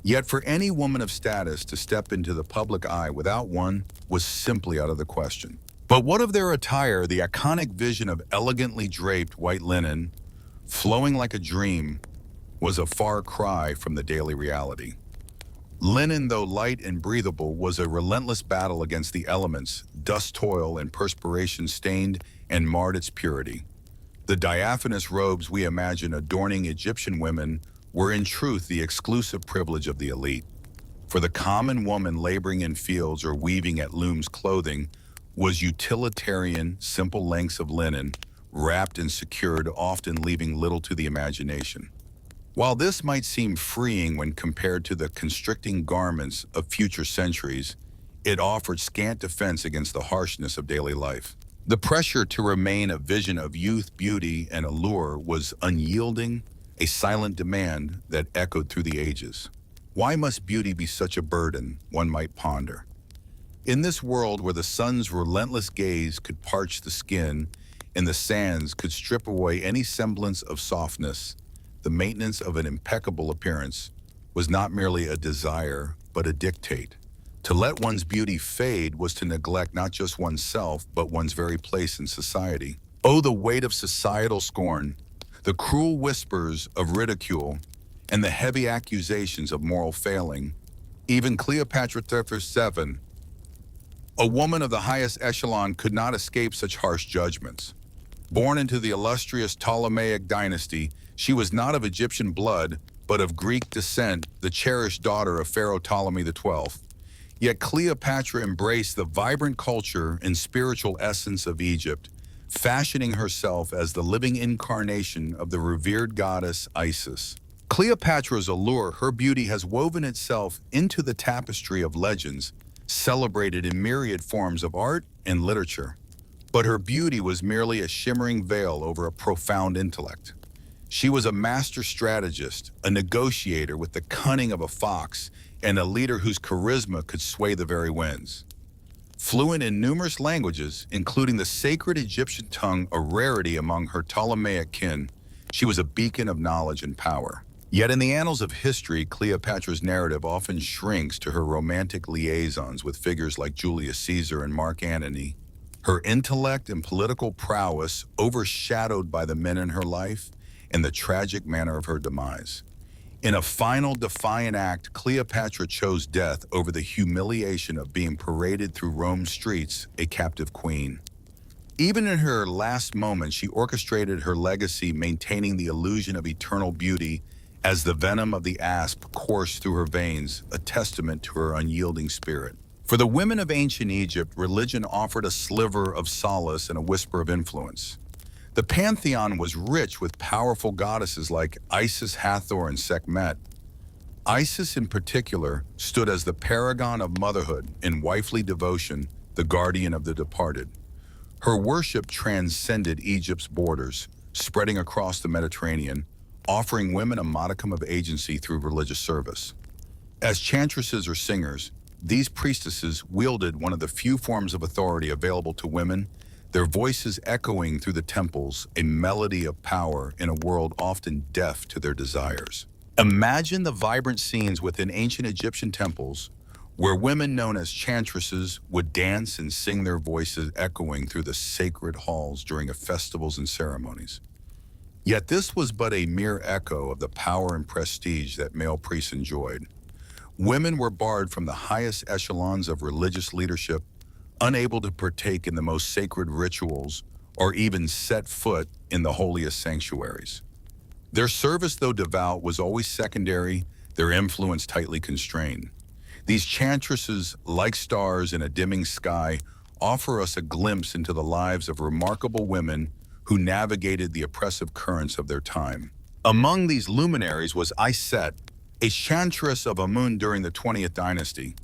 Yet for any woman of status to step into the public eye without one was simply out of the question. But what of their attire, the iconic vision of elegantly draped white linen, flowing like a dream, was a far cry from the daily reality. Linen, though light and breathable, was a relentless battle against the elements. Dust, toil, and perspiration stained and marred its purity. The diaphanous robes we imagine adorning Egyptian women were in truth the exclusive privilege of the elite. For the common woman laboring in fields or weaving at looms, clothing was utilitarian, simple lengths of linen, wrapped and secured, often leaving little to the imagination. While this might seem freeing when compared to the constricting garments of future centuries, it offered scant defense against the harshness of daily life. The pressure to remain a vision of youth, beauty, and allure was unyielding, a silent demand that echoed through the ages. Why must beauty be such a burden, one might ponder? In this world where the sun's relentless gaze could parch the skin and the sands could strip away any semblance of softness, the maintenance of an impeccable appearance was not merely a desire, but a dictate. To let one's beauty fade was to neglect not just oneself, but one's very place in society. Oh, the weight of societal scorn, the cruel whispers of ridicule, and the heavy accusations of moral failing. Even Cleopatra VII, a woman of the highest echelon, could not escape such harsh judgments. Born into the illustrious Ptolemaic dynasty, she was not of Egyptian blood, but of Greek descent, the cherished daughter of Pharaoh Ptolemy XII. Yet Cleopatra embraced the vibrant culture and spiritual essence of Egypt, fashioning herself as the living incarnation of the revered goddess Isis. Cleopatra's allure, her beauty, has woven itself into the tapestry of legends, celebrated in myriad forms of art and literature. But her beauty was merely a shimmering veil over a profound intellect. She was a master strategist, a negotiator with the cunning of a fox, and a leader whose charisma could sway the very winds. Fluent in numerous languages, including the sacred Egyptian tongue, a rarity among her Ptolemaic kin, she was a beacon of knowledge and power. Yet in the annals of history, Cleopatra's narrative often shrinks to her romantic liaisons with figures like Julius Caesar and Mark Antony. Her intellect and political prowess overshadowed by the men in her life and the tragic manner of her demise. In a final defiant act, Cleopatra chose death over the humiliation of being paraded through Rome's streets, a captive queen. Even in her last moments, she orchestrated her legacy, maintaining the illusion of eternal beauty as the venom of the asp coursed through her veins, a testament to her unyielding spirit. For the women of ancient Egypt, religion offered a sliver of solace and a whisper of influence. The pantheon was rich with powerful goddesses like Isis, Hathor, and Sekhmet. Isis in particular stood as the paragon of motherhood in wifely devotion, the guardian of the departed. Her worship transcended Egypt's borders, spreading across the Mediterranean, offering women a modicum of agency through religious service. As chantresses or singers, these priestesses wielded one of the few forms of authority available to women, their voices echoing through the temples, a melody of power in a world often deaf to their desires. Imagine the vibrant scenes within ancient Egyptian temples, where women known as chantresses would dance and sing, their voices echoing through the sacred halls during festivals and ceremonies. Yet this was but a mere echo of the power and prestige that male priests enjoyed. Women were barred from the highest echelons of religious leadership, unable to partake in the most sacred rituals or even set foot in the holiest sanctuaries. Their service, though devout, was always secondary, their influence tightly constrained. These chantresses, like stars in a dimming sky, offer us a glimpse into the lives of remarkable women who navigated the oppressive currents of their time. Among these luminaries was Iset, a chantress of Amun during the 20th dynasty.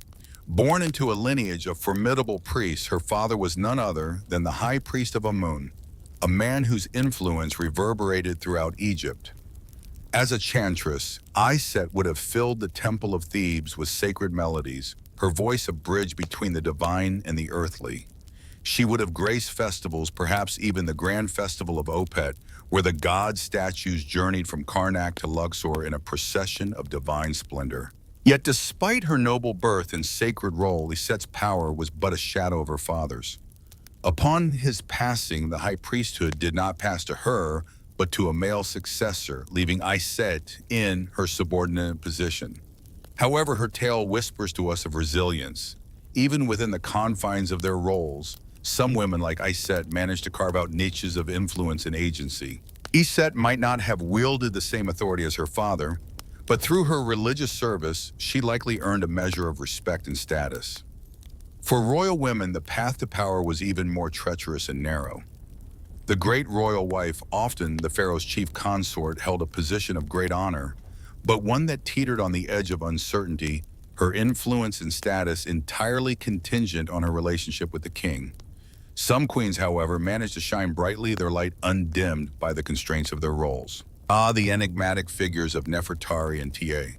Born into a lineage of formidable priests, her father was none other than the high priest of Amun, a man whose influence reverberated throughout Egypt. As a chantress, Iset would have filled the temple of Thebes with sacred melodies, her voice a bridge between the divine and the earthly. She would have graced festivals, perhaps even the grand festival of Opet, where the god statues journeyed from Karnak to Luxor in a procession of divine splendor. Yet despite her noble birth and sacred role, Iset's power was but a shadow of her father's. Upon his passing, the high priesthood did not pass to her, but to a male successor, leaving Iset in her subordinate position. However, her tale whispers to us of resilience. Even within the confines of their roles, some women like Iset managed to carve out niches of influence and agency. Iset might not have wielded the same authority as her father, but through her religious service, she likely earned a measure of respect and status. For royal women, the path to power was even more treacherous and narrow. The great royal wife, often the pharaoh's chief consort, held a position of great honor, but one that teetered on the edge of uncertainty, her influence and status entirely contingent on her relationship with the king. Some queens, however, managed to shine brightly, their light undimmed by the constraints of their roles. The enigmatic figures of Nefertari and Ta.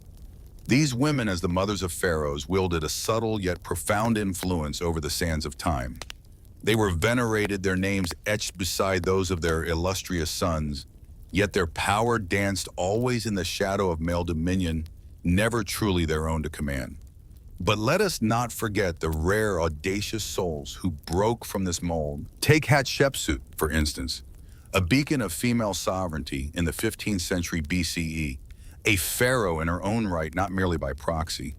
These women, as the mothers of pharaohs, wielded a subtle yet profound influence over the sands of time. They were venerated, their names etched beside those of their illustrious sons, yet their power danced always in the shadow of male dominion, never truly their own to command. But let us not forget the rare, audacious souls who broke from this mold. Take Hatshepsut, for instance, a beacon of female sovereignty in the 15th century BCE, a pharaoh in her own right, not merely by proxy.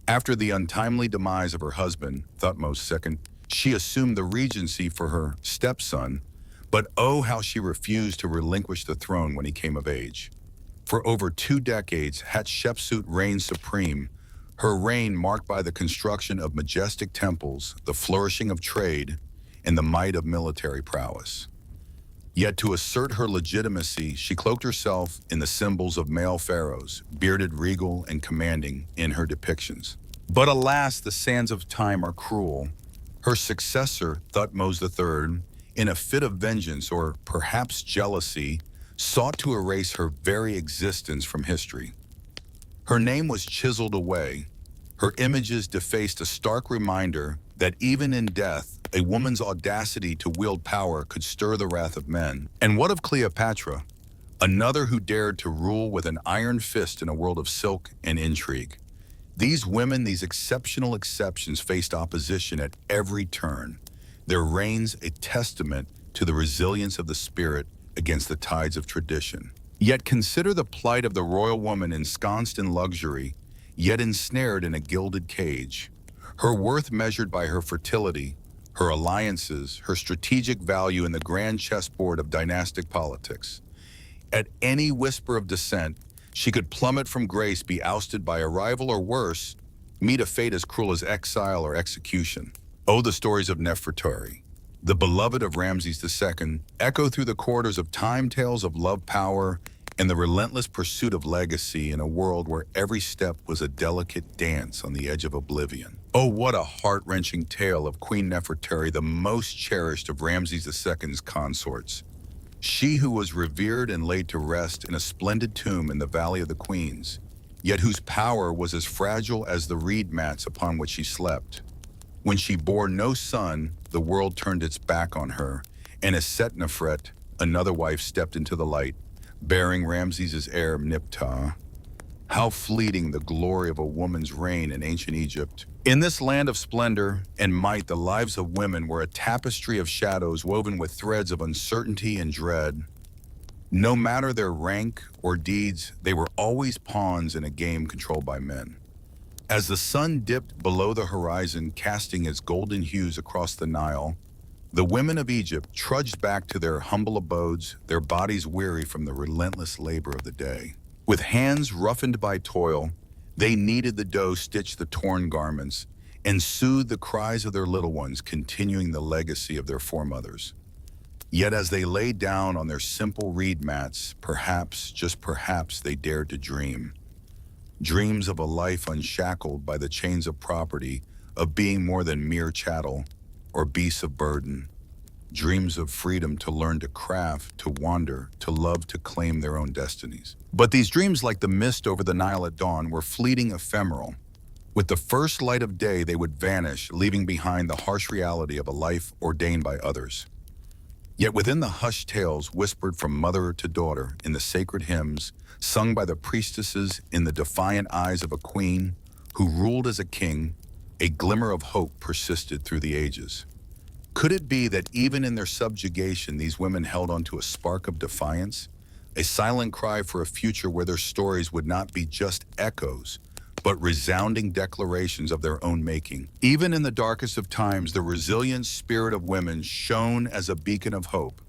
After the untimely demise of her husband, Thutmose II, she assumed the regency for her stepson, but oh, how she refused to relinquish the throne when he came of age. For over 2 decades, Hatshepsut reigned supreme, her reign marked by the construction of majestic temples, the flourishing of trade, and the might of military prowess. Yet to assert her legitimacy, she cloaked herself in the symbols of male pharaohs, bearded, regal, and commanding in her depictions. But alas, the sands of time are cruel. Her successor, Thutmose III, in a fit of vengeance or perhaps jealousy, sought to erase her very existence from history. Her name was chiseled away, her images defaced, a stark reminder that even in death, a woman's audacity to wield power could stir the wrath of men. And what of Cleopatra, another who dared to rule with an iron fist in a world of silk and intrigue? These women, these exceptional exceptions, faced opposition at every turn, their reigns a testament to the resilience of the spirit against the tides of tradition. Yet consider the plight of the royal woman ensconced in luxury, yet ensnared in a gilded cage. Her worth measured by her fertility, her alliances, her strategic value in the grand chessboard of dynastic politics. At any whisper of dissent, she could plummet from grace, be ousted by a rival, or worse, meet a fate as cruel as exile or execution. Oh, the stories of Nefertari, the beloved of Ramses II, echo through the corridors of time, tales of love, power, and the relentless pursuit of legacy in a world where every step was a delicate dance on the edge of oblivion. Oh, what a heart-wrenching tale of Queen Nefertari, the most cherished of Ramses II's consorts. She who was revered and laid to rest in a splendid tomb in the Valley of the Queens, yet whose power was as fragile as the reed mats upon which she slept. When she bore no son, the world turned its back on her, and as Setnefret, another wife, stepped into the light, bearing Ramses' heir Niptah. How fleeting the glory of a woman's reign in ancient Egypt. In this land of splendor and might, the lives of women were a tapestry of shadows woven with threads of uncertainty and dread. No matter their rank or deeds, they were always pawns in a game controlled by men. As the sun dipped below the horizon, casting its golden hues across the Nile, the women of Egypt trudged back to their humble abodes, their bodies weary from the relentless labor of the day. With hands roughened by toil, they kneaded the dough, stitched the torn garments, and soothed the cries of their little ones, continuing the legacy of their foremothers. Yet as they lay down on their simple reed mats, perhaps, just perhaps, they dared to dream. dreams of a life unshackled by the chains of property, of being more than mere chattel or beasts of burden, dreams of freedom to learn to craft, to wander, to love, to claim their own destinies. But these dreams, like the mist over the Nile at dawn, were fleeting, ephemeral. With the first light of day, they would vanish, leaving behind the harsh reality of a life ordained by others. Yet within the hushed tales whispered from mother to daughter, in the sacred hymns sung by the priestesses, in the defiant eyes of a queen who ruled as a king, a glimmer of hope persisted through the ages. Could it be that even in their subjugation, these women held onto a spark of defiance, a silent cry for a future where their stories would not be just echoes, but resounding declarations of their own making? Even in the darkest of times, the resilient spirit of women shone as a beacon of hope,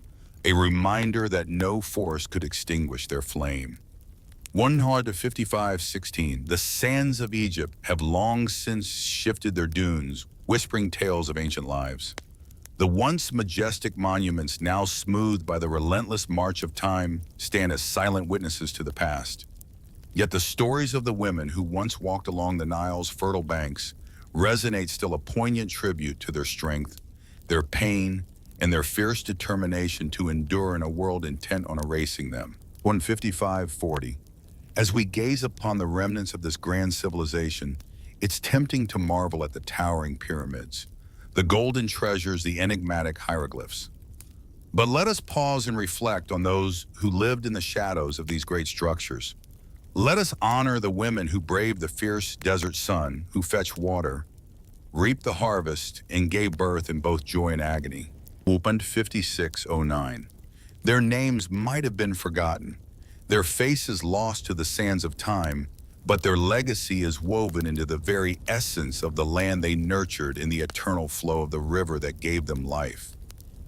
a reminder that no force could extinguish their flame. 155:16. The sands of Egypt have long since shifted their dunes, whispering tales of ancient lives. The once majestic monuments, now smoothed by the relentless march of time, stand as silent witnesses to the past. Yet the stories of the women who once walked along the Nile's fertile banks resonate still, a poignant tribute to their strength, their pain, and their fierce determination to endure in a world intent on erasing them. 155:40. As we gaze upon the remnants of this grand civilization, it's tempting to marvel at the towering pyramids, the golden treasures, the enigmatic hieroglyphs. But let us pause and reflect on those who lived in the shadows of these great structures. Let us honor the women who braved the fierce desert sun, who fetched water, reaped the harvest, and gave birth in both joy and agony. 56:09. Their names might have been forgotten, their faces lost to the sands of time, but their legacy is woven into the very essence of the land they nurtured, in the eternal flow of the river that gave them life.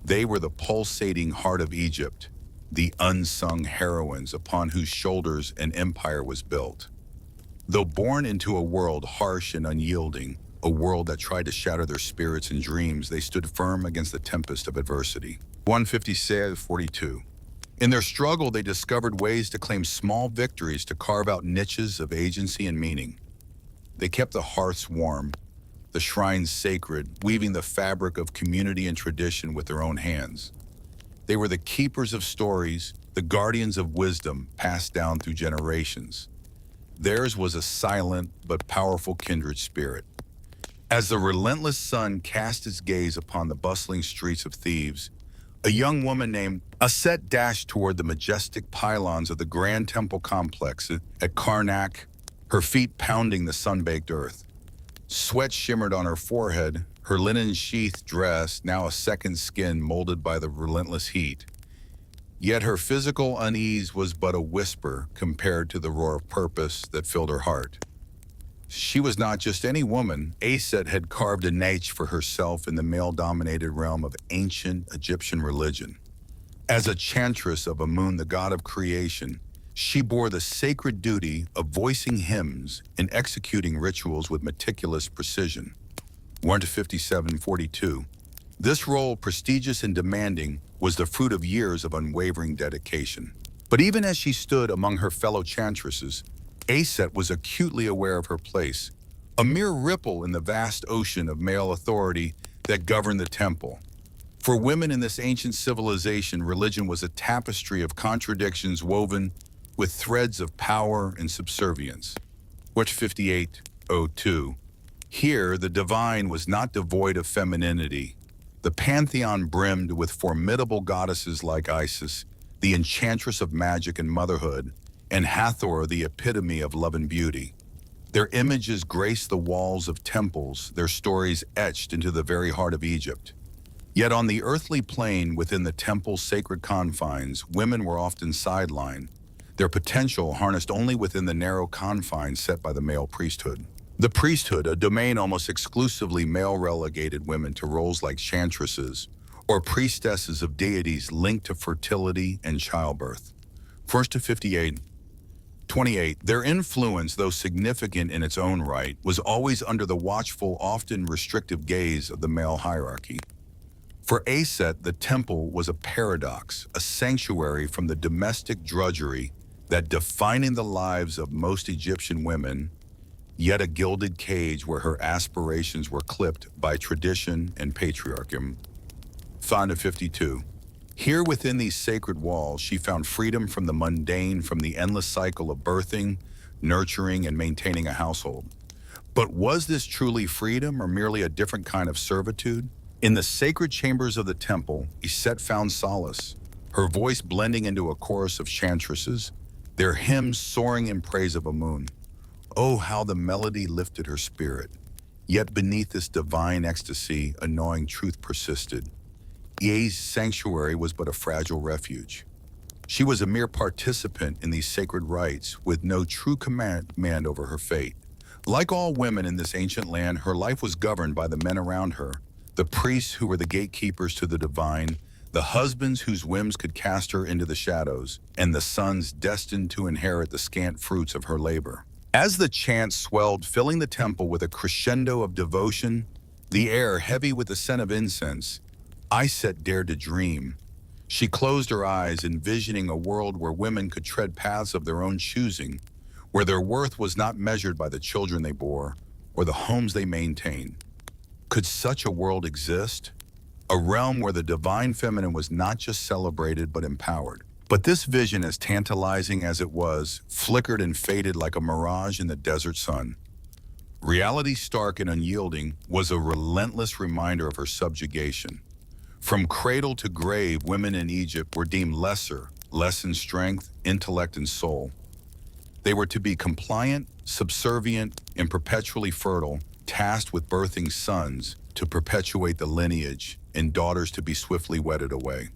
They were the pulsating heart of Egypt, the unsung heroines upon whose shoulders an empire was built. Though born into a world harsh and unyielding, a world that tried to shatter their spirits and dreams, they stood firm against the tempest of adversity. 156:42. In their struggle, they discovered ways to claim small victories, to carve out niches of agency and meaning. They kept the hearths warm, the shrines sacred, weaving the fabric of community and tradition with their own hands. They were the keepers of stories, the guardians of wisdom passed down through generations. Theirs was a silent but powerful kindred spirit. As the relentless sun cast its gaze upon the bustling streets of Thebes, a young woman named Aset dashed toward the majestic pylons of the grand temple complex at Karnak, her feet pounding the sun-baked earth. Sweat shimmered on her forehead, her linen-sheathed dress now a second skin molded by the relentless heat. Yet her physical unease was but a whisper compared to the roar of purpose that filled her heart. She was not just any woman. Aset had carved a niche for herself in the male-dominated realm of ancient Egyptian religion. As a chantress of Amun, the god of creation, she bore the sacred duty of voicing hymns and executing rituals with meticulous precision. 157:42. This role, prestigious and demanding, was the fruit of years of unwavering dedication. But even as she stood among her fellow chantresses, Aset was acutely aware of her place, a mere ripple in the vast ocean of male authority that governed the temple. For women in this ancient civilization, religion was a tapestry of contradictions woven with threads of power and subservience. 58:02. Here, the divine was not devoid of femininity. The pantheon brimmed with formidable goddesses like Isis, the enchantress of magic and motherhood, and Hathor, the epitome of love and beauty. Their images graced the walls of temples, their stories etched into the very heart of Egypt. Yet on the earthly plane, within the temple's sacred confines, women were often sidelined, their potential harnessed only within the narrow confines set by the male priesthood. The priesthood, a domain almost exclusively male, relegated women to roles like chantresses or priestesses of deities linked to fertility and childbirth. 158:28. Their influence, though significant in its own right, was always under the watchful, often restrictive gaze of the male hierarchy. For Aset, the temple was a paradox, a sanctuary from the domestic drudgery that defining the lives of most Egyptian women, yet a gilded cage where her aspirations were clipped by tradition and patriarchy. Fonda 52. Here within these sacred walls, she found freedom from the mundane, from the endless cycle of birthing, nurturing, and maintaining a household. But was this truly freedom or merely a different kind of servitude? In the sacred chambers of the temple, Iset found solace, her voice blending into a chorus of chantresses, their hymns soaring in praise of Amun. Oh, how the melody lifted her spirit. Yet beneath this divine ecstasy, a gnawing truth persisted. Ye's sanctuary was but a fragile refuge. She was a mere participant in these sacred rites with no true command over her fate. Like all women in this ancient land, her life was governed by the men around her, the priests who were the gatekeepers to the divine, the husbands whose whims could cast her into the shadows, and the sons destined to inherit the scant fruits of her labor. As the chants swelled, filling the temple with a crescendo of devotion, the air heavy with the scent of incense, Iset dared to dream. She closed her eyes, envisioning a world where women could tread paths of their own choosing, where their worth was not measured by the children they bore or the homes they maintained. Could such a world exist? A realm where the divine feminine was not just celebrated but empowered. But this vision, as tantalizing as it was, flickered and faded like a mirage in the desert sun. Reality, stark and unyielding, was a relentless reminder of her subjugation. From cradle to grave, women in Egypt were deemed lesser, less in strength, intellect, and soul. They were to be compliant, subservient, and perpetually fertile, tasked with birthing sons to perpetuate the lineage, and daughters to be swiftly wedded away.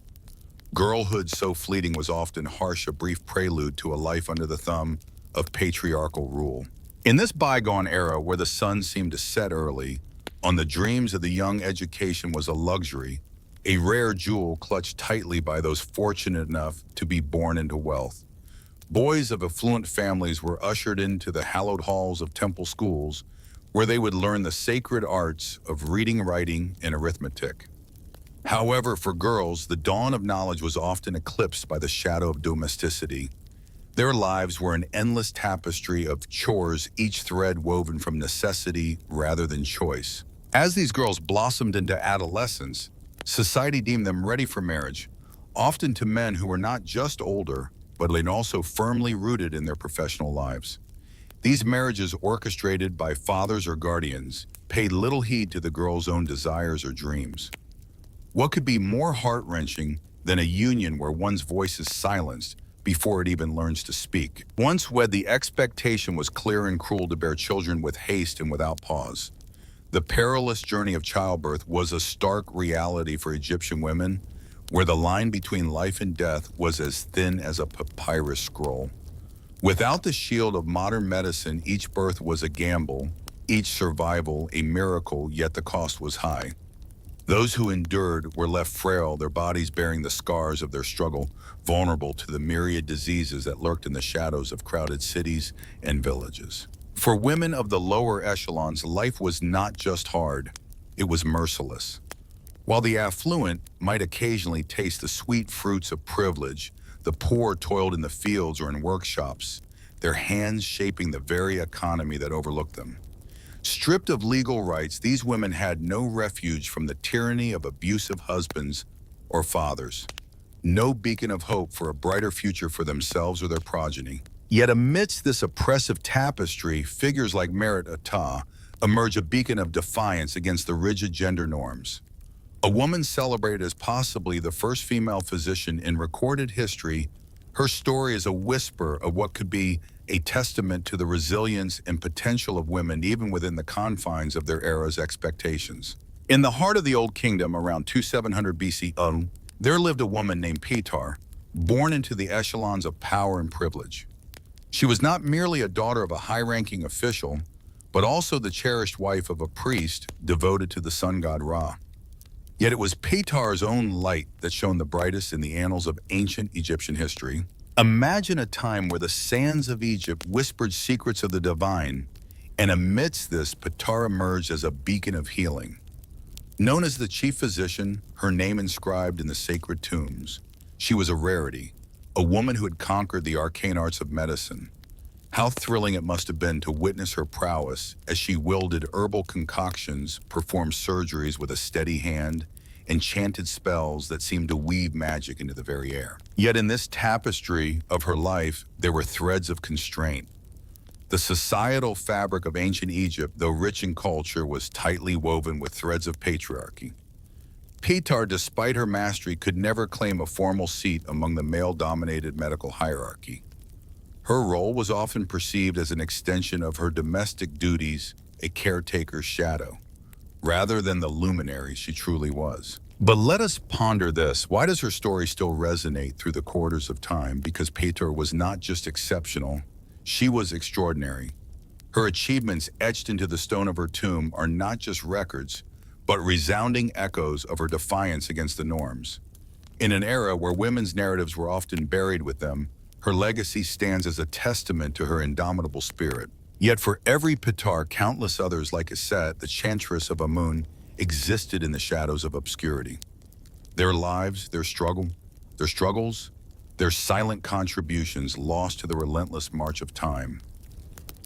Girlhood so fleeting was often harsh, a brief prelude to a life under the thumb of patriarchal rule. In this bygone era where the sun seemed to set early, on the dreams of the young education was a luxury, a rare jewel clutched tightly by those fortunate enough to be born into wealth. Boys of affluent families were ushered into the hallowed halls of temple schools, where they would learn the sacred arts of reading, writing, and arithmetic. However, for girls, the dawn of knowledge was often eclipsed by the shadow of domesticity. Their lives were an endless tapestry of chores, each thread woven from necessity rather than choice. As these girls blossomed into adolescence, society deemed them ready for marriage, often to men who were not just older, but also firmly rooted in their professional lives. These marriages, orchestrated by fathers or guardians, paid little heed to the girl's own desires or dreams. What could be more heart-wrenching than a union where one's voice is silenced before it even learns to speak? Once wed, the expectation was clear and cruel to bear children with haste and without pause. The perilous journey of childbirth was a stark reality for Egyptian women, where the line between life and death was as thin as a papyrus scroll. Without the shield of modern medicine, each birth was a gamble, each survival a miracle, yet the cost was high. Those who endured were left frail, their bodies bearing the scars of their struggle, vulnerable to the myriad diseases that lurked in the shadows of crowded cities and villages. For women of the lower echelons, life was not just hard, it was merciless. While the affluent might occasionally taste the sweet fruits of privilege, the poor toiled in the fields or in workshops, their hands shaping the very economy that overlooked them. Stripped of legal rights, these women had no refuge from the tyranny of abusive husbands or fathers, no beacon of hope for a brighter future for themselves or their progeny. Yet amidst this oppressive tapestry, figures like Merit Attah emerge, a beacon of defiance against the rigid gender norms. A woman celebrated as possibly the first female physician in recorded history, her story is a whisper of what could be a testament to the resilience and potential of women even within the confines of their era's expectations. In the heart of the Old Kingdom, around 2700 BC, there lived a woman named Pitar, born into the echelons of power and privilege. She was not merely a daughter of a high-ranking official, but also the cherished wife of a priest devoted to the sun god Ra. Yet it was Pitar's own light that shone the brightest in the annals of ancient Egyptian history. Imagine a time where the sands of Egypt whispered secrets of the divine, and amidst this, Pitar emerged as a beacon of healing. Known as the chief physician, her name inscribed in the sacred tombs, she was a rarity, a woman who had conquered the arcane arts of medicine. How thrilling it must have been to witness her prowess as she wielded herbal concoctions, performed surgeries with a steady hand, and chanted spells that seemed to weave magic into the very air. Yet in this tapestry of her life, there were threads of constraint. The societal fabric of ancient Egypt, though rich in culture, was tightly woven with threads of patriarchy. Pitar, despite her mastery, could never claim a formal seat among the male-dominated medical hierarchy. Her role was often perceived as an extension of her domestic duties, a caretaker's shadow, rather than the luminary she truly was. But let us ponder this. Why does her story still resonate through the quarters of time? Because Pitar was not just exceptional, she was extraordinary. Her achievements etched into the stone of her tomb are not just records, but resounding echoes of her defiance against the norms. In an era where women's narratives were often buried with them, her legacy stands as a testament to her indomitable spirit. Yet for every Pitar, countless others like Iset, the chantress of Amun, existed in the shadows of obscurity. Their lives, their struggles, their silent contributions lost to the relentless march of time.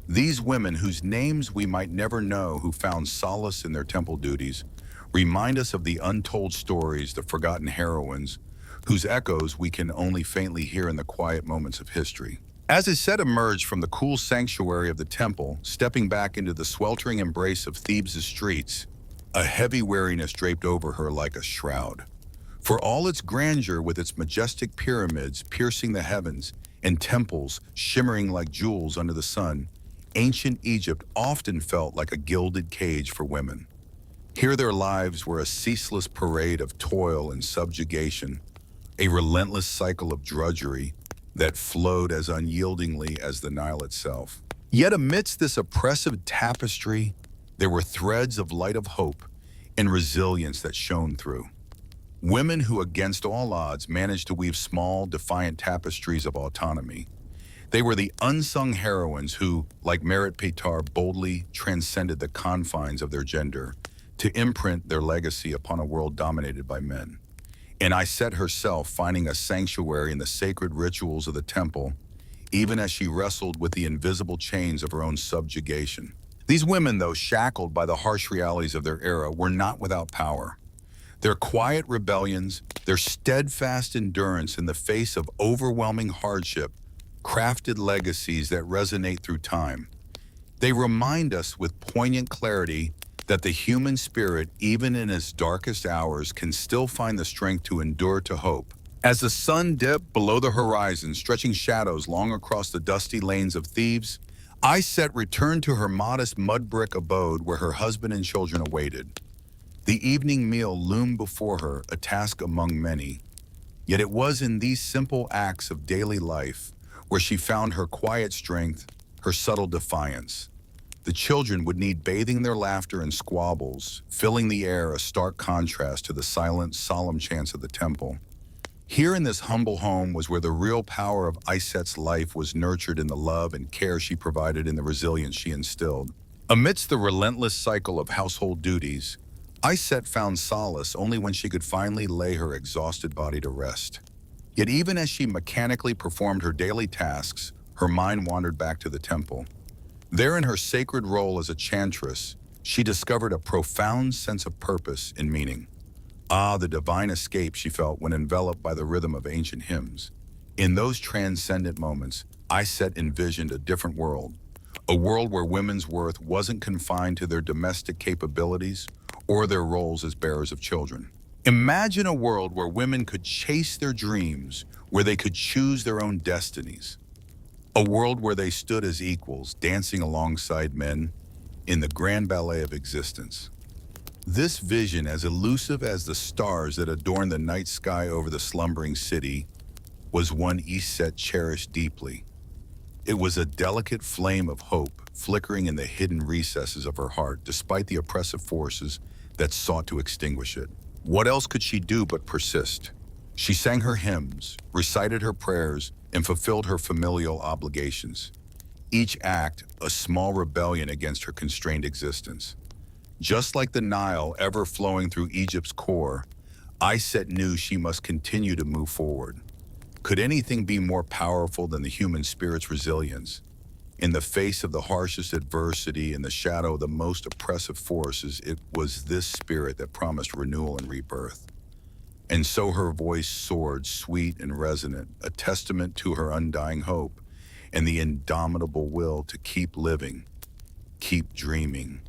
These women, whose names we might never know, who found solace in their temple duties, remind us of the untold stories, the forgotten heroines, whose echoes we can only faintly hear in the quiet moments of history. As Iset emerged from the cool sanctuary of the temple, stepping back into the sweltering embrace of Thebes' streets, a heavy weariness draped over her like a shroud. For all its grandeur, with its majestic pyramids piercing the heavens and temples shimmering like jewels under the sun, ancient Egypt often felt like a gilded cage for women. Here their lives were a ceaseless parade of toil and subjugation, a relentless cycle of drudgery that flowed as unyieldingly as the Nile itself. Yet amidst this oppressive tapestry, there were threads of light of hope and resilience that shone through. Women who, against all odds, managed to weave small, defiant tapestries of autonomy. They were the unsung heroines who, like Merit Pitar, boldly transcended the confines of their gender to imprint their legacy upon a world dominated by men. And Iset herself, finding a sanctuary in the sacred rituals of the temple, even as she wrestled with the invisible chains of her own subjugation. These women, though shackled by the harsh realities of their era, were not without power. Their quiet rebellions, their steadfast endurance in the face of overwhelming hardship, crafted legacies that resonate through time. They remind us with poignant clarity that the human spirit, even in its darkest hours, can still find the strength to endure to hope. As the sun dipped below the horizon, stretching shadows long across the dusty lanes of Thebes, Iset returned to her modest mud brick abode where her husband and children awaited. The evening meal loomed before her, a task among many. Yet it was in these simple acts of daily life where she found her quiet strength, her subtle defiance. The children would need bathing their laughter and squabbles, filling the air, a stark contrast to the silent, solemn chants of the temple. Here in this humble home was where the real power of Iset's life was nurtured in the love and care she provided, in the resilience she instilled. Amidst the relentless cycle of household duties, Iset found solace only when she could finally lay her exhausted body to rest. Yet even as she mechanically performed her daily tasks, her mind wandered back to the temple. There, in her sacred role as a chantress, she discovered a profound sense of purpose and meaning. Ah, the divine escape she felt when enveloped by the rhythm of ancient hymns. In those transcendent moments, Iset envisioned a different world, a world where women's worth wasn't confined to their domestic capabilities or their roles as bearers of children. Imagine a world where women could chase their dreams, where they could choose their own destinies. A world where they stood as equals, dancing alongside men in the grand ballet of existence. This vision, as elusive as the stars that adorn the night sky over the slumbering city, was one Iset cherished deeply. It was a delicate flame of hope, flickering in the hidden recesses of her heart, despite the oppressive forces that sought to extinguish it. What else could she do but persist? She sang her hymns, recited her prayers, and fulfilled her familial obligations. Each act a small rebellion against her constrained existence. Just like the Nile ever flowing through Egypt's core, Iset knew she must continue to move forward. could anything be more powerful than the human spirit's resilience? In the face of the harshest adversity, in the shadow of the most oppressive forces, it was this spirit that promised renewal and rebirth. And so her voice soared, sweet and resonant, a testament to her undying hope and the indomitable will to keep living, keep dreaming,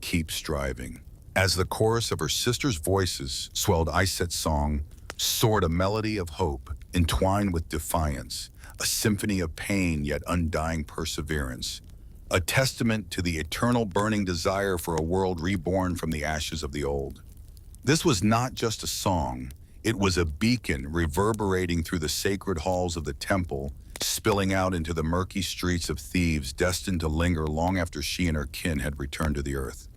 keep striving. As the chorus of her sisters' voices swelled Iset's song, soared a melody of hope, entwined with defiance, a symphony of pain yet undying perseverance, a testament to the eternal burning desire for a world reborn from the ashes of the old. This was not just a song, it was a beacon reverberating through the sacred halls of the temple, spilling out into the murky streets of Thebes, destined to linger long after she and her kin had returned to the earth.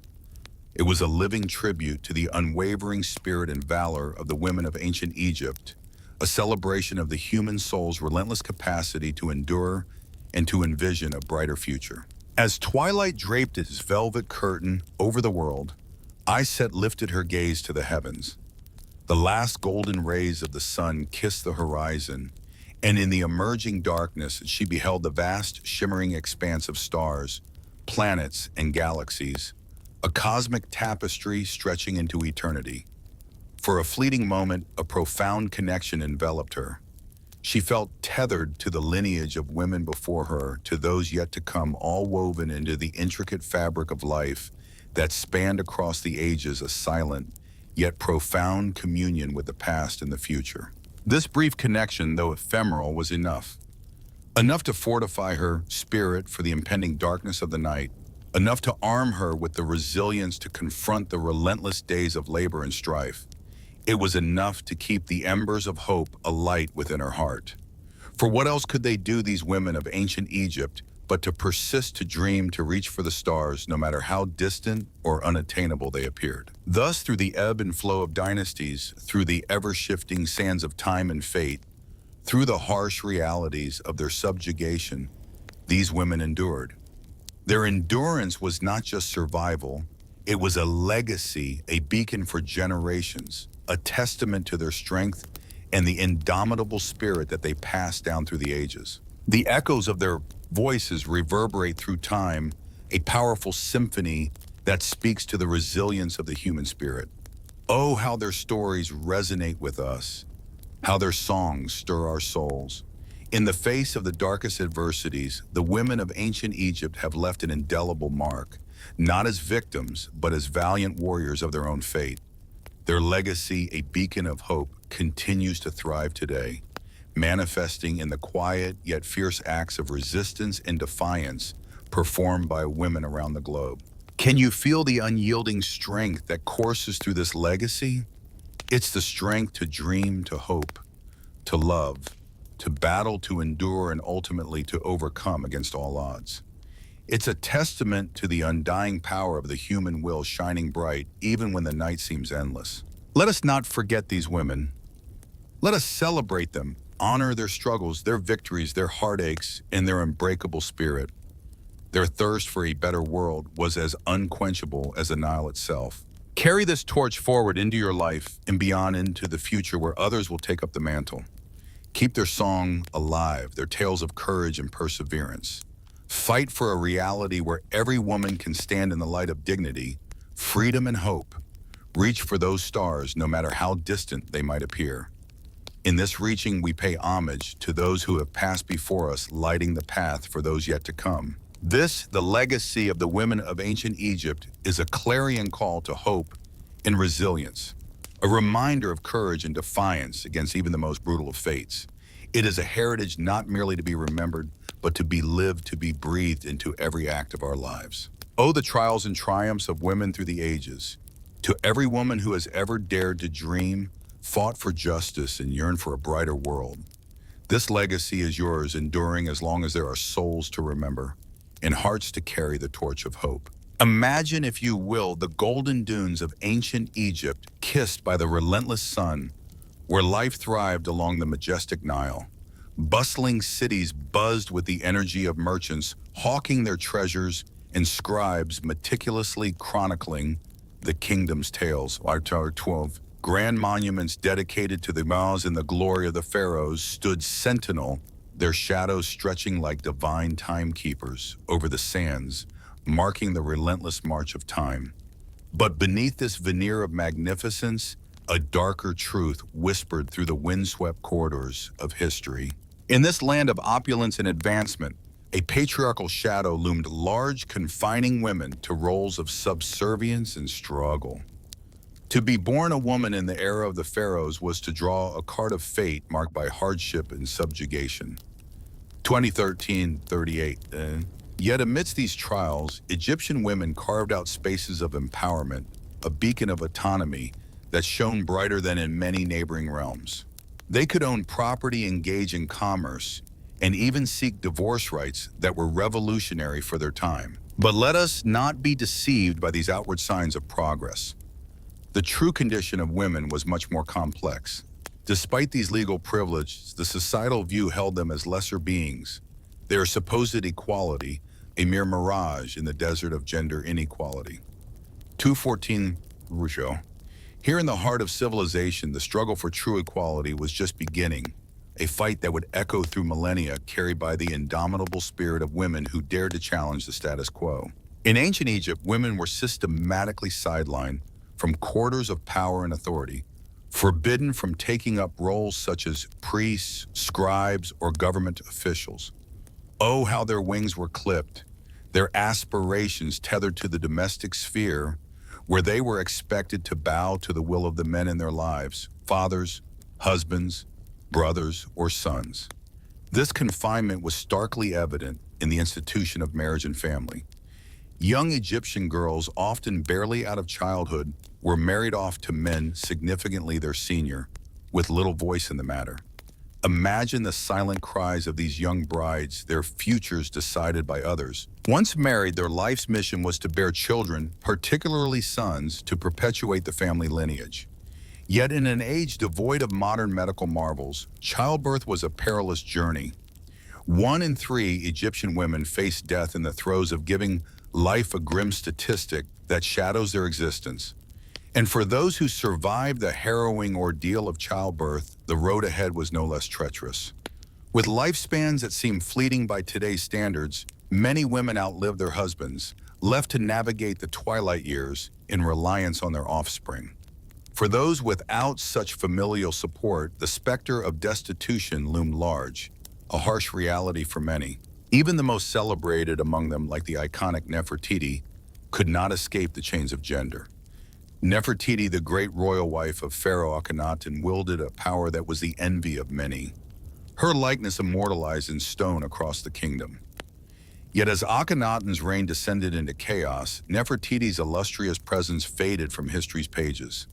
It was a living tribute to the unwavering spirit and valor of the women of ancient Egypt, a celebration of the human soul's relentless capacity to endure and to envision a brighter future. As twilight draped its velvet curtain over the world, Iset lifted her gaze to the heavens. The last golden rays of the sun kissed the horizon, and in the emerging darkness she beheld the vast, shimmering expanse of stars, planets, and galaxies, a cosmic tapestry stretching into eternity. For a fleeting moment, a profound connection enveloped her. She felt tethered to the lineage of women before her, to those yet to come, all woven into the intricate fabric of life that spanned across the ages, a silent yet profound communion with the past and the future. This brief connection, though ephemeral, was enough. Enough to fortify her spirit for the impending darkness of the night, enough to arm her with the resilience to confront the relentless days of labor and strife. It was enough to keep the embers of hope alight within her heart. For what else could they do, these women of ancient Egypt, but to persist, to dream, to reach for the stars, no matter how distant or unattainable they appeared? Thus, through the ebb and flow of dynasties, through the ever-shifting sands of time and fate, through the harsh realities of their subjugation, these women endured. Their endurance was not just survival, it was a legacy, a beacon for generations, a testament to their strength and the indomitable spirit that they passed down through the ages. The echoes of their voices reverberate through time, a powerful symphony that speaks to the resilience of the human spirit. Oh, how their stories resonate with us, how their songs stir our souls. In the face of the darkest adversities, the women of ancient Egypt have left an indelible mark, not as victims, but as valiant warriors of their own fate. Their legacy, a beacon of hope, continues to thrive today, manifesting in the quiet yet fierce acts of resistance and defiance performed by women around the globe. Can you feel the unyielding strength that courses through this legacy? It's the strength to dream, to hope, to love, to battle, to endure, and ultimately to overcome against all odds. It's a testament to the undying power of the human will shining bright even when the night seems endless. Let us not forget these women. Let us celebrate them, honor their struggles, their victories, their heartaches, and their unbreakable spirit. Their thirst for a better world was as unquenchable as the Nile itself. Carry this torch forward into your life and beyond, into the future where others will take up the mantle. Keep their song alive, their tales of courage and perseverance. Fight for a reality where every woman can stand in the light of dignity, freedom, and hope. Reach for those stars, no matter how distant they might appear. In this reaching, we pay homage to those who have passed before us, lighting the path for those yet to come. This, the legacy of the women of ancient Egypt, is a clarion call to hope and resilience, a reminder of courage and defiance against even the most brutal of fates. It is a heritage not merely to be remembered, but to be lived, to be breathed into every act of our lives. Oh, the trials and triumphs of women through the ages. To every woman who has ever dared to dream, fought for justice, and yearned for a brighter world, this legacy is yours, enduring as long as there are souls to remember and hearts to carry the torch of hope. Imagine, if you will, the golden dunes of ancient Egypt kissed by the relentless sun, where life thrived along the majestic Nile. Bustling cities buzzed with the energy of merchants hawking their treasures and scribes meticulously chronicling the kingdom's tales. 12 Grand monuments dedicated to the Ma's and the glory of the pharaohs stood sentinel, their shadows stretching like divine timekeepers over the sands, marking the relentless march of time. But beneath this veneer of magnificence, a darker truth whispered through the windswept corridors of history. In this land of opulence and advancement, a patriarchal shadow loomed large, confining women to roles of subservience and struggle. To be born a woman in the era of the pharaohs was to draw a card of fate marked by hardship and subjugation. 2013-38. Yet amidst these trials, Egyptian women carved out spaces of empowerment, a beacon of autonomy that shone brighter than in many neighboring realms. They could own property, engage in commerce, and even seek divorce rights that were revolutionary for their time. But let us not be deceived by these outward signs of progress. The true condition of women was much more complex. Despite these legal privileges, the societal view held them as lesser beings. Their supposed equality, a mere mirage in the desert of gender inequality. 214 Rougeau. Here in the heart of civilization, the struggle for true equality was just beginning, a fight that would echo through millennia, carried by the indomitable spirit of women who dared to challenge the status quo. In ancient Egypt, women were systematically sidelined from corridors of power and authority, forbidden from taking up roles such as priests, scribes, or government officials. Oh, how their wings were clipped, their aspirations tethered to the domestic sphere, where they were expected to bow to the will of the men in their lives, fathers, husbands, brothers, or sons. This confinement was starkly evident in the institution of marriage and family. Young Egyptian girls, often barely out of childhood, were married off to men significantly their senior, with little voice in the matter. Imagine the silent cries of these young brides, their futures decided by others. Once married, their life's mission was to bear children, particularly sons, to perpetuate the family lineage. Yet in an age devoid of modern medical marvels, childbirth was a perilous journey. 1 in 3 Egyptian women faced death in the throes of giving life, a grim statistic that shadows their existence. And for those who survived the harrowing ordeal of childbirth, the road ahead was no less treacherous. With lifespans that seem fleeting by today's standards, many women outlived their husbands, left to navigate the twilight years in reliance on their offspring. For those without such familial support, the specter of destitution loomed large, a harsh reality for many. Even the most celebrated among them, like the iconic Nefertiti, could not escape the chains of gender. Nefertiti, the great royal wife of Pharaoh Akhenaten, wielded a power that was the envy of many. Her likeness immortalized in stone across the kingdom. Yet as Akhenaten's reign descended into chaos, Nefertiti's illustrious presence faded from history's pages.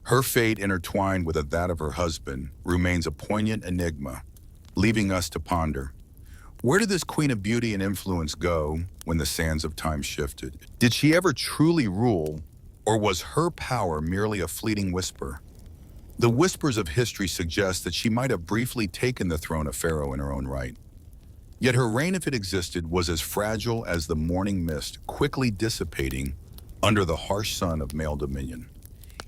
Her fate, intertwined with that of her husband, remains a poignant enigma, leaving us to ponder. Where did this queen of beauty and influence go when the sands of time shifted? Did she ever truly rule, or was her power merely a fleeting whisper? The whispers of history suggest that she might have briefly taken the throne of Pharaoh in her own right. Yet her reign, if it existed, was as fragile as the morning mist, quickly dissipating under the harsh sun of male dominion.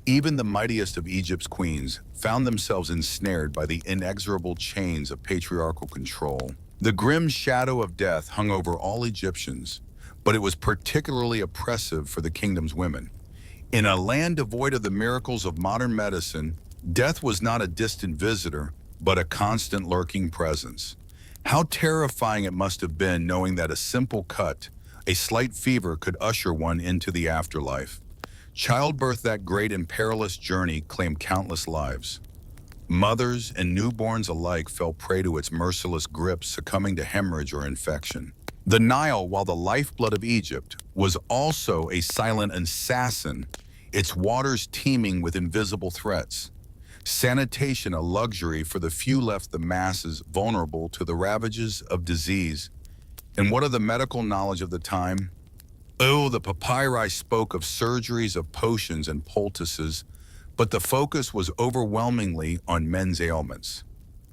Even the mightiest of Egypt's queens found themselves ensnared by the inexorable chains of patriarchal control. The grim shadow of death hung over all Egyptians, but it was particularly oppressive for the kingdom's women. In a land devoid of the miracles of modern medicine, death was not a distant visitor, but a constant lurking presence. How terrifying it must have been knowing that a simple cut, a slight fever, could usher one into the afterlife. Childbirth, that great and perilous journey, claimed countless lives. Mothers and newborns alike fell prey to its merciless grip, succumbing to hemorrhage or infection. The Nile, while the lifeblood of Egypt, was also a silent assassin, its waters teeming with invisible threats. Sanitation, a luxury for the few, left the masses vulnerable to the ravages of disease. And what of the medical knowledge of the time? Oh, the papyri spoke of surgeries, of potions and poultices, but the focus was overwhelmingly on men's ailments.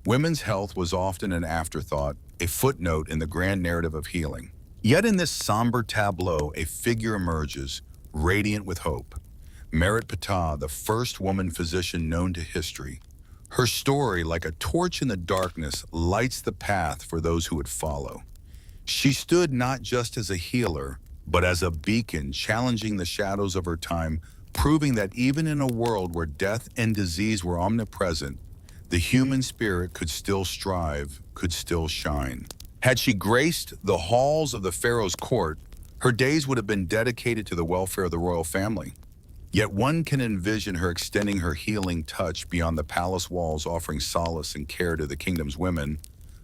Women's health was often an afterthought, a footnote in the grand narrative of healing. Yet in this somber tableau, a figure emerges, radiant with hope. Merit Ptah, the first woman physician known to history. Her story, like a torch in the darkness, lights the path for those who would follow. She stood not just as a healer, but as a beacon, challenging the shadows of her time, proving that even in a world where death and disease were omnipresent, the human spirit could still strive, could still shine. Had she graced the halls of the Pharaoh's court, her days would have been dedicated to the welfare of the royal family. Yet one can envision her extending her healing touch beyond the palace walls, offering solace and care to the kingdom's women,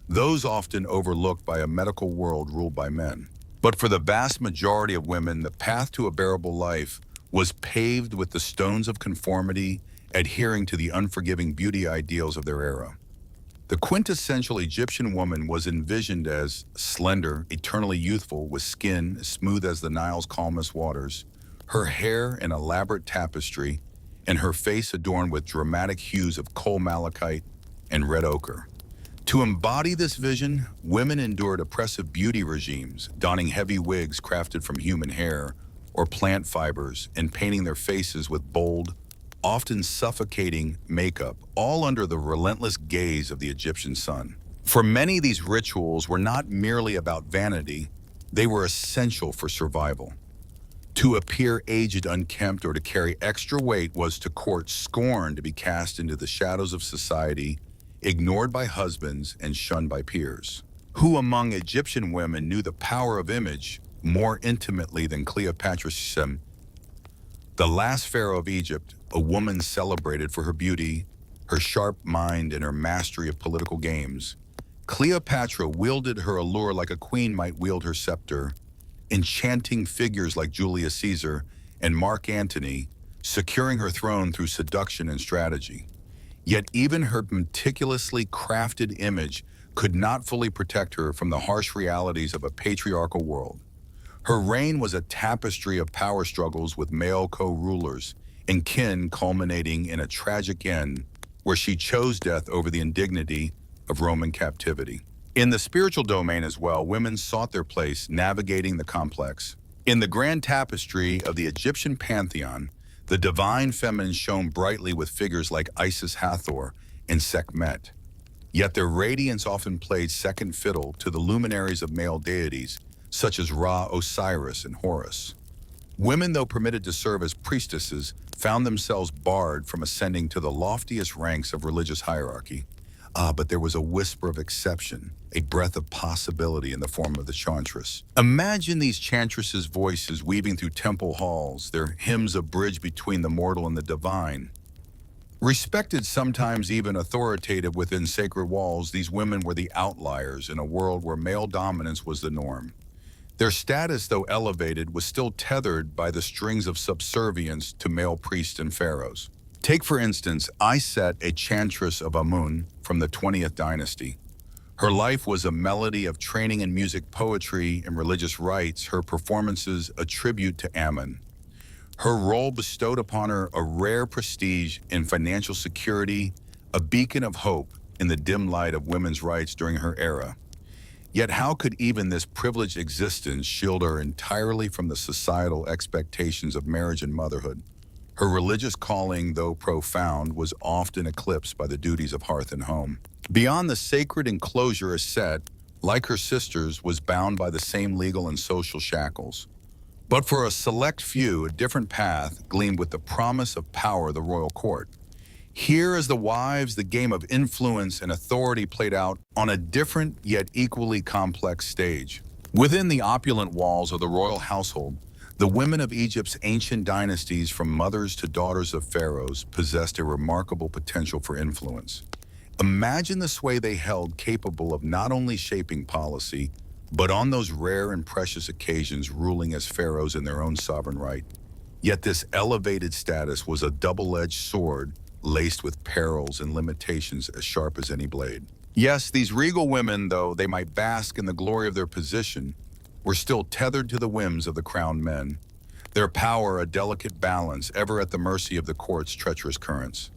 those often overlooked by a medical world ruled by men. But for the vast majority of women, the path to a bearable life was paved with the stones of conformity, adhering to the unforgiving beauty ideals of their era. The quintessential Egyptian woman was envisioned as slender, eternally youthful, with skin as smooth as the Nile's calmest waters, her hair an elaborate tapestry, and her face adorned with dramatic hues of coal malachite and red ochre. To embody this vision, women endured oppressive beauty regimes, donning heavy wigs crafted from human hair or plant fibers and painting their faces with bold, often suffocating makeup, all under the relentless gaze of the Egyptian sun. For many, these rituals were not merely about vanity, they were essential for survival. To appear aged, unkempt, or to carry extra weight was to court scorn, to be cast into the shadows of society, ignored by husbands and shunned by peers. Who among Egyptian women knew the power of image more intimately than Cleopatra, the last pharaoh of Egypt, a woman celebrated for her beauty, her sharp mind, and her mastery of political games? Cleopatra wielded her allure like a queen might wield her scepter, enchanting figures like Julius Caesar and Mark Antony, securing her throne through seduction and strategy. Yet even her meticulously crafted image could not fully protect her from the harsh realities of a patriarchal world. Her reign was a tapestry of power struggles with male co-rulers and kin, culminating in a tragic end where she chose death over the indignity of Roman captivity. In the spiritual domain as well, women sought their place navigating the complex. In the grand tapestry of the Egyptian pantheon, the divine feminine shone brightly with figures like Isis Hathor and Sekhmet. Yet their radiance often played second fiddle to the luminaries of male deities, such as Ra, Osiris, and Horus. Women, though permitted to serve as priestesses, found themselves barred from ascending to the loftiest ranks of religious hierarchy. But there was a whisper of exception, a breath of possibility in the form of the chantress. Imagine these chantresses' voices weaving through temple halls, their hymns a bridge between the mortal and the divine. Respected, sometimes even authoritative within sacred walls, these women were the outliers in a world where male dominance was the norm. Their status, though elevated, was still tethered by the strings of subservience to male priests and pharaohs. Take, for instance, Iset, a chantress of Amun from the 20th dynasty. Her life was a melody of training in music, poetry, and religious rites, her performances a tribute to Amun. Her role bestowed upon her a rare prestige in financial security, a beacon of hope in the dim light of women's rights during her era. Yet how could even this privileged existence shield her entirely from the societal expectations of marriage and motherhood? Her religious calling, though profound, was often eclipsed by the duties of hearth and home. Beyond the sacred enclosure, Aset, like her sisters, was bound by the same legal and social shackles. But for a select few, a different path gleamed with the promise of power, the royal court. Here, as the wives, the game of influence and authority played out on a different yet equally complex stage. Within the opulent walls of the royal household, the women of Egypt's ancient dynasties, from mothers to daughters of pharaohs, possessed a remarkable potential for influence. Imagine the sway they held, capable of not only shaping policy, but on those rare and precious occasions ruling as pharaohs in their own sovereign right. Yet this elevated status was a double-edged sword, laced with perils and limitations as sharp as any blade. Yes, these regal women, though they might bask in the glory of their position, were still tethered to the whims of the crowned men, their power a delicate balance, ever at the mercy of the court's treacherous currents.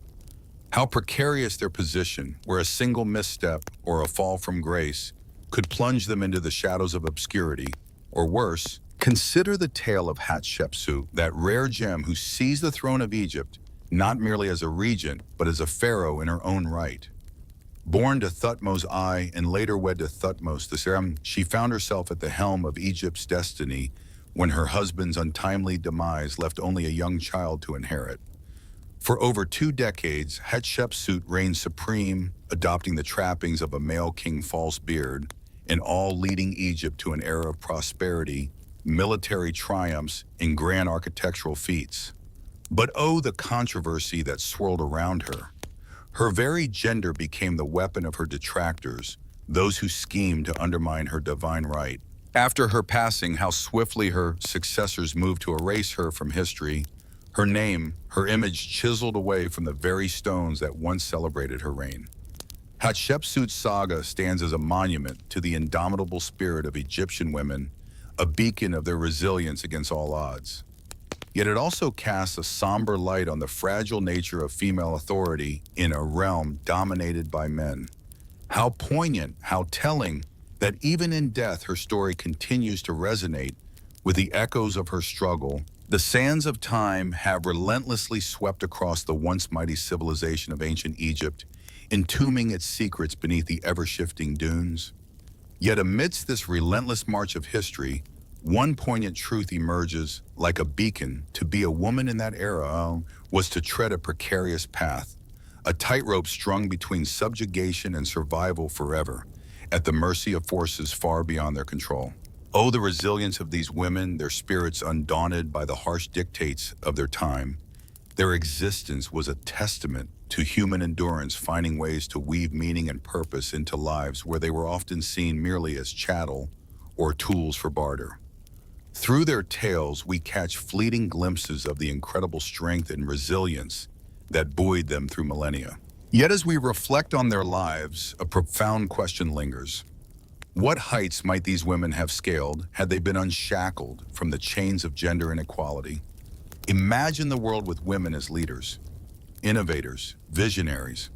How precarious their position, where a single misstep or a fall from grace could plunge them into the shadows of obscurity, or worse, Consider the tale of Hatshepsut, that rare gem who seized the throne of Egypt not merely as a regent, but as a pharaoh in her own right. Born to Thutmose I and later wed to Thutmose II, she found herself at the helm of Egypt's destiny when her husband's untimely demise left only a young child to inherit. For over 2 decades, Hatshepsut reigned supreme, adopting the trappings of a male king false beard, and all leading Egypt to an era of prosperity, military triumphs, and grand architectural feats. But oh, the controversy that swirled around her. Her very gender became the weapon of her detractors, those who schemed to undermine her divine right. After her passing, how swiftly her successors moved to erase her from history, her name, her image chiseled away from the very stones that once celebrated her reign. Hatshepsut's saga stands as a monument to the indomitable spirit of Egyptian women, a beacon of their resilience against all odds. Yet it also casts a somber light on the fragile nature of female authority in a realm dominated by men. How poignant, how telling, that even in death her story continues to resonate with the echoes of her struggle. The sands of time have relentlessly swept across the once mighty civilization of ancient Egypt, entombing its secrets beneath the ever-shifting dunes. Yet amidst this relentless march of history, one poignant truth emerges like a beacon. To be a woman in that era was to tread a precarious path, a tightrope strung between subjugation and survival forever, at the mercy of forces far beyond their control. Oh, the resilience of these women, their spirits undaunted by the harsh dictates of their time. Their existence was a testament to human endurance, finding ways to weave meaning and purpose into lives where they were often seen merely as chattel or tools for barter. Through their tales, we catch fleeting glimpses of the incredible strength and resilience that buoyed them through millennia. Yet as we reflect on their lives, a profound question lingers. What heights might these women have scaled had they been unshackled from the chains of gender inequality? Imagine the world with women as leaders, innovators, visionaries.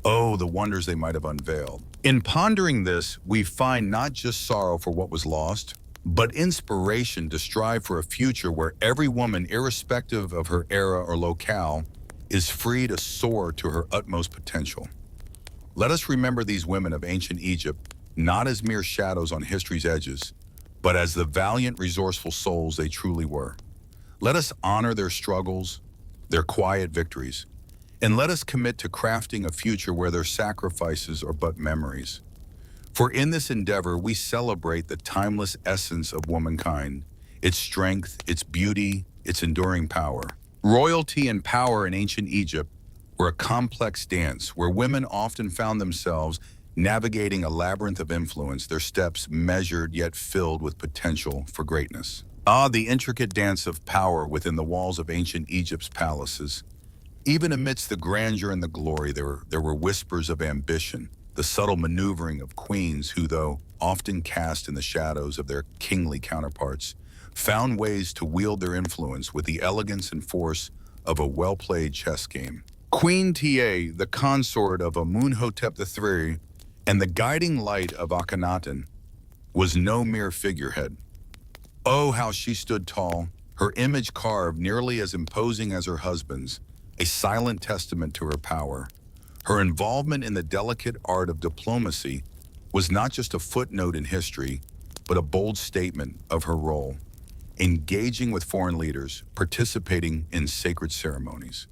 Oh, the wonders they might have unveiled. In pondering this, we find not just sorrow for what was lost, but inspiration to strive for a future where every woman, irrespective of her era or locale, is free to soar to her utmost potential. Let us remember these women of ancient Egypt not as mere shadows on history's edges, but as the valiant, resourceful souls they truly were. Let us honor their struggles, their quiet victories, and let us commit to crafting a future where their sacrifices are but memories. For in this endeavor, we celebrate the timeless essence of womankind, its strength, its beauty, its enduring power. Royalty and power in ancient Egypt were a complex dance where women often found themselves navigating a labyrinth of influence, their steps measured yet filled with potential for greatness. Ah, the intricate dance of power within the walls of ancient Egypt's palaces. Even amidst the grandeur and the glory, there were whispers of ambition, the subtle maneuvering of queens who, though often cast in the shadows of their kingly counterparts, found ways to wield their influence with the elegance and force of a well-played chess game. Queen Ta, the consort of Amenhotep III, and the guiding light of Akhenaten, was no mere figurehead. Oh, how she stood tall, her image carved nearly as imposing as her husband's, a silent testament to her power. Her involvement in the delicate art of diplomacy was not just a footnote in history, but a bold statement of her role, engaging with foreign leaders, participating in sacred ceremonies.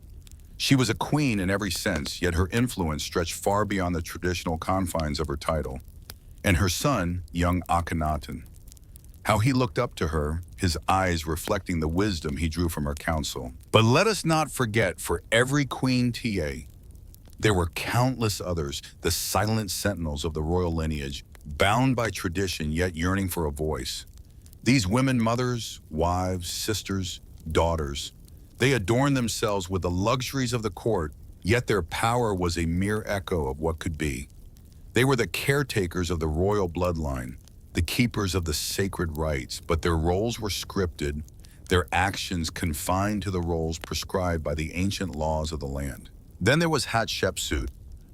She was a queen in every sense, yet her influence stretched far beyond the traditional confines of her title. And her son, young Akhenaten, how he looked up to her, his eyes reflecting the wisdom he drew from her counsel. But let us not forget, for every Queen Ta, there were countless others, the silent sentinels of the royal lineage, bound by tradition yet yearning for a voice. These women, mothers, wives, sisters, daughters, they adorned themselves with the luxuries of the court, yet their power was a mere echo of what could be. They were the caretakers of the royal bloodline, the keepers of the sacred rites, but their roles were scripted, their actions confined to the roles prescribed by the ancient laws of the land. Then there was Hatshepsut,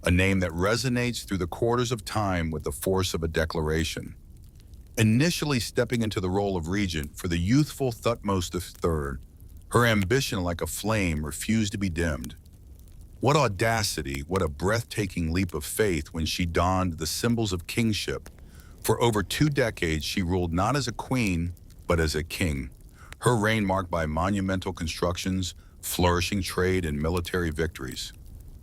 a name that resonates through the quarters of time with the force of a declaration. Initially stepping into the role of regent for the youthful Thutmose III, her ambition like a flame refused to be dimmed. What audacity, what a breathtaking leap of faith when she donned the symbols of kingship. For over 2 decades, she ruled not as a queen, but as a king. Her reign marked by monumental constructions, flourishing trade, and military victories.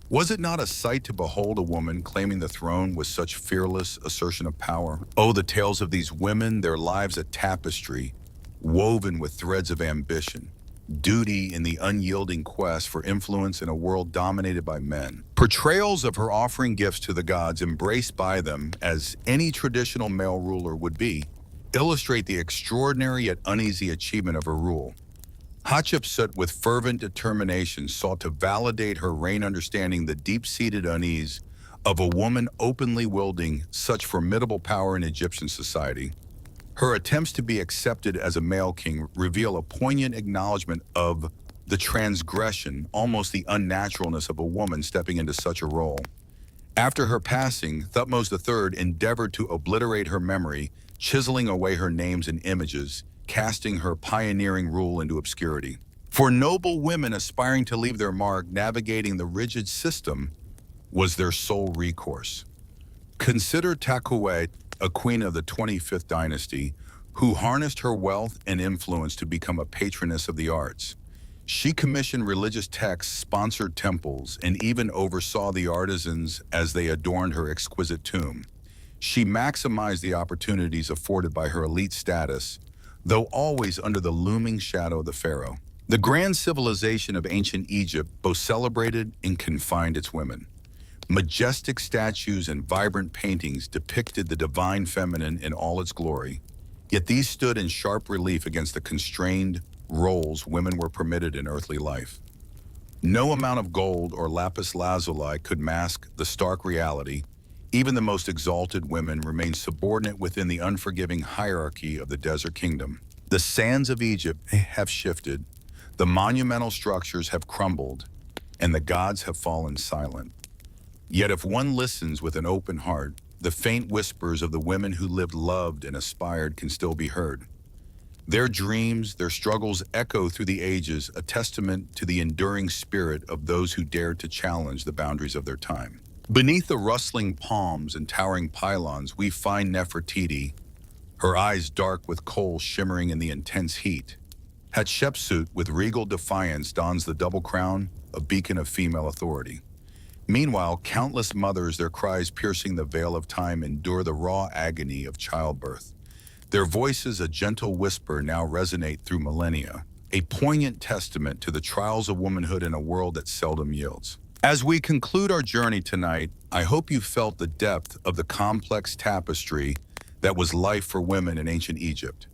Was it not a sight to behold a woman claiming the throne with such fearless assertion of power? Oh, the tales of these women, their lives a tapestry, woven with threads of ambition, duty in the unyielding quest for influence in a world dominated by men. Portrayals of her offering gifts to the gods embraced by them, as any traditional male ruler would be, illustrate the extraordinary yet uneasy achievement of her rule. Hatshepsut, with fervent determination, sought to validate her reign, understanding the deep-seated unease of a woman openly wielding such formidable power in Egyptian society. Her attempts to be accepted as a male king reveal a poignant acknowledgement of the transgression, almost the unnaturalness of a woman stepping into such a role. After her passing, Thutmose III endeavored to obliterate her memory, chiseling away her names and images, casting her pioneering rule into obscurity. For noble women aspiring to leave their mark, navigating the rigid system was their sole recourse. Consider Takuet, a queen of the 25th dynasty, who harnessed her wealth and influence to become a patroness of the arts. She commissioned religious texts, sponsored temples, and even oversaw the artisans as they adorned her exquisite tomb. She maximized the opportunities afforded by her elite status, though always under the looming shadow of the Pharaoh. The grand civilization of ancient Egypt both celebrated and confined its women. Majestic statues and vibrant paintings depicted the divine feminine in all its glory, yet these stood in sharp relief against the constrained roles women were permitted in earthly life. No amount of gold or lapis lazuli could mask the stark reality. Even the most exalted women remained subordinate within the unforgiving hierarchy of the desert kingdom. The sands of Egypt have shifted, the monumental structures have crumbled, and the gods have fallen silent. Yet if one listens with an open heart, the faint whispers of the women who lived, loved, and aspired can still be heard. Their dreams, their struggles echo through the ages, a testament to the enduring spirit of those who dared to challenge the boundaries of their time. Beneath the rustling palms and towering pylons, we find Nefertiti, her eyes dark with coal shimmering in the intense heat. Hatshepsut, with regal defiance, dons the double crown, a beacon of female authority. Meanwhile, countless mothers, their cries piercing the veil of time, endure the raw agony of childbirth. Their voices, a gentle whisper, now resonate through millennia, a poignant testament to the trials of womanhood in a world that seldom yields. As we conclude our journey tonight, I hope you felt the depth of the complex tapestry that was life for women in ancient Egypt.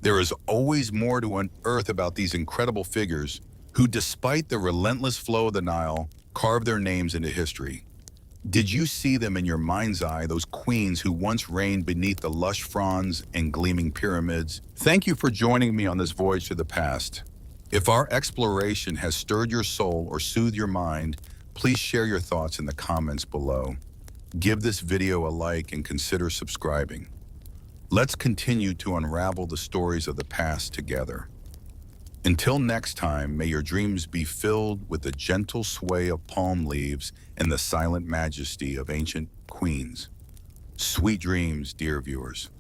There is always more to unearth about these incredible figures who, despite the relentless flow of the Nile, carved their names into history. Did you see them in your mind's eye, those queens who once reigned beneath the lush fronds and gleaming pyramids? Thank you for joining me on this voyage to the past. If our exploration has stirred your soul or soothed your mind, please share your thoughts in the comments below. Give this video a like and consider subscribing. Let's continue to unravel the stories of the past together. Until next time, may your dreams be filled with the gentle sway of palm leaves and the silent majesty of ancient queens. Sweet dreams, dear viewers.